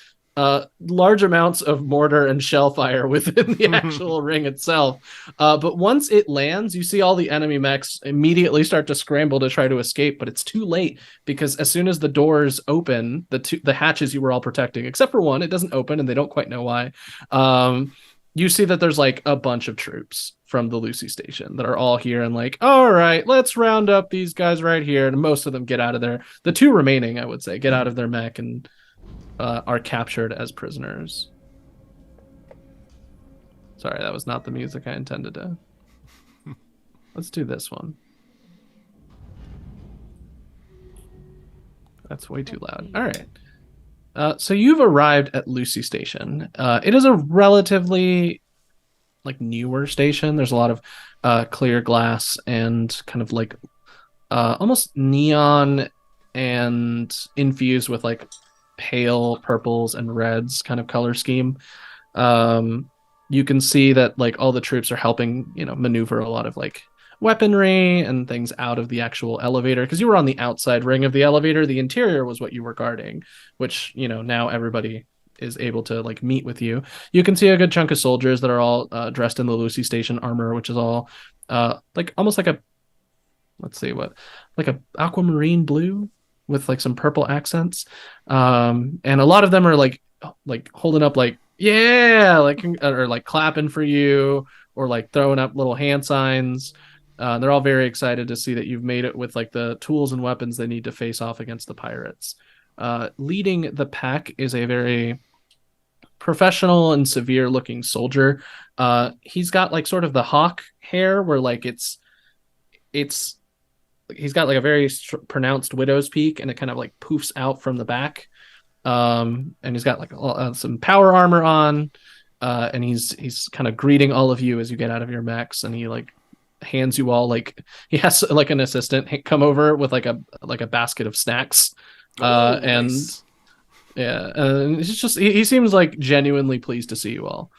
large amounts of mortar and shell fire within the actual ring itself. But once it lands, you see all the enemy mechs immediately start to scramble to try to escape, but it's too late because as soon as the doors open, the hatches you were all protecting, except for one, it doesn't open and they don't quite know why. You see that there's a bunch of troops from the Lucy station that are all here and all right, let's round up these guys right here. And most of them get out of there. The 2 remaining, I would say, get out of their mech and are captured as prisoners. Sorry, that was not the music I intended to. Let's do this one. That's way too loud. All right. So you've arrived at Lucy Station. It is a relatively newer station. There's a lot of clear glass and kind of almost neon and infused with pale purples and reds kind of color scheme. You can see that like all the troops are helping, maneuver a lot of like weaponry and things out of the actual elevator, because you were on the outside ring of the elevator. The interior was what you were guarding, which now everybody is able to like meet with you. You can see a good chunk of soldiers that are all dressed in the Lucy Station armor, which is all like almost like a, let's see what, like a aquamarine blue with like some purple accents. And a lot of them are like holding up like, yeah, like, or like clapping for you, or like throwing up little hand signs. They're all very excited to see that you've made it with like the tools and weapons they need to face off against the pirates. Leading the pack is a very professional and severe looking soldier. He's got like sort of the hawk hair where like it's he's got like a very pronounced widow's peak, and it kind of like poofs out from the back. And he's got like some power armor on, and he's kind of greeting all of you as you get out of your mechs, and he like hands you all like, he has like an assistant come over with like a basket of snacks. And Nice. yeah, it's just he seems like genuinely pleased to see you all.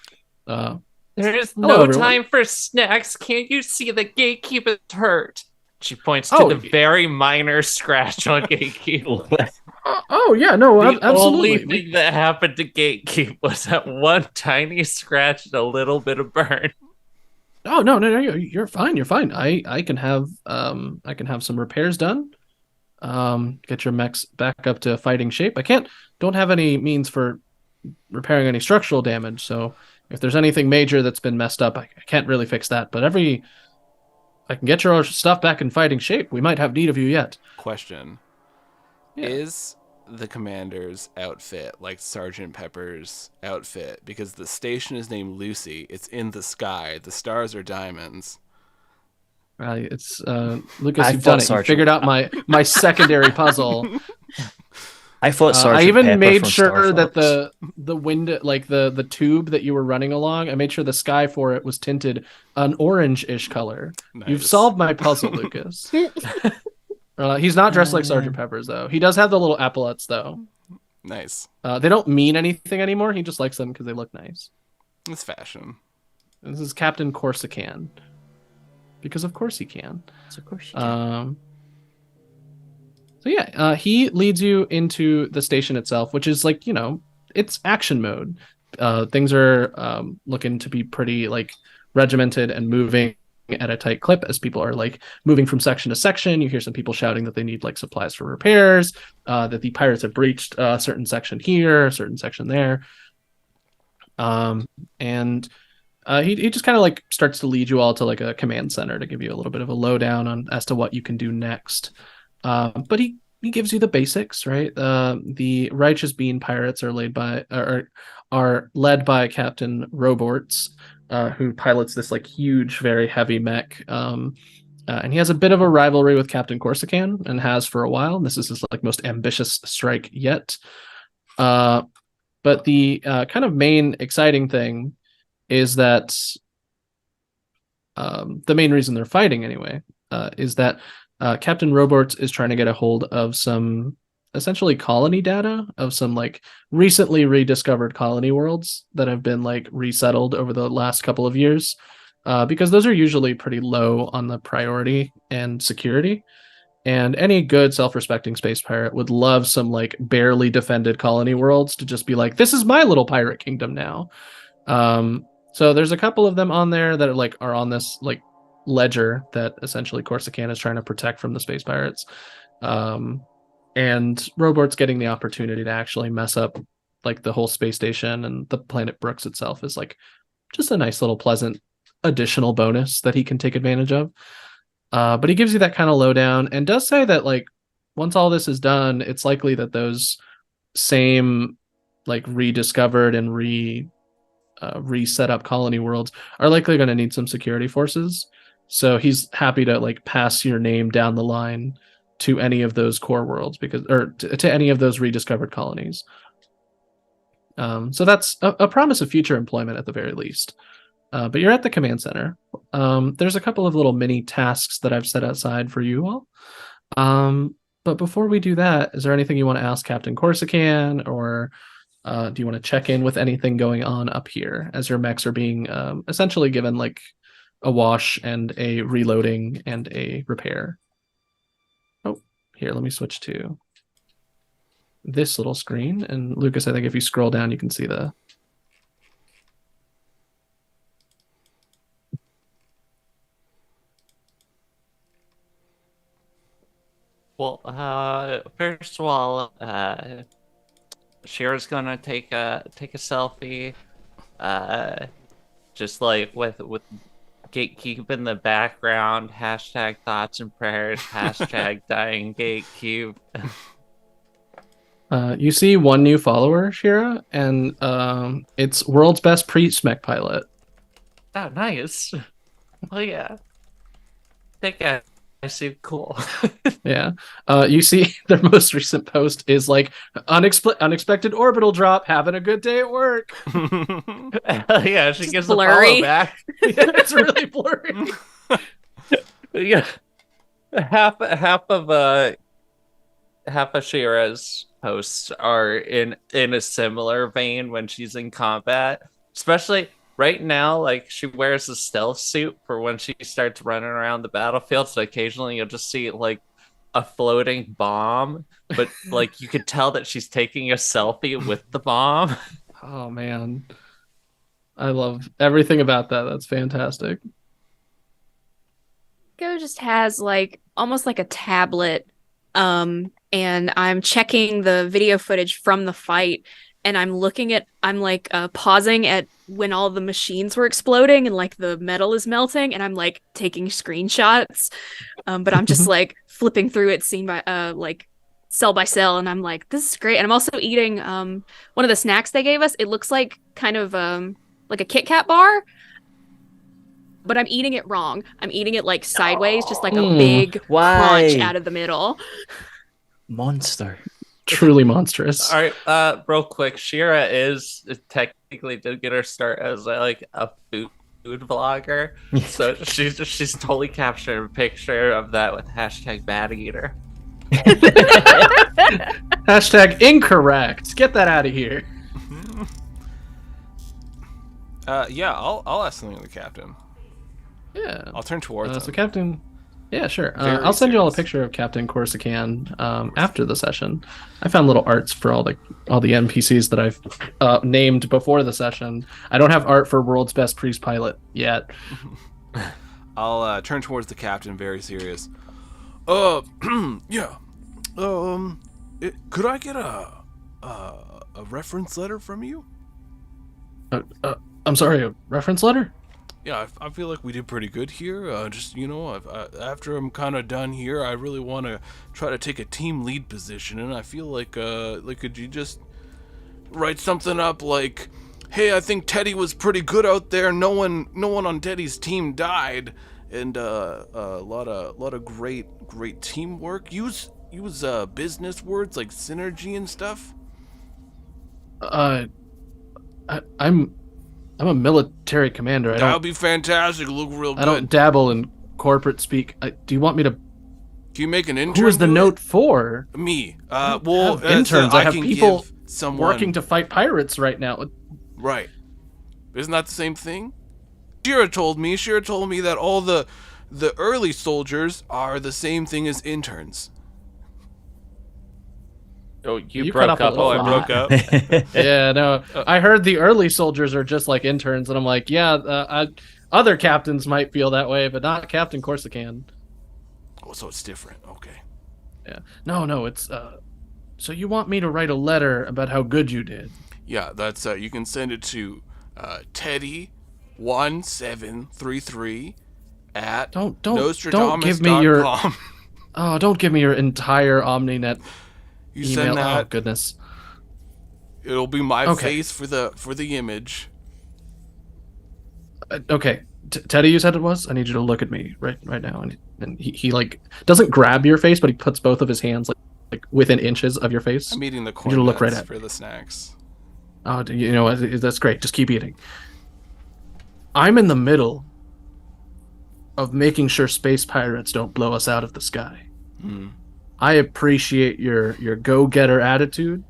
There is Hello, no everyone. time for snacks. Can't you see the gatekeeper's hurt? She points to Oh, the very minor scratch on Gatekeep. Oh yeah, no, The absolutely. only thing that happened to Gatekeep was that one tiny scratch and a little bit of burn. Oh no, you're fine. You're fine. I can have some repairs done. Get your mechs back up to fighting shape. Don't have any means for repairing any structural damage, so if there's anything major that's been messed up, I can't really fix that. But I can get your stuff back in fighting shape. We might have need of you yet. Question. Yeah. Is the commander's outfit like Sergeant Pepper's outfit? Because the station is named Lucy. It's in the sky. The stars are diamonds. It's Lucas, I you've thought done it. You Sergeant- figured out my secondary puzzle. I thought I Sergeant even Pepper made from sure Star that Fox. the window, like the tube that you were running along, I made sure the sky for it was tinted an orange-ish color. You've Nice. solved my puzzle, Lucas. He's not dressed like Sergeant Pepper's though. He does have the little epaulets though. Nice. They don't mean anything anymore. He just likes them because they look nice. It's fashion. This is Captain Corsican, because of course he can. Of course you can. So yeah, he leads you into the station itself, which is like, it's action mode. Things are looking to be pretty like regimented and moving at a tight clip as people are like moving from section to section. You hear some people shouting that they need like supplies for repairs, that the pirates have breached a certain section here, a certain section there. And he just kind of like starts to lead you all to like a command center to give you a little bit of a lowdown on as to what you can do next. But he gives you the basics, right? The Righteous Bean Pirates are led by Captain Roborts, who pilots this like huge, very heavy mech. And he has a bit of a rivalry with Captain Corsican, and has for a while. This is his like most ambitious strike yet. But the kind of main exciting thing is that the main reason they're fighting anyway is that Captain Roborts is trying to get a hold of some essentially colony data of some like recently rediscovered colony worlds that have been like resettled over the last couple of years, because those are usually pretty low on the priority and security. And any good self-respecting space pirate would love some like barely defended colony worlds to just be like, this is my little pirate kingdom now. So there's a couple of them on there that are on this like ledger that essentially Corsican is trying to protect from the space pirates. And Robort's getting the opportunity to actually mess up like the whole space station, and the planet Brooks itself is like just a nice little pleasant additional bonus that he can take advantage of. But he gives you that kind of lowdown, and does say that like once all this is done, it's likely that those same like rediscovered and reset up colony worlds are likely going to need some security forces. So he's happy to like pass your name down the line to any of those core worlds, because to any of those rediscovered colonies. So that's a promise of future employment at the very least. But you're at the command center. There's a couple of little mini tasks that I've set aside for you all. But before we do that, is there anything you want to ask Captain Corsican, or do you want to check in with anything going on up here as your mechs are being essentially given like a wash and a reloading and a repair? Oh, here, let me switch to this little screen. And Lucas, I think if you scroll down, you can see the. Well, first of all, Shira's gonna take a selfie, just like with gatekeep in the background. Hashtag thoughts and prayers. Hashtag dying gatekeep. You see one new follower, Shira, and it's world's best pre-smec pilot. Oh, nice. Oh yeah. That guy seemed cool. Yeah. You see their most recent post is like unexpected orbital drop, having a good day at work. Yeah, she Just gives blurry. the follow back. Yeah, it's really blurry. Yeah. Half of Shira's posts are in a similar vein when she's in combat. Especially right now, like she wears a stealth suit for when she starts running around the battlefield. So occasionally you'll just see like a floating bomb, but like you could tell that she's taking a selfie with the bomb. Oh man. I love everything about that. That's fantastic. Go just has like almost like a tablet, and I'm checking the video footage from the fight, and I'm like pausing at when all the machines were exploding and like the metal is melting, and I'm like taking screenshots, but I'm just like flipping through it scene by like cell by cell, and I'm like, this is great. And I'm also eating one of the snacks they gave us. It looks like kind of like a Kit Kat bar, but I'm eating it wrong. I'm eating it like sideways, just like a big crunch out of the middle. Monster. Truly monstrous. All right, real quick, Shira is technically did get her start as like a food vlogger, so she's totally captured a picture of that with hashtag bad eater. Hashtag incorrect. Get that out of here. Yeah, I'll ask something of the captain. Yeah. I'll turn towards him. So Captain, yeah, sure. Very I'll send you all a serious. picture of Captain Corsican after the session. I found little arts for all the NPCs that I've named before the session. I don't have art for World's Best Priest Pilot yet. I'll turn towards the captain, very serious. Yeah. Could I get a reference letter from you? I'm sorry, a reference letter? Yeah, I feel like we did pretty good here. Just, after I'm kind of done here, I really want to try to take a team lead position, and I feel like could you just write something up like, hey, I think Teddy was pretty good out there. No one on Teddy's team died, and a lot of great teamwork. Use business words like synergy and stuff. I'm a military commander. That would be fantastic. Look real good. I don't dabble in corporate speak. Do you want me to? Can you make an intern? Who is the do it? note for? Me. I Well, have interns. I have can people give someone working to fight pirates right now. Right. Isn't that the same thing? Shira told me that all the early soldiers are the same thing as interns. Oh, you You broke cut up. off a Oh, lot. I broke up. Yeah, no. I heard the early soldiers are just like interns, and I'm like, yeah. Other captains might feel that way, but not Captain Corsican. Oh, so it's different. Okay. Yeah. No. It's So you want me to write a letter about how good you did? Yeah, that's you can send it to Teddy1733 at Don't Nostrodamus.com. give me your don't give me your entire OmniNet You email. send Oh that. goodness. It'll be my Okay. face for the image. Okay, Teddy, you said it was. I need you to look at me right now, and he like doesn't grab your face, but he puts both of his hands like within inches of your face. I'm eating the You to look right cornets at for the snacks. Oh, you know what? That's great. Just keep eating. I'm in the middle of making sure space pirates don't blow us out of the sky. I appreciate your go-getter attitude,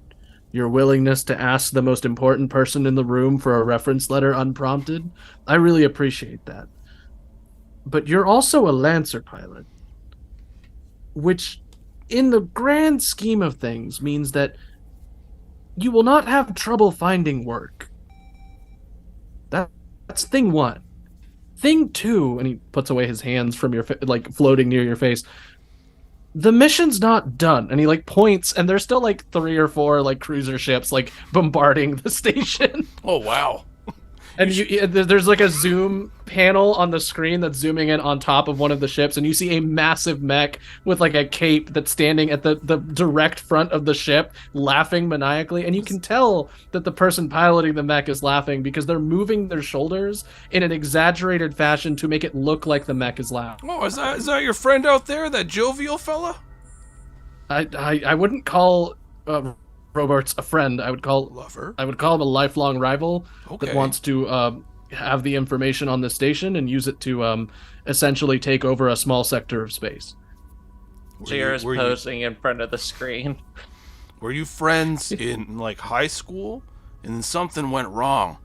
your willingness to ask the most important person in the room for a reference letter unprompted. I really appreciate that. But you're also a Lancer pilot, which in the grand scheme of things means that you will not have trouble finding work. That's thing one. Thing two, and he puts away his hands from your like floating near your face. The mission's not done, and he like points, and there's still like 3 or 4 like cruiser ships like bombarding the station. Oh wow. And there's like a zoom panel on the screen that's zooming in on top of one of the ships, and you see a massive mech with like a cape that's standing at the direct front of the ship, laughing maniacally. And you can tell that the person piloting the mech is laughing because they're moving their shoulders in an exaggerated fashion to make it look like the mech is laughing. Oh, is that your friend out there, that jovial fella? I wouldn't call Roberts a friend. I would call Lover. I would call him a lifelong rival Okay. that wants to have the information on the station and use it to essentially take over a small sector of space. Jira's posing in front of the screen. Were you friends in like high school, and then something went wrong,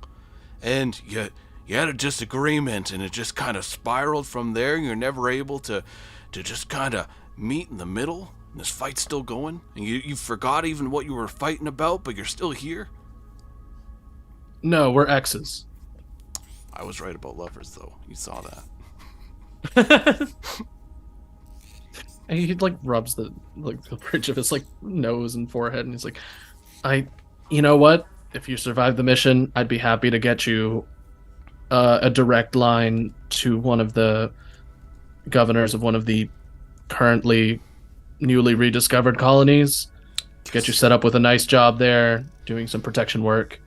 and you had a disagreement, and it just kind of spiraled from there? You're never able to just kind of meet in the middle. And this fight's still going, and you forgot even what you were fighting about, but you're still here? No, we're exes. I was right about lovers, though. You saw that. And he like rubs the bridge of his like nose and forehead, and he's like, you know what? If you survive the mission, I'd be happy to get you a direct line to one of the governors of one of the currently newly rediscovered colonies. Get you set up with a nice job there, doing some protection work.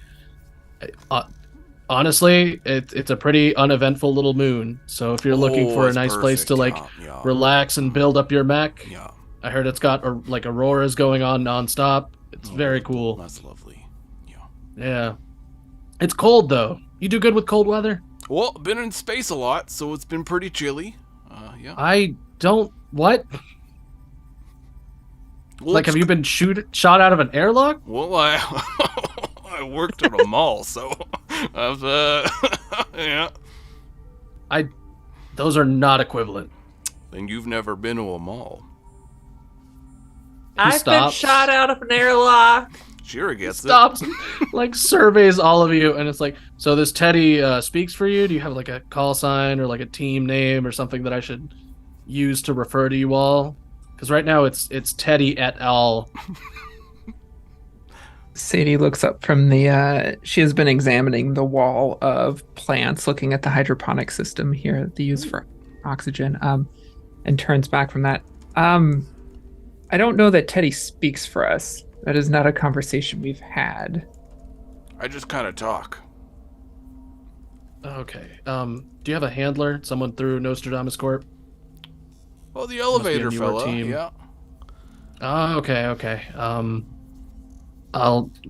Honestly, it's a pretty uneventful little moon. So if you're looking for a nice place to like relax and build up your mech, I heard it's got like auroras going on nonstop. It's very cool. That's lovely. Yeah. It's cold though. You do good with cold weather? Well, been in space a lot, so it's been pretty chilly. Yeah. I don't. What? Well, like, have you been shot out of an airlock? Well, I worked at a mall, so I've yeah. Those are not equivalent. And you've never been to a mall. I've been shot out of an airlock. Jira gets stops, like surveys all of you, and it's like, so this Teddy speaks for you? Do you have like a call sign or like a team name or something that I should use to refer to you all? Because right now it's Teddy et al. Sadie looks up from the. She has been examining the wall of plants, looking at the hydroponic system here they use for oxygen, and turns back from that. I don't know that Teddy speaks for us. That is not a conversation we've had. I just kind of talk. Okay. Do you have a handler? Someone through Nostrodamus Corp? Oh, the elevator fella. Team. Yeah. Oh, okay.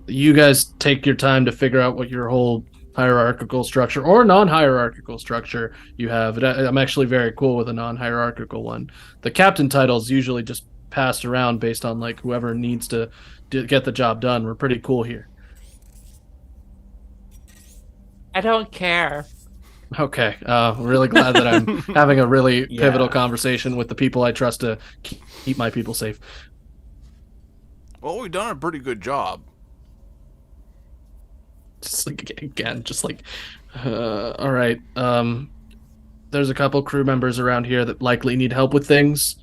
You guys take your time to figure out what your whole hierarchical structure or non-hierarchical structure you have. I'm actually very cool with a non-hierarchical one. The captain title is usually just passed around based on like whoever needs to get the job done. We're pretty cool here. I don't care. Okay. Really glad that I'm having a really pivotal conversation with the people I trust to keep my people safe. Well, we've done a pretty good job. Just like again, just like all right. There's a couple crew members around here that likely need help with things.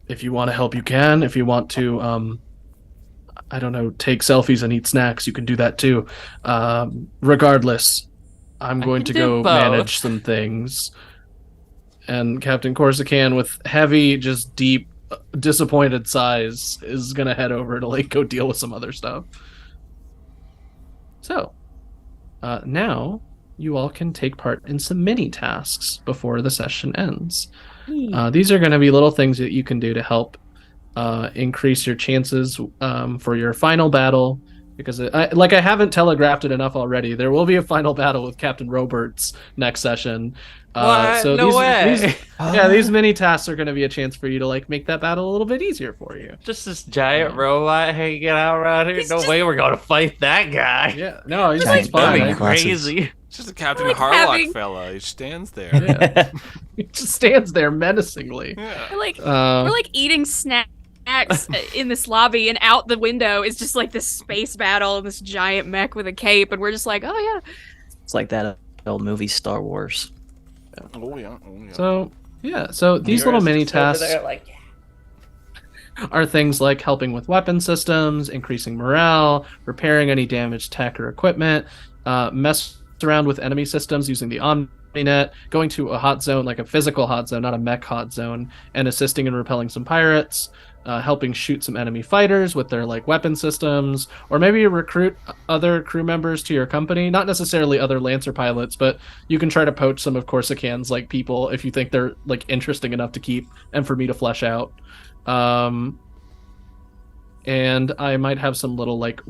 If you want to help, you can. If you want to I don't know, take selfies and eat snacks, you can do that too. Regardless, I'm going to go manage some things. And Captain Corsican, with heavy, just deep, disappointed sighs, is going to head over to like go deal with some other stuff. So, now you all can take part in some mini tasks before the session ends. These are going to be little things that you can do to help increase your chances for your final battle, because I haven't telegraphed it enough already. There will be a final battle with Captain Roberts next session, What? So No way. these mini tasks are going to be a chance for you to like make that battle a little bit easier for you. Just this giant robot hanging out around here. No way we're gonna fight that guy. Yeah, no, he's Giant fine. building classes. Crazy. It's just a Captain Like Harlock having- fella. He stands there. Yeah. He just stands there menacingly. Yeah. We're like eating snacks in this lobby, and out the window is just like this space battle and this giant mech with a cape, and we're just like, oh yeah. It's like that old movie Star Wars. Oh yeah. Oh yeah. So these little mini tasks Like, are things like helping with weapon systems, increasing morale, repairing any damaged tech or equipment, mess around with enemy systems using the OmniNet, going to a hot zone, like a physical hot zone, not a mech hot zone, and assisting in repelling some pirates, helping shoot some enemy fighters with their like weapon systems, or maybe recruit other crew members to your company, not necessarily other Lancer pilots, but you can try to poach some of Corsican's like people if you think they're like interesting enough to keep and for me to flesh out. And I might have some little like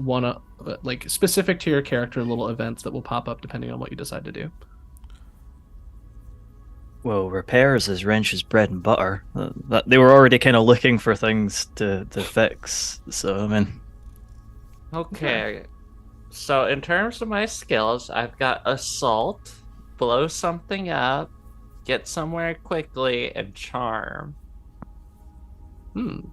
like specific to your character little events that will pop up depending on what you decide to do. Well, repairs is Wrench's bread and butter. They were already kind of looking for things to fix. So I mean, okay. So in terms of my skills, I've got assault, blow something up, get somewhere quickly, and charm.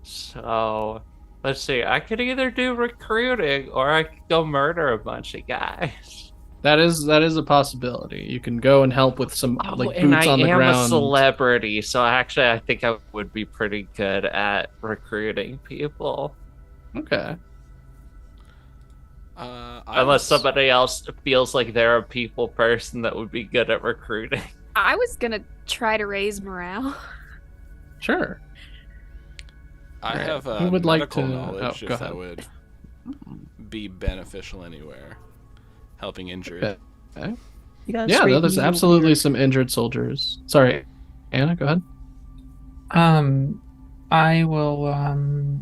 So let's see. I could either do recruiting or I could go murder a bunch of guys. That is a possibility. You can go and help with some like and boots I on the am ground. a celebrity, so actually I think I would be pretty good at recruiting people. Okay. Unless somebody else feels like they're a people person that would be good at recruiting. I was gonna try to raise morale. Sure. I have Who would like medical to- knowledge go if that ahead. would be beneficial anywhere. Helping injured. Okay. you guys Yeah, read there's me absolutely over- some injured soldiers. Sorry, Anna, go ahead. I will.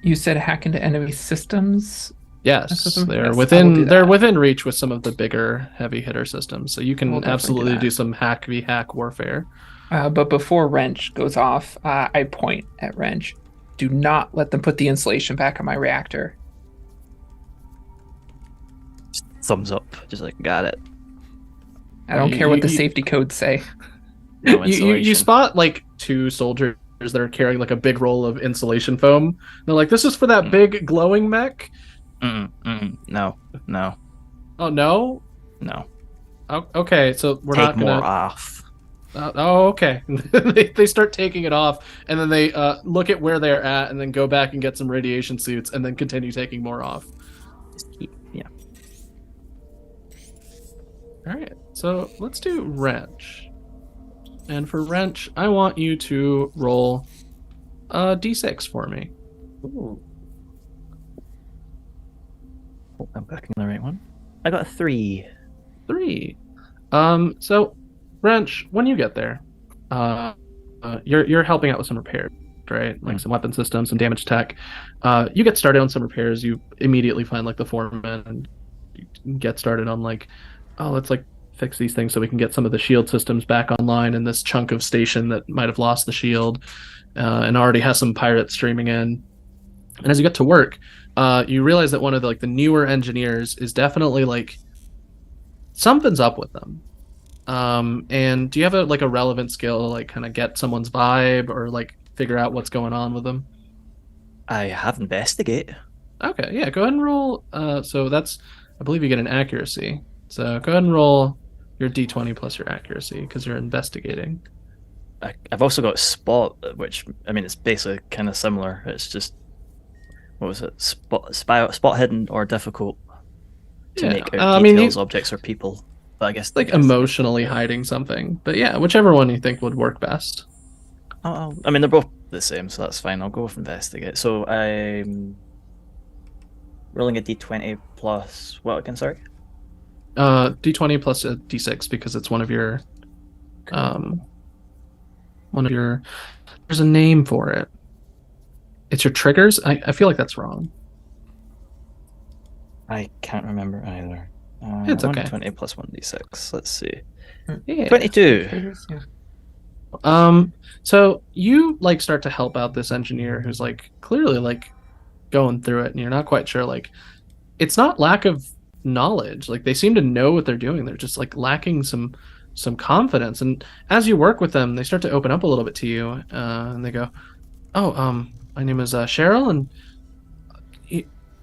You said hack into enemy systems. Yes, System? they're Yes, I will within do they're that. within reach with some of the bigger heavy hitter systems, so you can We'll definitely absolutely do do that. some hack v hack warfare. But before Wrench goes off, I point at Wrench. Do not let them put the insulation back on my reactor. Thumbs up, just like got it. I don't You- care what you- the you- safety codes say. No You insulation. spot like two soldiers that are carrying like a big roll of insulation foam. They're like, "This is for that Mm. big glowing mech." No. Oh no. Oh, okay, so we're Take not gonna. more off. Okay. they start taking it off, and then they look at where they're at, and then go back and get some radiation suits, and then continue taking more off. Yeah. All right, so let's do wrench. And for wrench, I want you to roll a d6 for me. Ooh. Oh, I'm backing the right one. I got a 3. 3. So wrench, when you get there, you're helping out with some repairs, right? Like some weapon systems, some damage tech. You get started on some repairs. You immediately find like the foreman and you get started on like, oh, let's like fix these things so we can get some of the shield systems back online in this chunk of station that might have lost the shield, and already has some pirates streaming in. And as you get to work, you realize that one of the, like the newer engineers is definitely like something's up with them. And do you have a like a relevant skill to like kind of get someone's vibe or like figure out what's going on with them? I have investigate. Okay, yeah, go ahead and roll. So that's, I believe you get an accuracy. So go ahead and roll your d20 plus your accuracy because you're investigating. I've also got spot, which I mean it's basically kind of similar. It's just what was it? Spot hidden or difficult to Yeah, make I out mean, details, objects, or people. But I guess Like emotionally hiding something. But yeah, whichever one you think would work best. I mean they're both the same, so that's fine. I'll go with investigate. So I'm rolling a d20 plus what again? Sorry. D20 plus a d6 because it's one of your there's a name for it. It's your triggers. I feel like that's wrong. I can't remember either. It's okay. 120 plus 1d6. Let's see. Yeah. 22. Yeah. So you like start to help out this engineer who's like clearly like going through it, and you're not quite sure. Like, it's not lack of knowledge. Like, they seem to know what they're doing. They're just like lacking some confidence. And as you work with them, they start to open up a little bit to you, and they go, "Oh, my name is Cheryl, and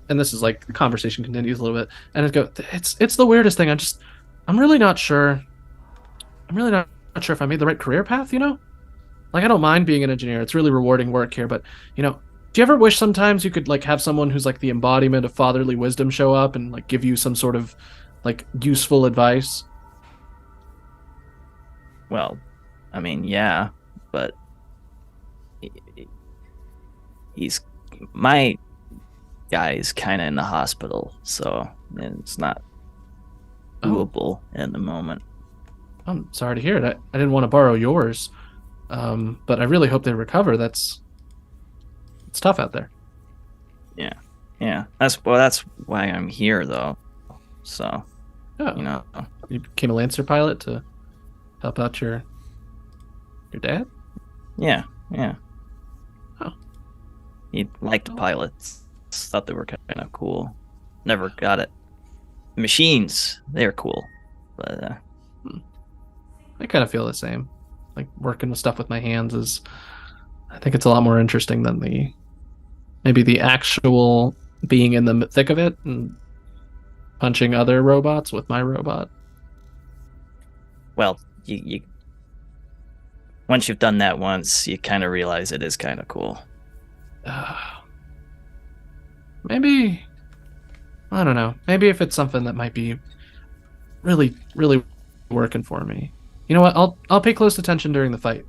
and this is like the conversation continues a little bit, and it go, it's the weirdest thing. I'm really not sure. I'm really not sure if I made the right career path. You know, like I don't mind being an engineer. It's really rewarding work here, but you know." Do you ever wish sometimes you could like have someone who's like the embodiment of fatherly wisdom show up and like give you some sort of like useful advice? Well, I mean, yeah, but he's my guy's kind of in the hospital, so it's not doable in the moment. I'm sorry to hear it. I didn't want to borrow yours, but I really hope they recover. It's tough out there. Yeah. That's why I'm here, though. So, Oh, you know, you became a Lancer pilot to help out your dad? yeah. Oh. He liked pilots. Thought they were kind of cool. Never got it. Machines, they're cool, but I kind of feel the same. Like working with stuff with my hands I think it's a lot more interesting than maybe the actual being in the thick of it and punching other robots with my robot. well, you once you've done that once, you kind of realize it is kind of cool. Maybe, I don't know. Maybe if it's something that might be really, really working for me. You know what? I'll pay close attention during the fight.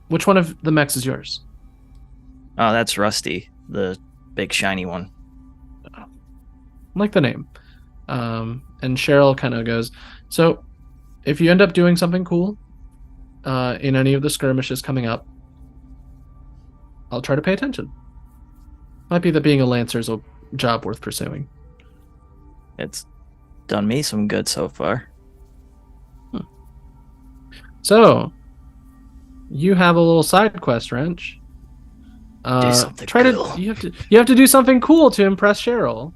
Which one of the mechs is yours? Oh, that's Rusty, the big shiny one. I like the name. And Cheryl kind of goes, so if you end up doing something cool in any of the skirmishes coming up, I'll try to pay attention. Might be that being a Lancer's a job worth pursuing. It's done me some good so far. So, you have a little side quest, Wrench. Do something try cool. to you have to do something cool to impress Cheryl.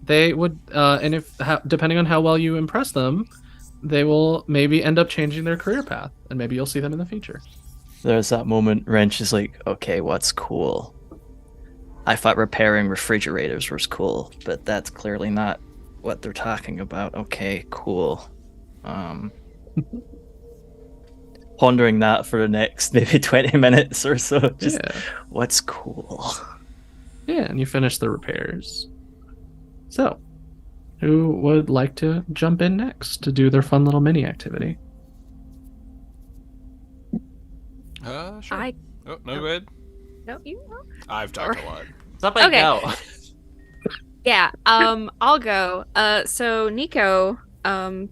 They would, and if depending on how well you impress them, they will maybe end up changing their career path, and maybe you'll see them in the future. There's that moment Wrench is like, okay, what's cool? I thought repairing refrigerators was cool, but that's clearly not what they're talking about. Okay, cool. Pondering that for the next maybe 20 minutes or so. Just Yeah. what's cool? Yeah, and you finish the repairs. So, who would like to jump in next to do their fun little mini activity? Sure. I Oh, no, go ahead. no you. I've talked a lot. Somebody Okay. go. Yeah. I'll go. So Nico, I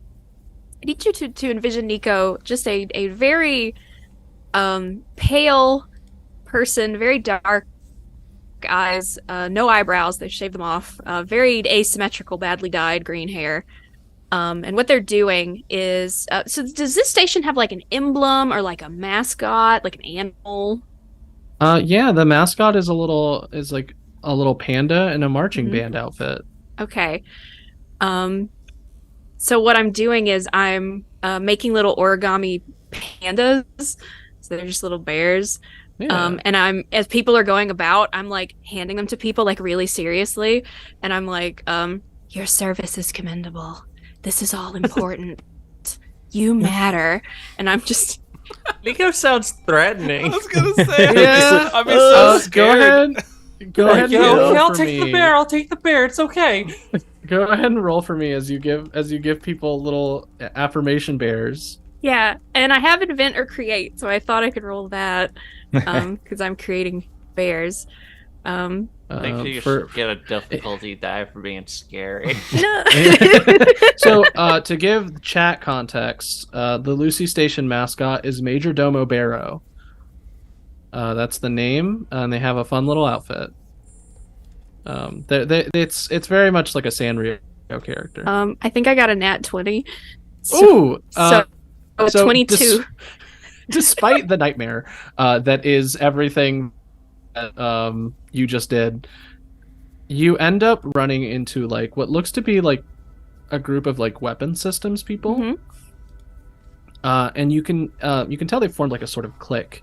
need you to envision Nico, just a very pale person, very dark eyes, no eyebrows, they shaved them off, very asymmetrical, badly dyed green hair. And what they're doing is, so does this station have like an emblem or like a mascot, like an animal? Yeah, the mascot is like a little panda in a marching Mhm. band outfit. Okay. So what I'm doing is I'm making little origami pandas. So they're just little bears. Yeah. And as people are going about, I'm like handing them to people like really seriously. And I'm like, your service is commendable. This is all important. You matter. And I'm just Nico sounds I threatening. was gonna say, Yeah. I'd be so scared. Go ahead. Go ahead. And Yo, roll I'll for take the me. bear. I'll take the bear. It's okay. Go ahead and roll for me as you give people little affirmation bears. yeah. And I have invent or create, so I thought I could roll that because I'm creating bears. I think you for- should get a difficulty die for being scary. No. So, to give chat context, the Lucy Station mascot is Major Domo Barrow. That's the name, and they have a fun little outfit. It's very much like a Sanrio character. I think I got a nat 20. Ooh, So so 22. Despite the nightmare that is everything that you just did, you end up running into like what looks to be like a group of like weapon systems people. Mhm. And you can tell they formed like a sort of clique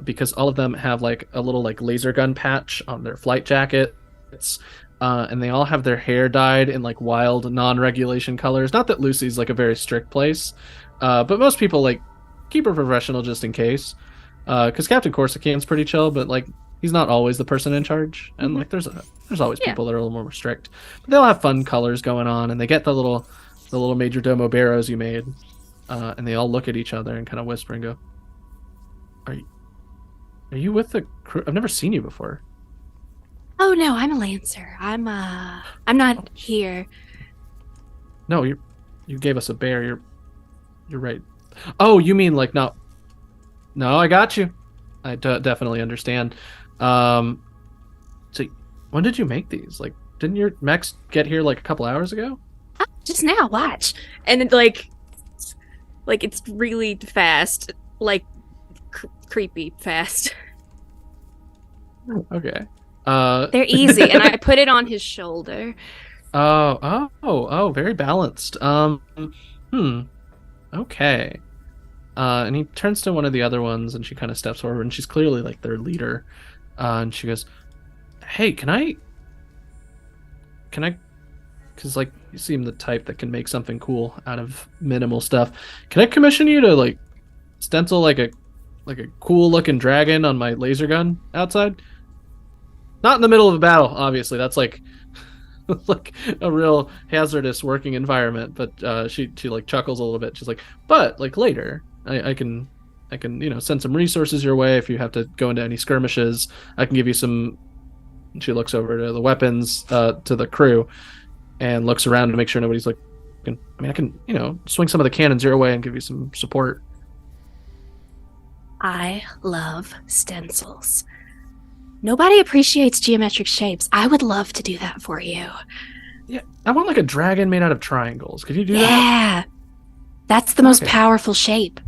because all of them have like a little like laser gun patch on their flight jackets, and they all have their hair dyed in like wild non-regulation colors. Not that Lucy's like a very strict place, but most people like keep her professional just in case. Because Captain Corsican's pretty chill, but like he's not always the person in charge, and like there's always Yeah. people that are a little more strict. But they'll have fun colors going on, and they get the little major domo barrows you made. And they all look at each other and kind of whisper and go, Are you with the crew? I've never seen you before." Oh no, I'm a lancer. I'm not here. "No, you gave us a bear. You're right." "Oh, you mean like no?" "No, I got you. I definitely understand." So when did you make these? Like, didn't your mechs get here like a couple hours ago? Just now, watch. And it, like it's really fast, like creepy fast. Okay. They're easy, and I put it on his shoulder. Oh, very balanced. Okay. And he turns to one of the other ones, and she kind of steps forward, and she's clearly like their leader. And she goes, "Hey, can I? Because like you seem the type that can make something cool out of minimal stuff. Can I commission you to like stencil like a cool looking dragon on my laser gun outside? Not in the middle of a battle, obviously. That's like like a real hazardous working environment." But she like chuckles a little bit. She's like, "But like later, I can send some resources your way if you have to go into any skirmishes. I can give you some." She looks over to the weapons to the crew and looks around to make sure nobody's like. I can swing some of the cannons your way and give you some support. I love stencils. Nobody appreciates geometric shapes. I would love to do that for you. Yeah, I want like a dragon made out of triangles. Could you do that? Yeah. That's the most Okay. powerful shape.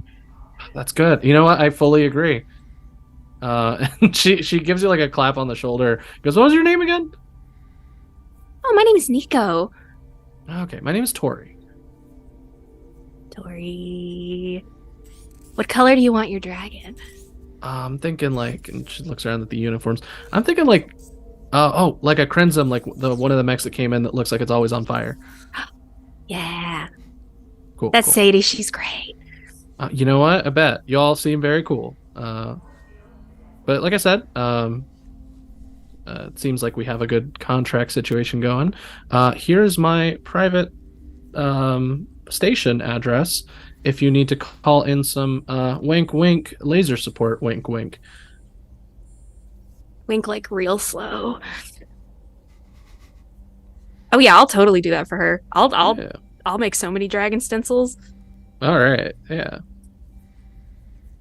That's good. You know what? I fully agree. And she gives you like a clap on the shoulder. Goes, "What was your name again?" Oh, my name is Nico. "Okay, my name is Tori." Tori. What color do you want your dragon? I'm thinking like, and she looks around at the uniforms. I'm thinking like, like a crimson, like the one of the mechs that came in that looks like it's always on fire. Yeah. Cool. That's cool. Sadie. She's great. You know what? I bet y'all seem very cool. But like I said, it seems like we have a good contract situation going. Here's my private station address if you need to call in some wink wink laser support, wink wink. Wink like real slow. Oh yeah, I'll totally do that for her. Yeah. I'll make so many dragon stencils. All right, yeah.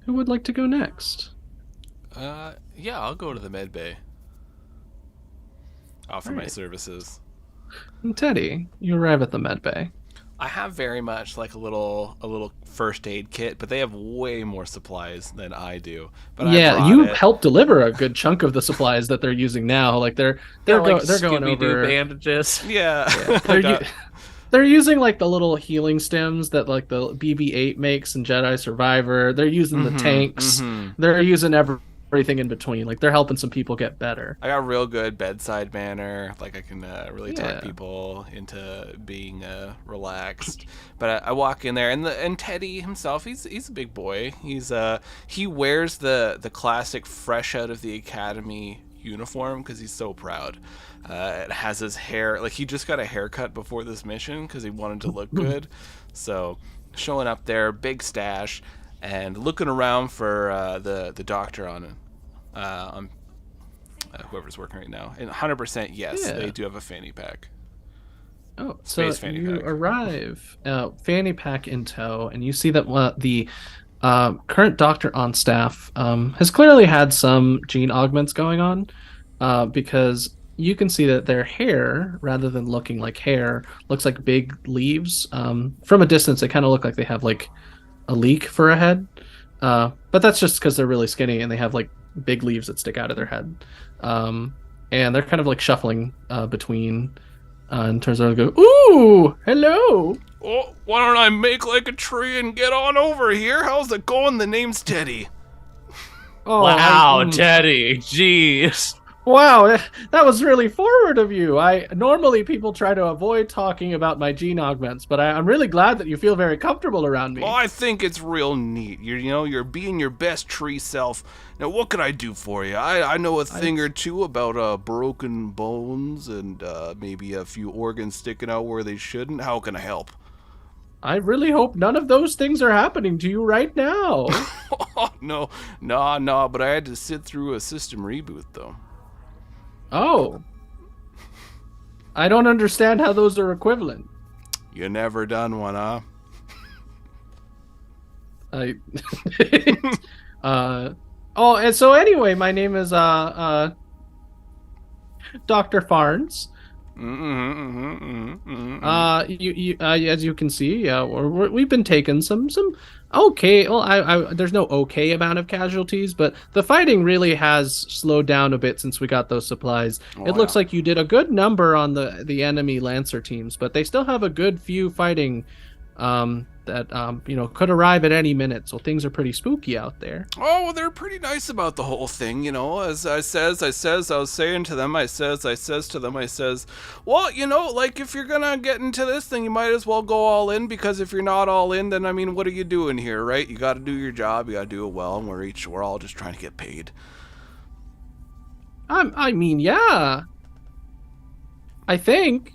Who would like to go next? Yeah, I'll go to the med bay. Offer my Alright. services. Teddy, you arrive at the med bay. I have very much like a little first aid kit, but they have way more supplies than I do. But I Yeah, brought you it. helped deliver a good chunk of the supplies that they're using now. Like they're going Scooby-Doo over. bandages. Yeah, They're using like the little healing stems that like the BB-8 makes in Jedi Survivor. They're using the tanks. They're using everything in between. Like they're helping some people get better. I got real good bedside manner. Like I can really Yeah. talk people into being relaxed. But I walk in there, and Teddy himself, he's a big boy. He wears the classic fresh out of the academy uniform because he's so proud. It has his hair, like he just got a haircut before this mission because he wanted to look good. So showing up there, big stash, and looking around for the doctor on whoever's working right now. And 100% yes, Yeah. they do have a fanny pack. Oh, Space so fanny you pack. arrive, fanny pack in tow, and you see that the current doctor on staff has clearly had some gene augments going on, because you can see that their hair, rather than looking like hair, looks like big leaves. From a distance, they kind of look like they have like a leek for a head. But that's just because they're really skinny and they have like big leaves that stick out of their head. And they're kind of like shuffling between and turns around and go, "Ooh, hello." Oh, why don't I make like a tree and get on over here? How's it going? The name's Teddy. Oh, Wow, Teddy. Jeez. Wow, that was really forward of you. I normally people try to avoid talking about my gene augments, but I'm really glad that you feel very comfortable around me. Well, I think it's real neat. You're being your best tree self. Now, what can I do for you? I know a thing or two about broken bones and maybe a few organs sticking out where they shouldn't. How can I help? I really hope none of those things are happening to you right now. No, but I had to sit through a system reboot, though. Oh. I don't understand how those are equivalent. You never done one, huh? I oh, and so anyway, my name is Dr. Farnes. As you can see, we've been taking some okay. Well, I there's no okay amount of casualties, but the fighting really has slowed down a bit since we got those supplies. It looks like you did a good number on the enemy Lancer teams, but they still have a good few fighting that could arrive at any minute, so things are pretty spooky out there. Oh, well, they're pretty nice about the whole thing, as I was saying to them, I says to them, well, like, if you're gonna get into this thing, you might as well go all in, because if you're not all in, then, I mean, what are you doing here, right? You gotta do your job, you gotta do it well, and we're all just trying to get paid. I mean, yeah. I think.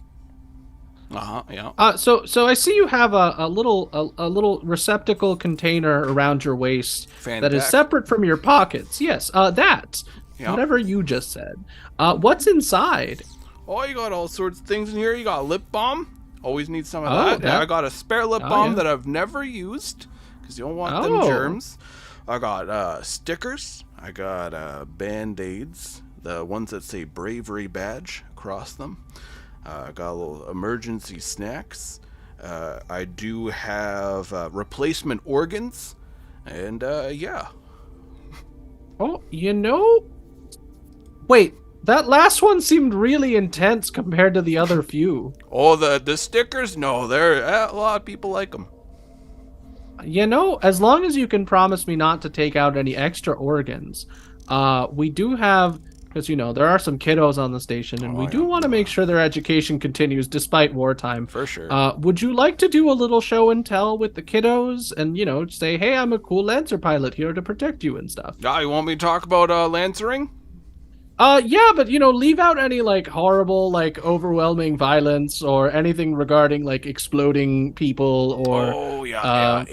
Yeah. So I see you have a little receptacle container around your waist that is separate from your pockets. Yes, that. Yeah. Whatever you just said. What's inside? Oh, you got all sorts of things in here. You got lip balm. Always need some of that. Yeah. I got a spare lip balm that I've never used because you don't want them germs. I got stickers. I got Band-Aids, the ones that say Bravery Badge across them. I got a little emergency snacks. I do have replacement organs. And, yeah. Oh, wait, that last one seemed really intense compared to the other few. Oh, the stickers? No, a lot of people like them. As long as you can promise me not to take out any extra organs, we do have... Because, there are some kiddos on the station, and we do want to make sure their education continues despite wartime. For sure. Would you like to do a little show and tell with the kiddos and, say, hey, I'm a cool Lancer pilot here to protect you and stuff? You want me to talk about Lancering? Yeah, but, leave out any, horrible, overwhelming violence or anything regarding, exploding people or... Oh, yeah,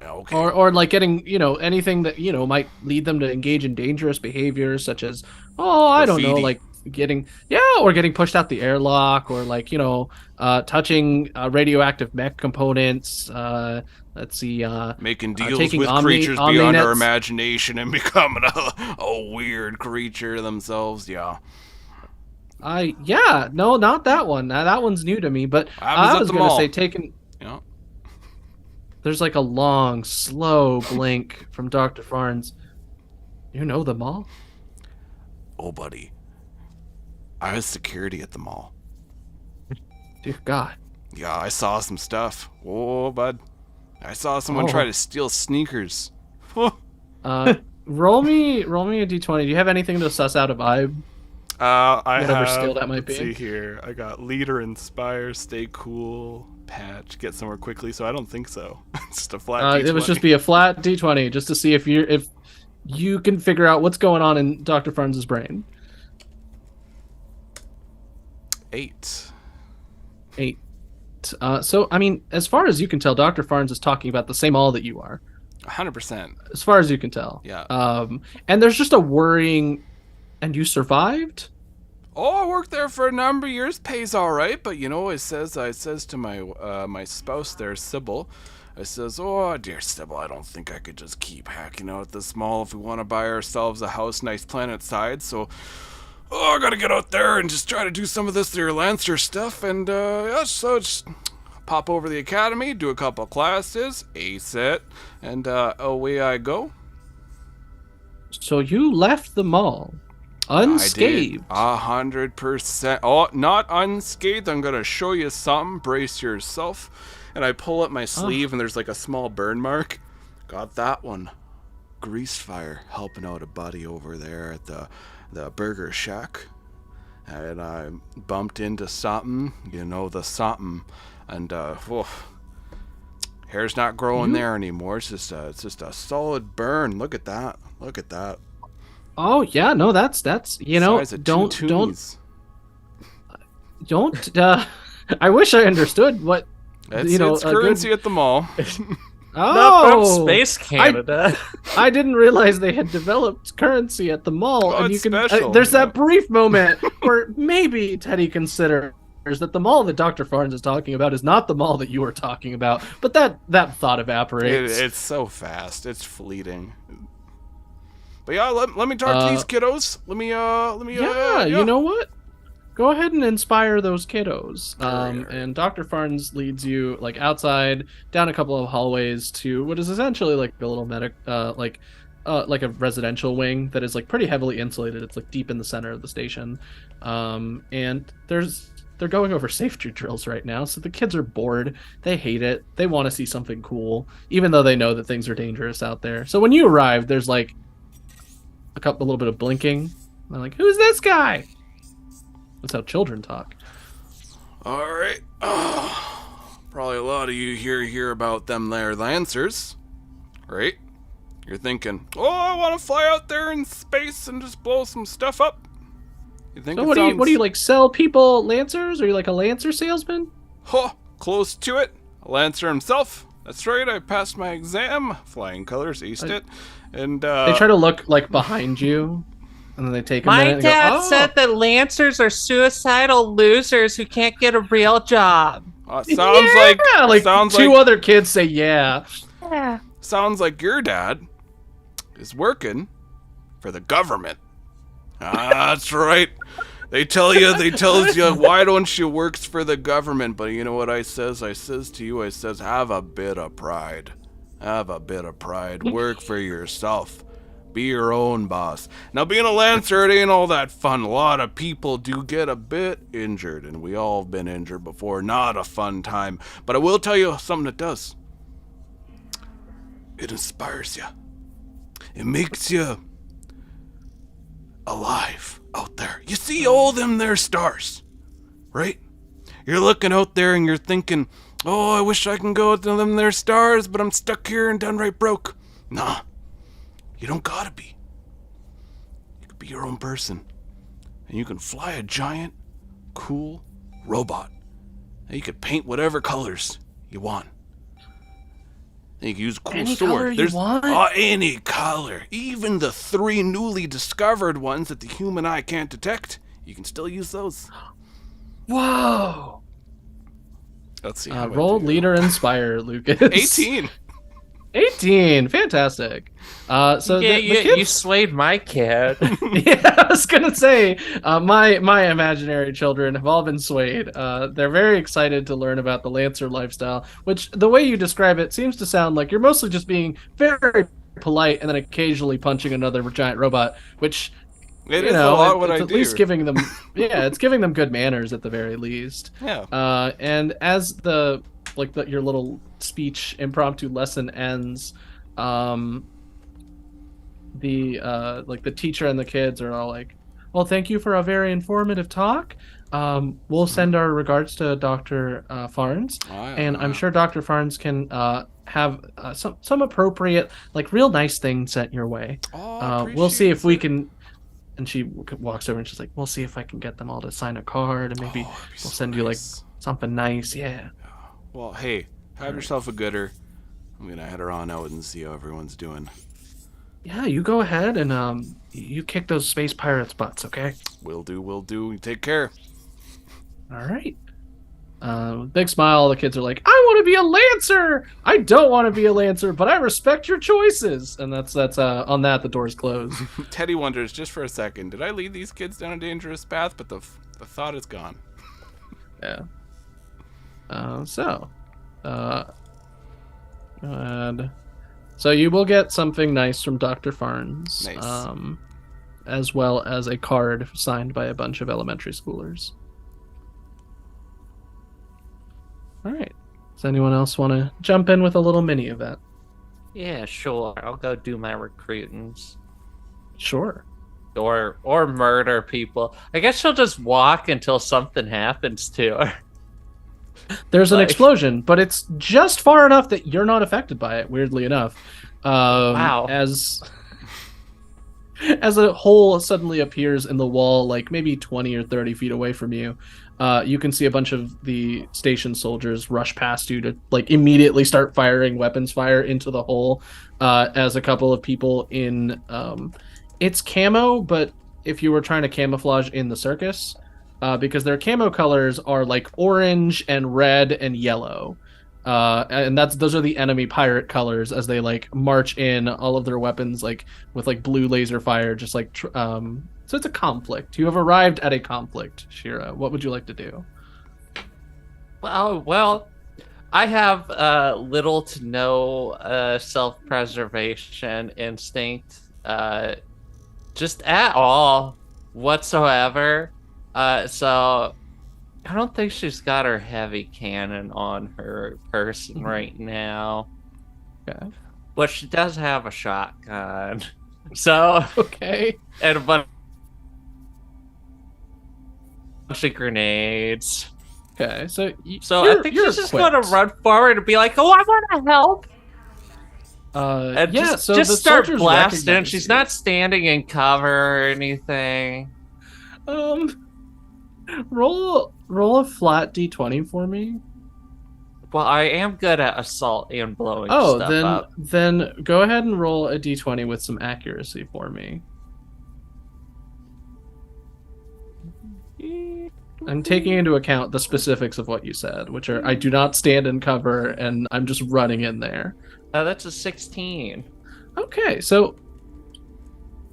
okay. Or getting, anything that, might lead them to engage in dangerous behaviors such as, I don't know, getting pushed out the airlock or, touching radioactive mech components, let's see, making deals with creatures beyond our imagination and becoming a weird creature themselves, yeah. No, not that one. That one's new to me, but I was going to say taking... Yeah. There's a long, slow blink from Dr. Farnes. You know the mall? Oh, buddy. I was security at the mall. Dear God. Yeah, I saw some stuff. Oh, bud. I saw someone try to steal sneakers. Roll me a d20. Do you have anything to suss out a vibe? Whatever skill that might be. Let's see here. I got leader, inspire, stay cool, patch, get somewhere quickly. So I don't think so. It's just a flat D20. It would just be a flat d20 just to see if you can figure out what's going on in Dr. Farnes' brain. 8. So, I mean, as far as you can tell, Dr. Farnes is talking about the same all that you are. 100%. As far as you can tell. Yeah. And there's just a worrying... And you survived? Oh, I worked there for a number of years. Pays all right, but I says to my my spouse there, Sybil, I says, oh, dear Sybil, I don't think I could just keep hacking out at this mall if we want to buy ourselves a house, nice planet side. So oh, I gotta get out there and just try to do some of this there Lancer stuff, and yeah, so just pop over the academy, do a couple classes, ace it, and away I go. So you left the mall unscathed. I did 100%. Oh, not unscathed. I'm gonna show you something. Brace yourself. And I pull up my sleeve, and there's like a small burn mark. Got that one. Grease fire, helping out a buddy over there at the burger shack. And I bumped into something, the something, and hair's not growing there anymore. It's just a solid burn. Look at that. Look at that. Oh yeah, no, that's Size of don't two don't toonies. don't. I wish I understood what It's currency at the mall. Not from Oh, Space Canada. I didn't realize they had developed currency at the mall, Oh, and you it's can. special. There's that brief moment where maybe Teddy considers that the mall that Dr. Farnes is talking about is not the mall that you were talking about, but that thought evaporates. It's so fast. It's fleeting. But yeah, let me talk to these kiddos. Let me Yeah, you know what? Go ahead and inspire those kiddos. Career. And Dr. Farnes leads you like outside, down a couple of hallways to what is essentially like a little like a residential wing that is like pretty heavily insulated. It's like deep in the center of the station, and they're going over safety drills right now. So the kids are bored. They hate it. They want to see something cool, even though they know that things are dangerous out there. So when you arrive, there's like a little bit of blinking. They're like, "Who's this guy?" That's how children talk. All right. Probably a lot of you here hear about them there Lancers, right? You're thinking, oh, I want to fly out there in space and just blow some stuff up. You think? So it what sounds... do you like? Sell people Lancers? Are you like a Lancer salesman? Huh, close to it. A Lancer himself. That's right. I passed my exam. Flying colors, aced it. And They try to look like behind you, and then they take a My minute and dad go, "Oh." said that Lancers are suicidal losers who can't get a real job. sounds like two other kids say yeah. Yeah. Sounds like your dad is working for the government. That's right. They tells you, why don't you works for the government? But you know what I says? I says to you, have a bit of pride. Have a bit of pride. Work for yourself. Be your own boss. Now, being a Lancer, it ain't all that fun. A lot of people do get a bit injured, and we all have been injured before. Not a fun time. But I will tell you something that does. It inspires you. It makes you alive out there. You see all them there stars, right? You're looking out there and you're thinking, oh, I wish I can go to them there stars, but I'm stuck here and downright broke. Nah, you don't gotta be. You could be your own person. And you can fly a giant, cool robot. And you could paint whatever colors you want. And you can use a cool Any sword. color you want? Any color. Even the 3 newly discovered ones that the human eye can't detect. You can still use those. Whoa. Let's see. How I Roll do. leader inspire, Lucas. 18. 18. Fantastic. So Yeah, the you kids... swayed my kid. Yeah, I was gonna say, my imaginary children have all been swayed. They're very excited to learn about the Lancer lifestyle, which the way you describe it seems to sound like you're mostly just being very polite and then occasionally punching another giant robot, which It is a lot what it's I at do. least giving them, it's giving them good manners at the very least. Yeah. And as your little speech impromptu lesson ends, the teacher and the kids are all like, well, thank you for a very informative talk. We'll send our regards to Dr. Farnes, and I'm sure Dr. Farnes can have some appropriate, like real nice things sent your way. We'll see if we can. And she walks over and she's like, we'll see if I can get them all to sign a card, and maybe we'll send you like something nice. Yeah. Well, hey, have yourself a gooder. I'm gonna head her on out and see how everyone's doing. Yeah, you go ahead and you kick those space pirates' butts, okay? Will do. Take care. All right. Big smile. The kids are like, I want to be a lancer. I don't want to be a lancer, but I respect your choices. And that's on that the doors close. Teddy wonders just for a second, did I lead these kids down a dangerous path? But the thought is gone. Yeah. Go ahead. So you will get something nice from Dr. Farnes. Nice. As well as a card signed by a bunch of elementary schoolers. All right. Does anyone else want to jump in with a little mini event? Yeah, sure. I'll go do my recruitings. Sure. Or murder people. I guess she'll just walk until something happens to her. There's an explosion, but it's just far enough that you're not affected by it, weirdly enough. Wow. As a hole suddenly appears in the wall, like maybe 20 or 30 feet away from you, you can see a bunch of the station soldiers rush past you to like immediately start firing weapons fire into the hole. As a couple of people in it's camo, but if you were trying to camouflage in the circus, because their camo colors are like orange and red and yellow. And those are the enemy pirate colors as they like march in, all of their weapons like with like blue laser fire, just like so it's a conflict. You have arrived at a conflict, Shira. What would you like to do? Well, I have little to no self-preservation instinct, just at all whatsoever. So I don't think she's got her heavy cannon on her person right now. Okay. But she does have a shotgun. So Okay. and a bunch of grenades. Okay. So I think she's just going to run forward and be like, "Oh, I want to help." And yeah. just the start soldiers blasting. recognize She's you. not standing in cover or anything. Roll a flat d20 for me. Well, I am good at assault and blowing Oh, stuff then up. then go ahead and roll a d20 with some accuracy for me. I'm taking into account the specifics of what you said, which are I do not stand in cover and I'm just running in there. That's a 16. Okay, so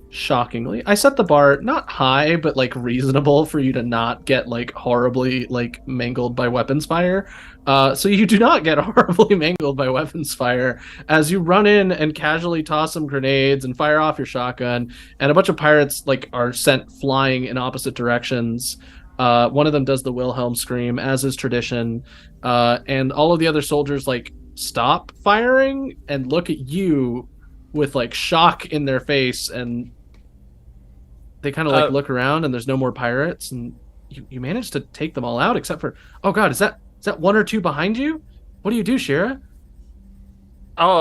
shockingly, I set the bar not high, but like reasonable for you to not get like horribly like mangled by weapons fire. So you do not get horribly mangled by weapons fire as you run in and casually toss some grenades and fire off your shotgun, and a bunch of pirates like are sent flying in opposite directions. One of them does the Wilhelm scream, as is tradition, and all of the other soldiers like stop firing and look at you with like shock in their face, and they kind of like look around and there's no more pirates, and you managed to take them all out except for, oh god, is that one or two behind you? What do you do, Shira? Oh,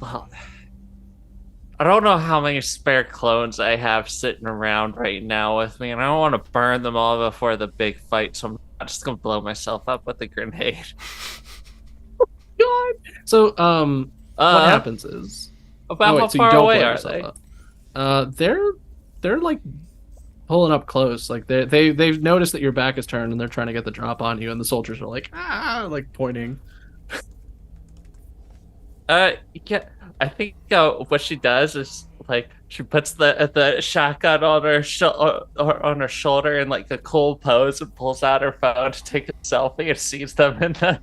well, I don't know how many spare clones I have sitting around right now with me, and I don't want to burn them all before the big fight, so I'm just gonna blow myself up with a grenade. God. So what happens is about how so far you don't away blow are yourself they? up. They're like pulling up close. Like they've noticed that your back is turned and they're trying to get the drop on you, and the soldiers are like like pointing. Yeah, I think what she does is like she puts the shotgun on her on her shoulder in like a cool pose and pulls out her phone to take a selfie and sees them in the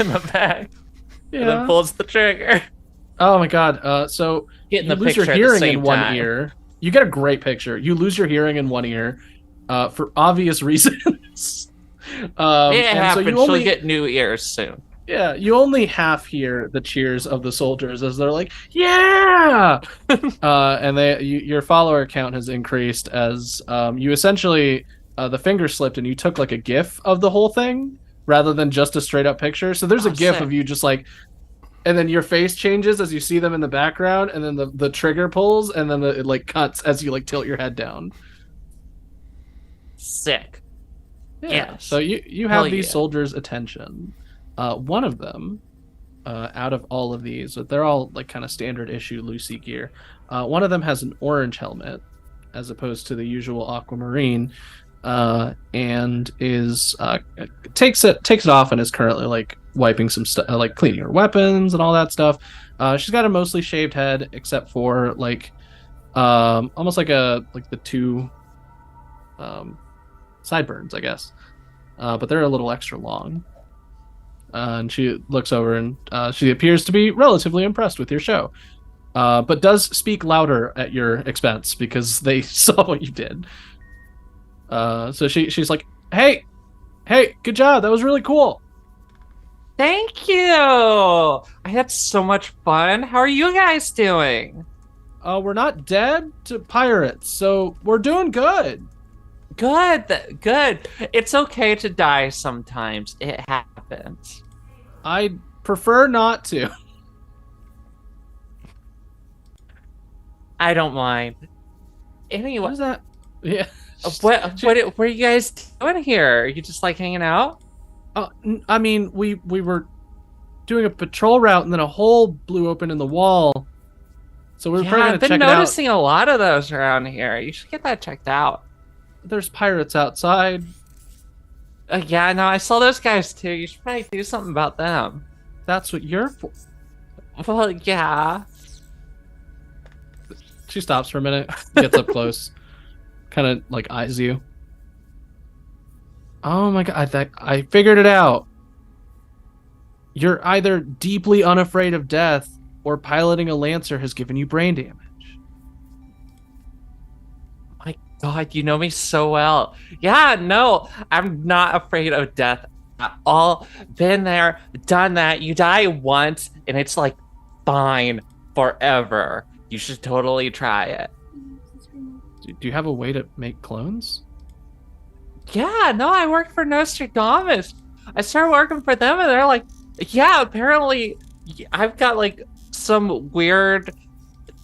in the back, Yeah. and then pulls the trigger. Oh my god. So Getting you the lose your picture at the hearing same in one time. ear. You get a great picture. You lose your hearing in one ear, for obvious reasons. It and so happens. you only She'll get new ears soon. Yeah, you only half hear the cheers of the soldiers as they're like, "Yeah!" And your follower count has increased as you essentially the finger slipped and you took like a GIF of the whole thing rather than just a straight up picture. So there's a GIF sick. of you just like, and then your face changes as you see them in the background, and then the trigger pulls, and then it like cuts as you like tilt your head down. Sick. Yeah. Yes. So you Hell have these yeah. soldiers' attention. One of them, out of all of these, they're all like kind of standard issue Lucy gear. One of them has an orange helmet, as opposed to the usual aquamarine, and is takes it off and is currently like wiping some stuff, like cleaning her weapons and all that stuff. She's got a mostly shaved head, except for like almost like the two sideburns, I guess. But they're a little extra long. And she looks over and she appears to be relatively impressed with your show. But does speak louder at your expense because they saw what you did. So she's like, hey, good job. That was really cool. Thank you. I had so much fun. How are you guys doing? We're not dead to pirates, so we're doing good. Good. It's okay to die sometimes. It happens. I prefer not to. I don't mind. Anyway, What is that? Yeah. what are you guys doing here? Are you just like hanging out? I mean, we were doing a patrol route, and then a hole blew open in the wall. So we were probably I've gonna been check it out. noticing a lot of those around here. You should get that checked out. There's pirates outside. Yeah, no, I saw those guys too. You should probably do something about them. That's what you're for. Well, yeah. She stops for a minute, gets up close, kind of like eyes you. Oh my god, I figured it out. You're either deeply unafraid of death or piloting a Lancer has given you brain damage. My God, you know me so well. Yeah, no, I'm not afraid of death at all. Been there, done that. You die once, and it's like fine forever. You should totally try it. Do you have a way to make clones? Yeah, no, I work for Nostrodamus. I started working for them, and they're like, yeah, apparently I've got like some weird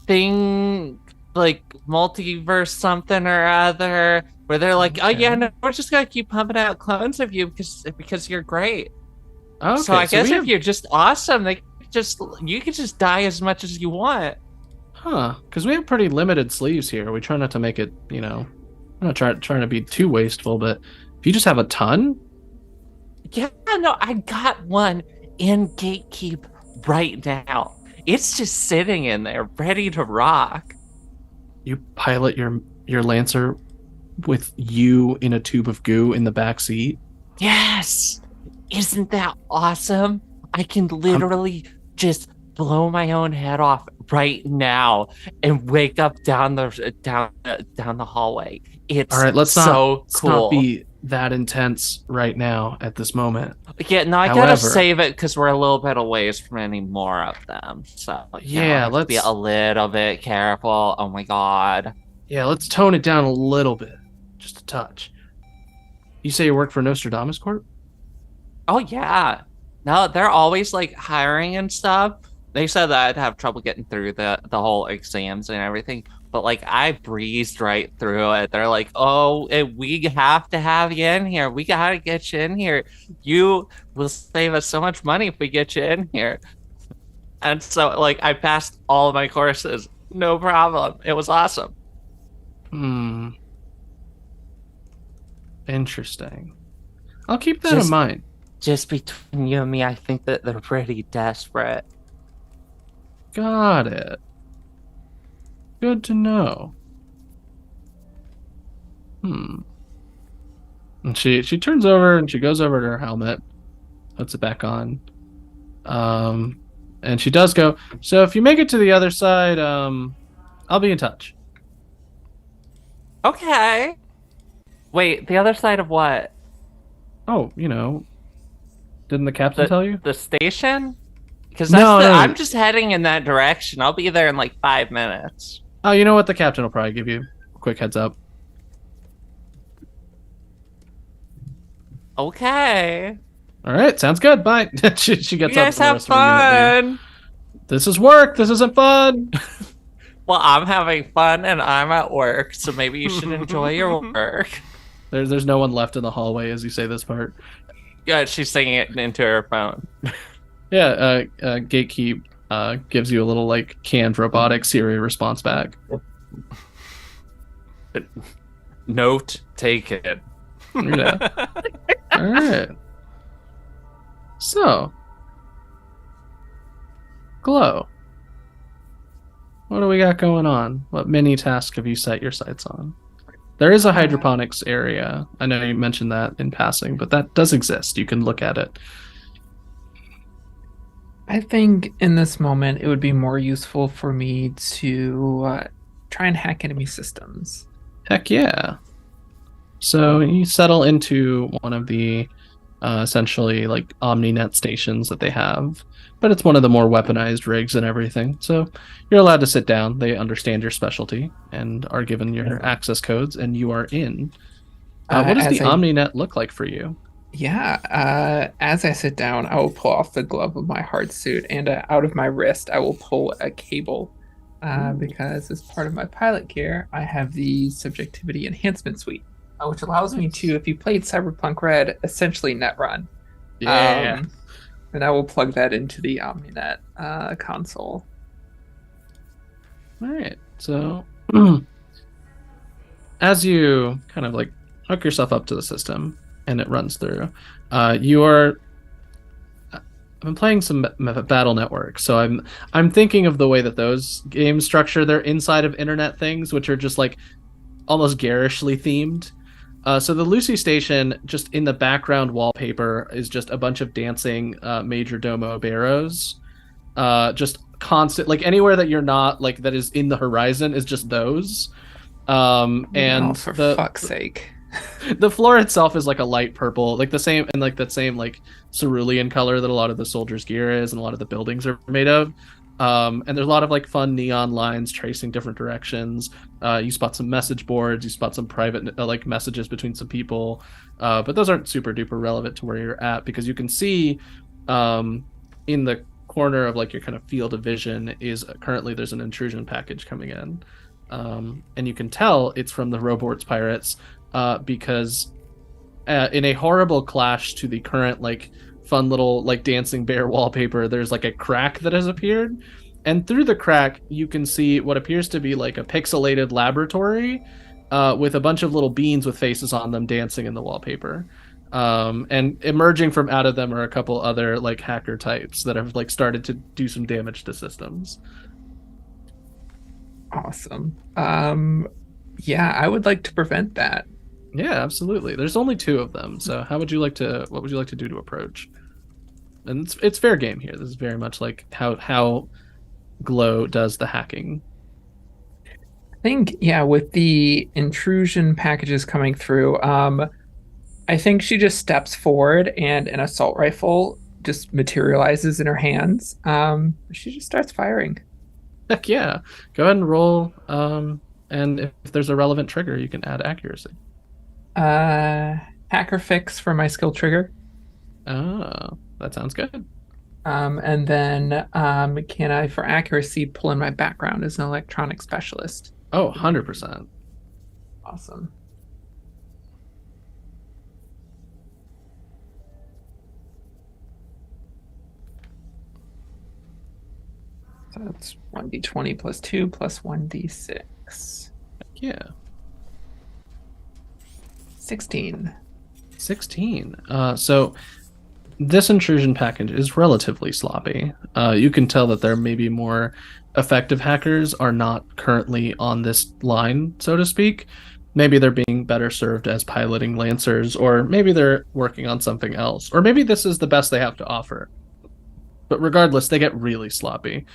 thing, like multiverse something or other, where they're like, oh yeah, no, we're just gonna keep pumping out clones of you because you're great. Okay, So I guess we if have... you're just awesome, you can just die as much as you want. Huh, because we have pretty limited sleeves here. We try not to make it, I'm not trying to be too wasteful, but if you just have a ton? Yeah, no, I got one in Gatekeep right now. It's just sitting in there, ready to rock. You pilot your Lancer with you in a tube of goo in the back seat? Yes! Isn't that awesome? I can literally just blow my own head off right now and wake up down the hallway. It's all right, let's so let's cool. not be that intense right now at this moment. Yeah, no, I gotta However- save it because we're a little bit away from any more of them. So Yeah, let's be let's- a little bit careful. Oh my god. Yeah, let's tone it down a little bit. Just a touch. You say you work for Nostrodamus Corp? Oh yeah. No, they're always like hiring and stuff. They said that I'd have trouble getting through the whole exams and everything, but like I breezed right through it. They're like, "Oh, we have to have you in here. We gotta get you in here. You will save us so much money if we get you in here." And so, like, I passed all of my courses, no problem. It was awesome. Interesting. I'll keep that in mind. Just between you and me, I think that they're pretty desperate. Got it. Good to know. And she turns over and she goes over to her helmet, puts it back on. And she does go, so if you make it to the other side, I'll be in touch. Okay. Wait, the other side of what? Oh, didn't the captain tell you? The station? Because No. I'm just heading in that direction. I'll be there in like 5 minutes. Oh, you know what? The captain will probably give you a quick heads up. Okay. All right, sounds good. Bye. she gets You up. guys and the have rest of her unit leave. fun. This is work. This isn't fun. Well, I'm having fun and I'm at work, so maybe you should enjoy your work. There's no one left in the hallway as you say this part. Yeah, she's singing it into her phone. Yeah, Gatekeep gives you a little like canned robotic Siri response back. Note taken. Yeah. All right. So, Glow. What do we got going on? What mini task have you set your sights on? There is a hydroponics area. I know you mentioned that in passing, but that does exist. You can look at it. I think in this moment it would be more useful for me to try and hack enemy systems. Heck yeah. So you settle into one of the essentially like OmniNet stations that they have, but it's one of the more weaponized rigs and everything. So you're allowed to sit down. They understand your specialty and are given your access codes, and you are in. What does the OmniNet look like for you? Yeah, as I sit down, I will pull off the glove of my hard suit, and out of my wrist, I will pull a cable because as part of my pilot gear, I have the subjectivity enhancement suite, which allows me to, if you played Cyberpunk Red, essentially net run. Yeah. And I will plug that into the OmniNet console. All right. So as you kind of like hook yourself up to the system and it runs through, you are. I'm playing some Battle Network, so I'm thinking of the way that those games structure their inside of internet things, which are just like almost garishly themed. So the Lucy Station, just in the background wallpaper, is just a bunch of dancing Major Domo barrows. Just constant, like anywhere that you're not, like that is in the horizon, is just those. And for the fuck's sake. the floor itself is like a light purple, like the same, and like that same like cerulean color that a lot of the soldiers' gear is, and a lot of the buildings are made of. And there's a lot of like fun neon lines tracing different directions. You spot some message boards, you spot some private like messages between some people, but those aren't super duper relevant to where you're at, because you can see in the corner of like your kind of field of vision is currently there's an intrusion package coming in, and you can tell it's from the Roborts Pirates because in a horrible clash to the current like fun little like dancing bear wallpaper, there's like a crack that has appeared, and through the crack you can see what appears to be like a pixelated laboratory with a bunch of little beans with faces on them dancing in the wallpaper, and emerging from out of them are a couple other like hacker types that have like started to do some damage to systems. Awesome. Yeah, I would like to prevent that. Yeah, absolutely. There's only two of them, so what would you like to do to approach? And it's fair game here. This is very much like how Glow does the hacking. I think, yeah, with the intrusion packages coming through, I think she just steps forward and an assault rifle just materializes in her hands. She just starts firing. Heck yeah. Go ahead and roll, and if there's a relevant trigger, you can add accuracy. Hacker fix for my skill trigger. Oh, that sounds good. And then can I, for accuracy, pull in my background as an electronic specialist? Oh, 100%. Awesome. So that's 1d20 plus 2 plus 1d6. Heck yeah. 16. 16. So this intrusion package is relatively sloppy. You can tell that there may be more effective hackers are not currently on this line, so to speak. Maybe they're being better served as piloting lancers, or maybe they're working on something else, or maybe this is the best they have to offer. But regardless, they get really sloppy.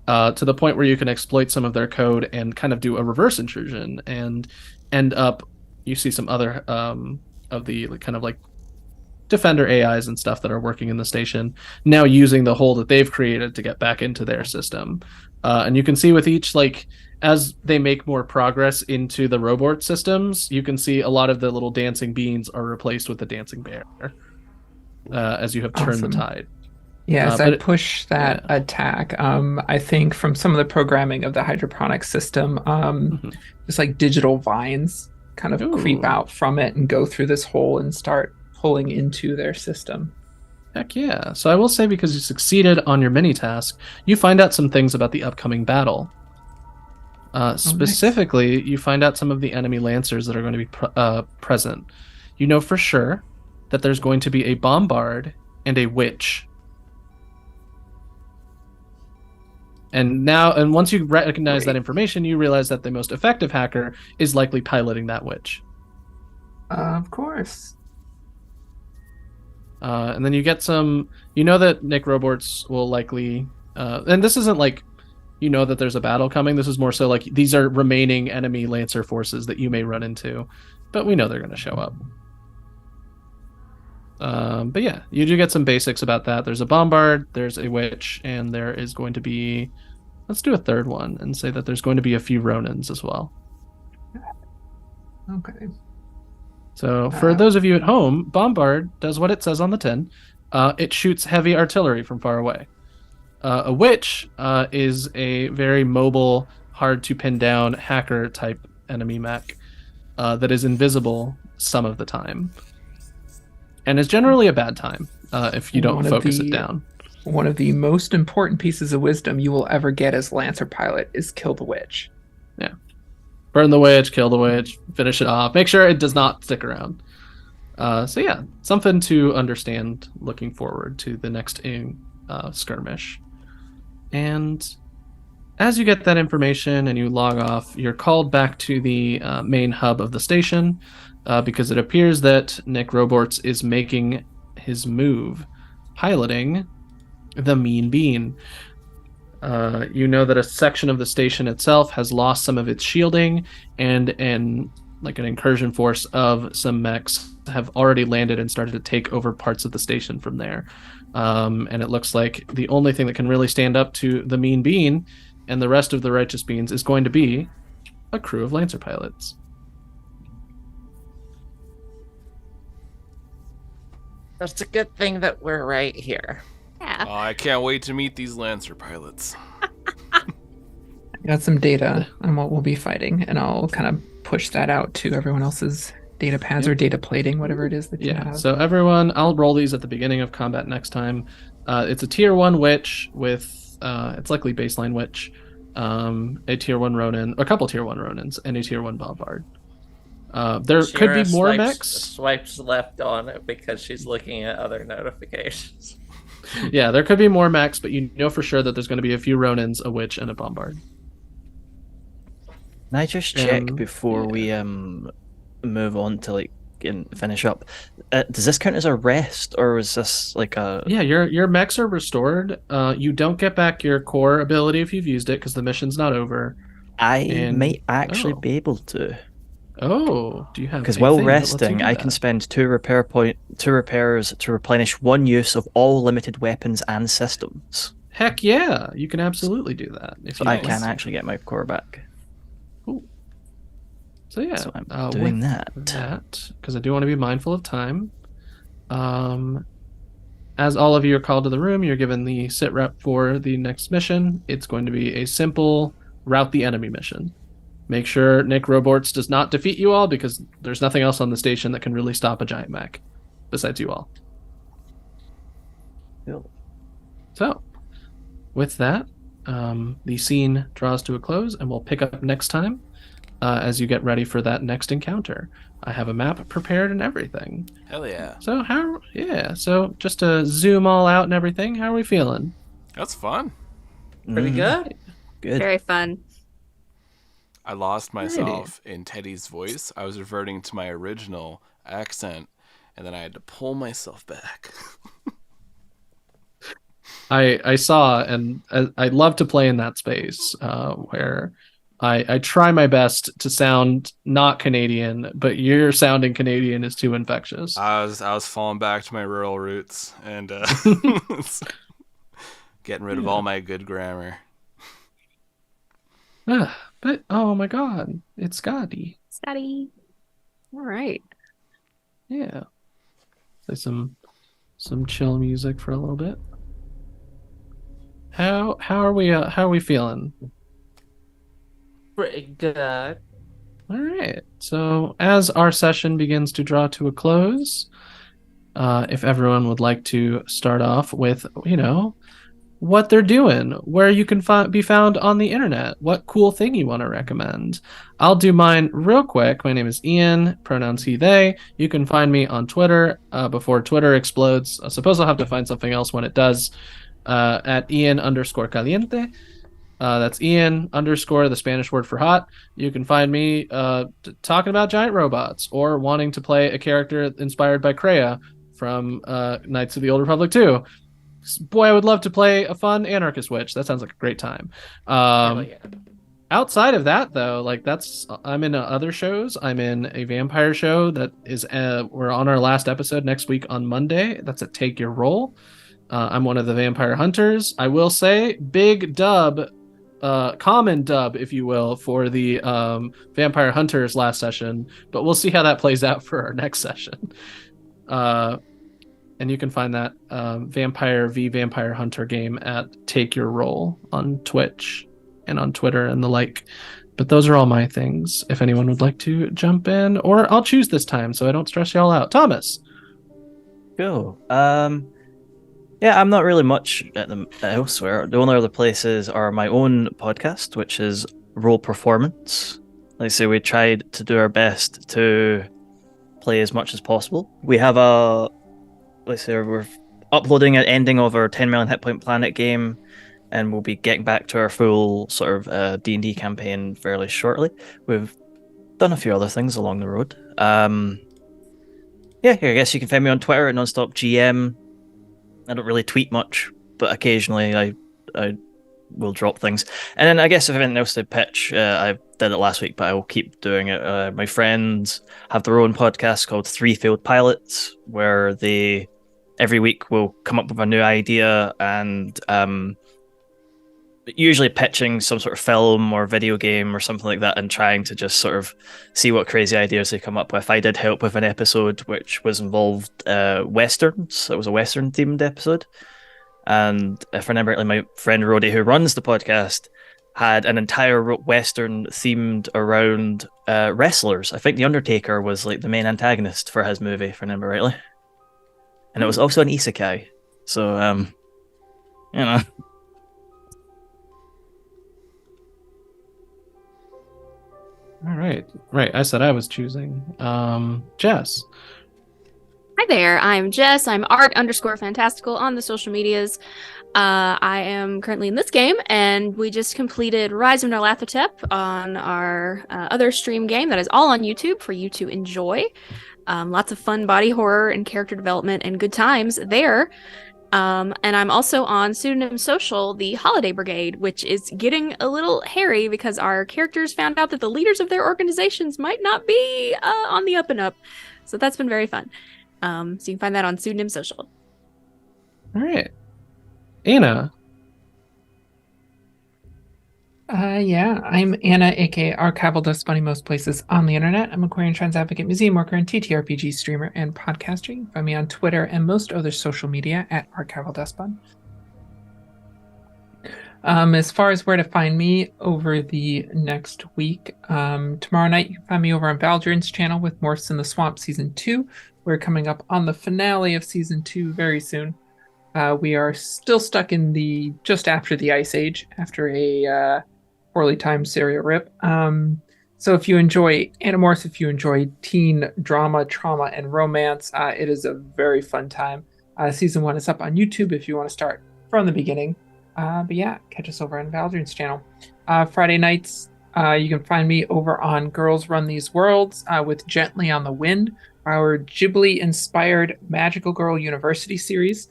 To the point where you can exploit some of their code and kind of do a reverse intrusion and end up, you see some other of the kind of like defender AIs and stuff that are working in the station now using the hole that they've created to get back into their system. And you can see with each, like, as they make more progress into the Robort systems, you can see a lot of the little dancing beans are replaced with the dancing bear as you have turned the tide. Yes, I push that attack. I think from some of the programming of the hydroponic system, just like digital vines kind of creep out from it and go through this hole and start pulling into their system. Heck yeah. So I will say, because you succeeded on your mini task, you find out some things about the upcoming battle. Specifically, nice. You find out some of the enemy lancers that are going to be present. You know for sure that there's going to be a bombard and a witch. And once you recognize that Great. information, you realize that the most effective hacker is likely piloting that witch. Of course. And then you get some. You know that Nick Roborts will likely. And this isn't like, you know that there's a battle coming. This is more so like these are remaining enemy Lancer forces that you may run into, but we know they're going to show up. But yeah, you do get some basics about that. There's a bombard, there's a witch, and there is going to be. Let's do a third one and say that there's going to be a few Ronins as well. Okay. So for those of you at home, bombard does what it says on the tin. It shoots heavy artillery from far away. A witch is a very mobile, hard to pin down hacker type enemy mech that is invisible some of the time, and is generally a bad time if you don't focus it down. One of the most important pieces of wisdom you will ever get as Lancer pilot is kill the witch. Yeah, burn the witch, kill the witch, finish it off. Make sure it does not stick around. So yeah, something to understand looking forward to the next skirmish. And as you get that information and you log off, you're called back to the main hub of the station because it appears that Nick Roborts is making his move, piloting the Mean Bean. You know that a section of the station itself has lost some of its shielding, and an incursion force of some mechs have already landed and started to take over parts of the station from there. And it looks like the only thing that can really stand up to the Mean Bean and the rest of the Righteous Beans is going to be a crew of Lancer pilots. That's a good thing that we're right here. Yeah. Oh, I can't wait to meet these Lancer pilots. I got some data on what we'll be fighting, and I'll kind of push that out to everyone else's data pads or data plating, whatever it is that you have. So everyone, I'll roll these at the beginning of combat next time. It's a tier 1 witch with, it's likely baseline witch, a tier 1 Ronin, a couple tier 1 Ronins, and a tier 1 bombard. There could be more mechs. Swipes left on it because she's looking at other notifications. Yeah, there could be more mechs, but you know for sure that there's going to be a few Ronins, a witch, and a bombard. Can I just check before we move on to finish up? Does this count as a rest, or is this like a? Yeah, your mechs are restored. You don't get back your core ability if you've used it because the mission's not over. I might actually be able to. Oh, do you have? Because while resting, I can spend 2 repairs to replenish 1 use of all limited weapons and systems. Heck yeah, you can absolutely do that. So I can actually get my core back. Cool. So yeah, so I'm doing that. Because I do want to be mindful of time. As all of you are called to the room, you're given the sit rep for the next mission. It's going to be a simple rout the enemy mission. Make sure Nick Roborts does not defeat you all, because there's nothing else on the station that can really stop a giant mech besides you all. Cool. So, with that, the scene draws to a close, and we'll pick up next time as you get ready for that next encounter. I have a map prepared and everything. Hell yeah. So so just to zoom all out and everything, how are we feeling? That's fun. Pretty good. Good. Very fun. I lost myself in Teddy's voice. I was reverting to my original accent, and then I had to pull myself back. I saw, and I love to play in that space where I try my best to sound not Canadian, but your sounding Canadian is too infectious. I was falling back to my rural roots and getting rid of all my good grammar. But oh my god, it's Scotty. Scotty. All right. Yeah. Play some chill music for a little bit. How are we feeling? Pretty good. All right. So as our session begins to draw to a close, if everyone would like to start off with, what they're doing, where you can be found on the internet, what cool thing you want to recommend. I'll do mine real quick. My name is Ian, pronouns he, they. You can find me on Twitter before Twitter explodes. I suppose I'll have to find something else when it does, at Ian_Caliente. That's Ian _ the Spanish word for hot. You can find me talking about giant robots or wanting to play a character inspired by Kreia from Knights of the Old Republic 2. Boy, I would love to play a fun anarchist witch. That sounds like a great time. Outside of that, though, like I'm in other shows. I'm in a vampire show that is we're on our last episode next week on Monday. That's a Take Your Roll. I'm one of the vampire hunters. I will say, big dub, common dub, if you will, for the vampire hunters last session. But we'll see how that plays out for our next session. And you can find that Vampire v Vampire Hunter game at Take Your Roll on Twitch and on Twitter and the like. But those are all my things. If anyone would like to jump in, or I'll choose this time so I don't stress y'all out. Thomas. Cool. Yeah, I'm not really much elsewhere. The only other places are my own podcast, which is Roll Performance. Like I say, we tried to do our best to play as much as possible. We have we're uploading an ending of our 10 million hit point planet game, and we'll be getting back to our full sort of D&D campaign fairly shortly. We've done a few other things along the road. I guess you can find me on Twitter at NonstopGM. I don't really tweet much, but occasionally I will drop things. And then I guess if anything else to pitch, I did it last week, but I will keep doing it. My friends have their own podcast called Three Failed Pilots, where they every week will come up with a new idea and usually pitching some sort of film or video game or something like that and trying to just sort of see what crazy ideas they come up with. I did help with an episode which was involved westerns. It was a western themed episode. And if I remember rightly, my friend Rody, who runs the podcast, had an entire western themed around wrestlers. I think The Undertaker was like the main antagonist for his movie, if I remember rightly. And it was also an isekai. So, you know. All right. Right. I said I was choosing. Jess. Hi there. I'm Jess. I'm art_fantastical on the social medias. I am currently in this game, and we just completed Rise of Nyarlathotep on our other stream game that is all on YouTube for you to enjoy. Lots of fun body horror and character development and good times there. And I'm also on Pseudonym Social, the Holiday Brigade, which is getting a little hairy because our characters found out that the leaders of their organizations might not be on the up and up. So that's been very fun. So you can find that on Pseudonym Social. All right. Anna. I'm Anna, aka Archival Dust Bunny most places on the internet. I'm a queer and trans advocate, museum worker, and TTRPG streamer and podcaster. You can find me on Twitter and most other social media at Archival Dust Bunny. As far as where to find me over the next week, tomorrow night you can find me over on Valdrin's channel with Morphs in the Swamp Season 2. We're coming up on the finale of Season 2 very soon. We are still stuck in just after the Ice Age, after a poorly timed serial rip. So if you enjoy Animorphs, if you enjoy teen drama, trauma, and romance, it is a very fun time. Season 1 is up on YouTube if you want to start from the beginning. But yeah, catch us over on Valdrin's channel. Friday nights, you can find me over on Girls Run These Worlds with Gently on the Wind, our Ghibli-inspired Magical Girl University series.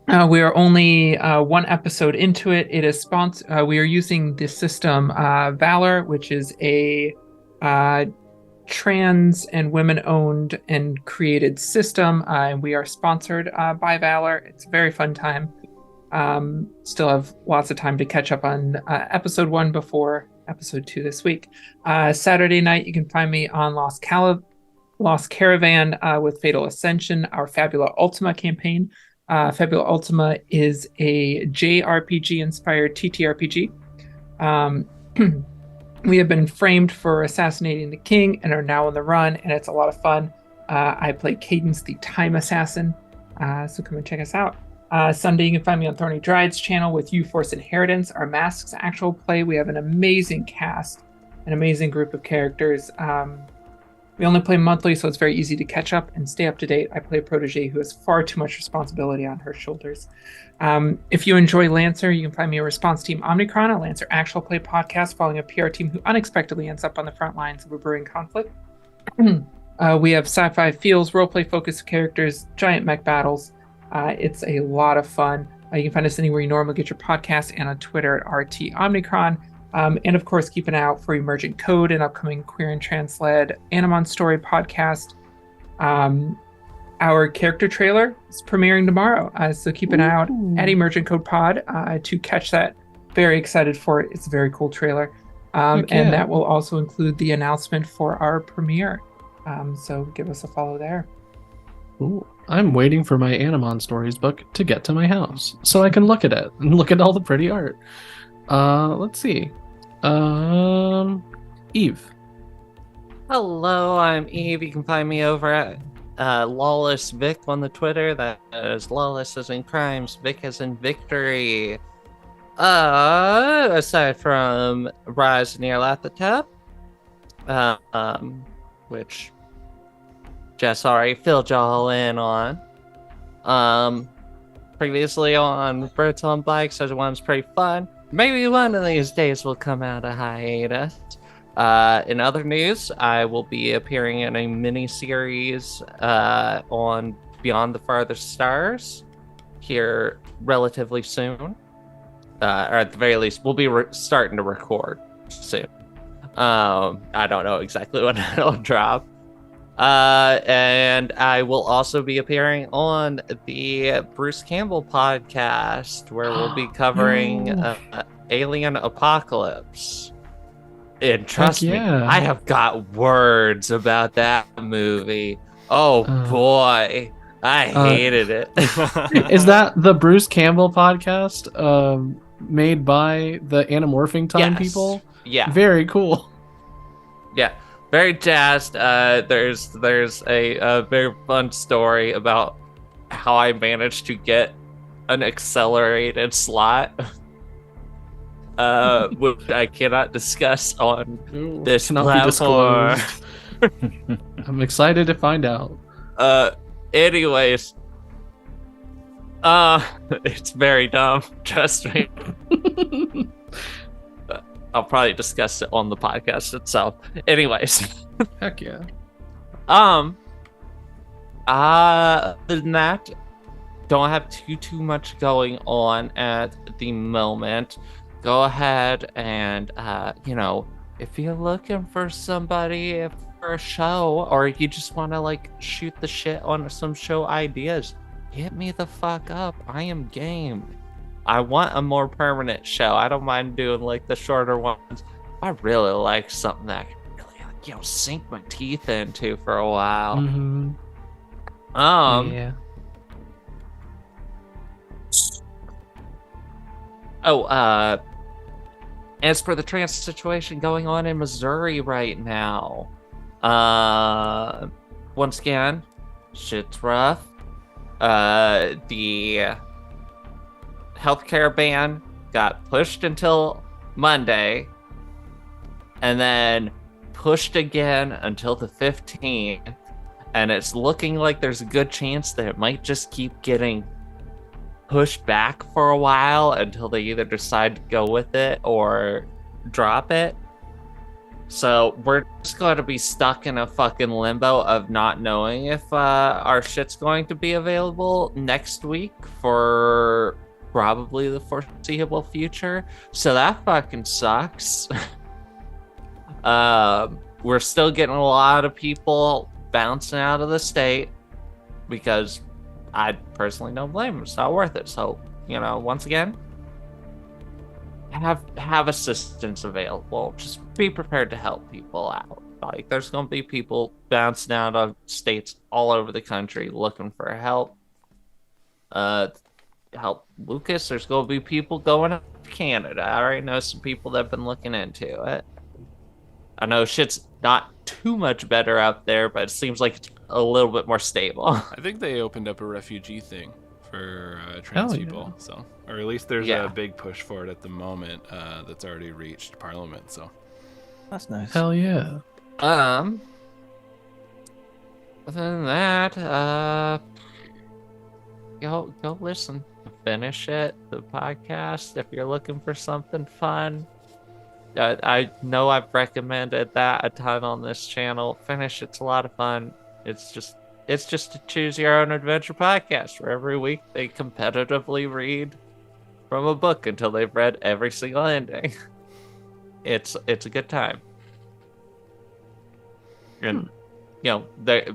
We are only one episode into it. It is sponsored. We are using the system Valor, which is a trans and women-owned and created system, and we are sponsored by Valor. It's a very fun time. Still have lots of time to catch up on episode 1 before episode 2 this week. Saturday night, you can find me on Lost Caravan with Fatal Ascension, our Fabula Ultima campaign. Fabula Ultima is a JRPG-inspired TTRPG. We have been framed for assassinating the king and are now on the run, and it's a lot of fun. I play Cadence, the Time Assassin, so come and check us out. Sunday, you can find me on Thorny Dried's channel with U-Force Inheritance, our Masks actual play. We have an amazing cast, an amazing group of characters. We only play monthly, so it's very easy to catch up and stay up to date. I play a protege who has far too much responsibility on her shoulders. If you enjoy Lancer, you can find me a response team Omnicron, a Lancer actual play podcast following a PR team who unexpectedly ends up on the front lines of a brewing conflict. We have sci-fi feels, roleplay focused characters, giant mech battles. It's a lot of fun. You can find us anywhere you normally get your podcast and on Twitter at RT Omnicron. And of course, keep an eye out for Emergent Code, an upcoming queer and trans-led Animon Story podcast. Our character trailer is premiering tomorrow, so keep an eye out at Emergent Code Pod to catch that. Very excited for it. It's a very cool trailer. And that will also include the announcement for our premiere. So give us a follow there. Ooh, I'm waiting for my Animon Stories book to get to my house so I can look at it and look at all the pretty art. Let's see. Eve. Hello, I'm Eve. You can find me over at Lawless Vic on the Twitter. That is Lawless as in crimes, Vic as in victory. Aside from Rise Near Lathatep, which Jess already filled y'all in on. Previously on Birds on Bikes, such one's pretty fun. Maybe one of these days will come out of hiatus. In other news, I will be appearing in a mini-series on Beyond the Farthest Stars here relatively soon. Or at the very least, we'll be starting to record soon. I don't know exactly when it'll drop. And I will also be appearing on the Bruce Campbell podcast, where we'll be covering Alien Apocalypse. And trust me, I have got words about that movie. Oh boy, I hated it. Is that the Bruce Campbell podcast made by the Anamorphing Time people? Yeah. Very cool. Yeah. Very jazzed. There's a very fun story about how I managed to get an accelerated slot, which I cannot discuss on this platform. I'm excited to find out. Anyways, it's very dumb. Trust me. I'll probably discuss it on the podcast itself. Anyways. Heck yeah. Other than that, don't have too much going on at the moment. Go ahead and, if you're looking for somebody for a show, or you just want to, shoot the shit on some show ideas, hit me the fuck up. I am game. I want a more permanent show. I don't mind doing the shorter ones. I really like something that I can really sink my teeth into for a while. Mm-hmm. Yeah. As for the trans situation going on in Missouri right now, once again, shit's rough. The healthcare ban got pushed until Monday, and then pushed again until the 15th, and it's looking like there's a good chance that it might just keep getting pushed back for a while until they either decide to go with it or drop it. So we're just going to be stuck in a fucking limbo of not knowing if our shit's going to be available next week for probably the foreseeable future. So that fucking sucks. We're still getting a lot of people bouncing out of the state because I personally don't blame them. It's not worth it. So, once again, have assistance available. Just be prepared to help people out. There's going to be people bouncing out of states all over the country looking for help. Help Lucas. There's going to be people going to Canada. I already know some people that have been looking into it. I know shit's not too much better out there, but it seems like it's a little bit more stable. I think they opened up a refugee thing for trans people, so, or at least there's a big push for it at the moment that's already reached Parliament. So that's nice. Hell yeah. Other than that, go listen, finish it, the podcast if you're looking for something fun. I know I've recommended that a ton on this channel. Finish it's a lot of fun. It's just a choose your own adventure podcast where every week they competitively read from a book until they've read every single ending. It's a good time. And they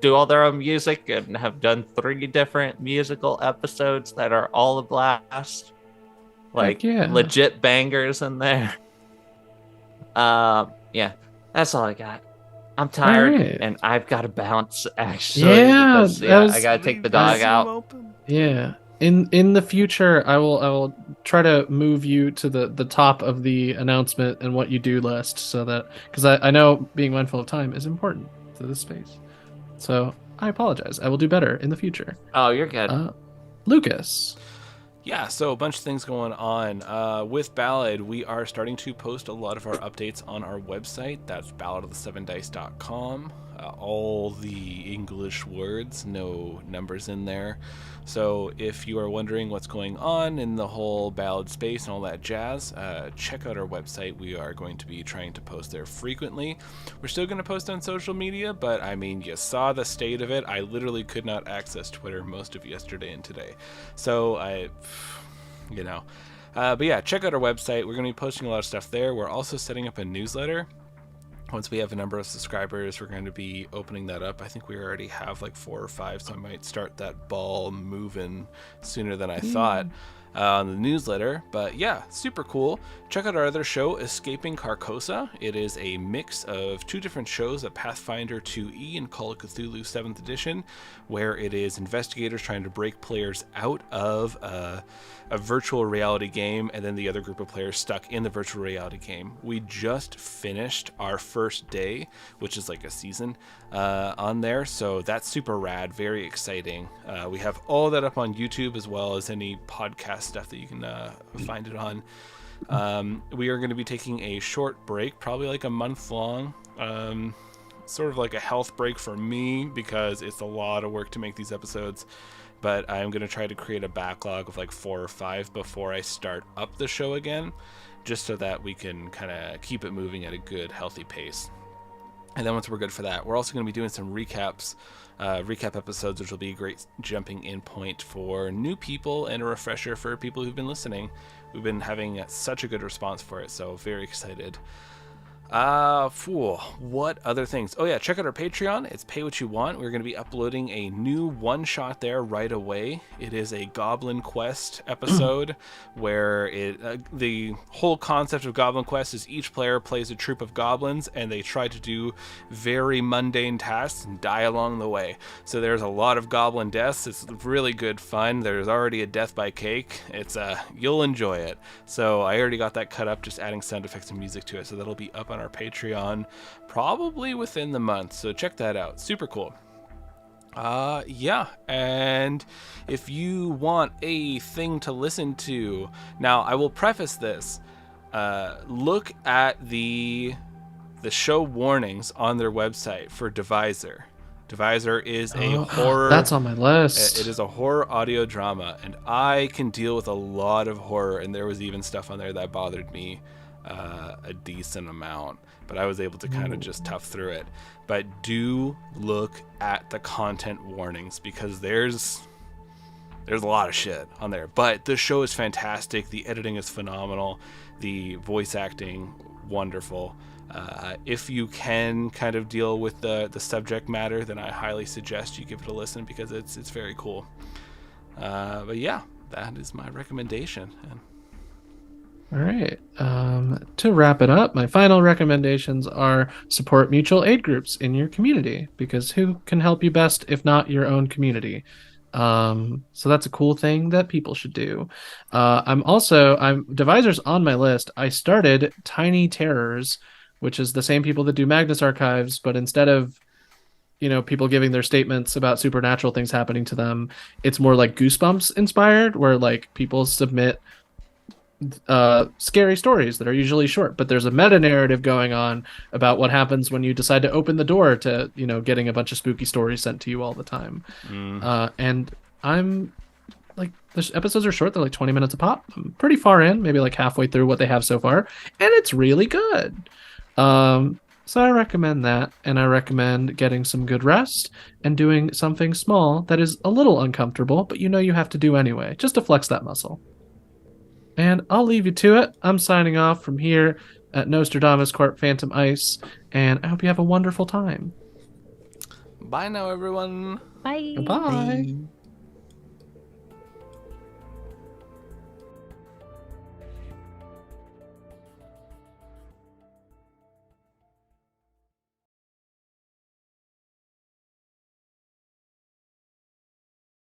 do all their own music and have done 3 different musical episodes that are all a blast. Like yeah. legit bangers in there. Yeah, that's all I got. I'm tired Alright. and I've got to bounce actually. Yeah, because, that was- I gotta take the dog out. Yeah. In the future, I will try to move you to the top of the announcement and what you do list, so that because I know being mindful of time is important to this space. So I apologize. I will do better in the future. Oh, you're good. Lucas. Yeah, so a bunch of things going on. With Ballad, we are starting to post a lot of our updates on our website. That's balladofthesevendice.com. All the English words, no numbers in there. So if you are wondering what's going on in the whole Ballad space and all that jazz, check out our website. We are going to be trying to post there frequently. We're still going to post on social media, but I mean, you saw the state of it. I literally could not access Twitter most of yesterday and today. So but yeah, check out our website. We're going to be posting a lot of stuff there. We're also setting up a newsletter. Once we have a number of subscribers, we're going to be opening that up. I think we already have like 4 or 5, so I might start that ball moving sooner than I thought on the newsletter. But yeah, super cool. Check out our other show, Escaping Carcosa. It is a mix of 2 different shows, a Pathfinder 2e and Call of Cthulhu 7th edition, where it is investigators trying to break players out of a virtual reality game, and then the other group of players stuck in the virtual reality game. We just finished our first day, which is like a season on there, so that's super rad, very exciting. We have all that up on YouTube, as well as any podcast stuff that you can find it on. We are going to be taking a short break, probably like a month long, sort of like a health break for me, because it's a lot of work to make these episodes. But I'm going to try to create a backlog of like 4 or 5 before I start up the show again, just so that we can kind of keep it moving at a good, healthy pace. And then once we're good for that, we're also going to be doing some recap episodes, which will be a great jumping in point for new people and a refresher for people who've been listening. We've been having such a good response for it, so very excited. What other things? Oh yeah, check out our Patreon. It's Pay What You Want. We're going to be uploading a new one-shot there right away. It is a Goblin Quest episode where the whole concept of Goblin Quest is each player plays a troop of goblins and they try to do very mundane tasks and die along the way. So there's a lot of goblin deaths. It's really good fun. There's already a death by cake. You'll enjoy it. So I already got that cut up, just adding sound effects and music to it. So that'll be up on our Patreon probably within the month, so check that out. Super cool. And if you want a thing to listen to, now I will preface this, look at the show warnings on their website for Divisor. Divisor is a horror. That's on my list. It is a horror audio drama, and I can deal with a lot of horror, and there was even stuff on there that bothered me a decent amount, but I was able to kind of just tough through it. But do look at the content warnings, because there's a lot of shit on there. But the show is fantastic. The editing is phenomenal. The voice acting, wonderful. If you can kind of deal with the subject matter, then I highly suggest you give it a listen, because it's very cool. But yeah, that is my recommendation. All right. To wrap it up, my final recommendations are support mutual aid groups in your community, because who can help you best if not your own community? So that's a cool thing that people should do. Divisor's on my list. I started Tiny Terrors, which is the same people that do Magnus Archives, but instead of people giving their statements about supernatural things happening to them, it's more like Goosebumps inspired, where like people submit scary stories that are usually short, but there's a meta narrative going on about what happens when you decide to open the door to, getting a bunch of spooky stories sent to you all the time. And I'm like, the episodes are short; they're like 20 minutes a pop. I'm pretty far in, maybe like halfway through what they have so far, and it's really good. So I recommend that, and I recommend getting some good rest and doing something small that is a little uncomfortable, but you have to do anyway, just to flex that muscle. And I'll leave you to it. I'm signing off from here at Nostrodamus Corp Phantom Ice, and I hope you have a wonderful time. Bye now, everyone. Bye. Bye.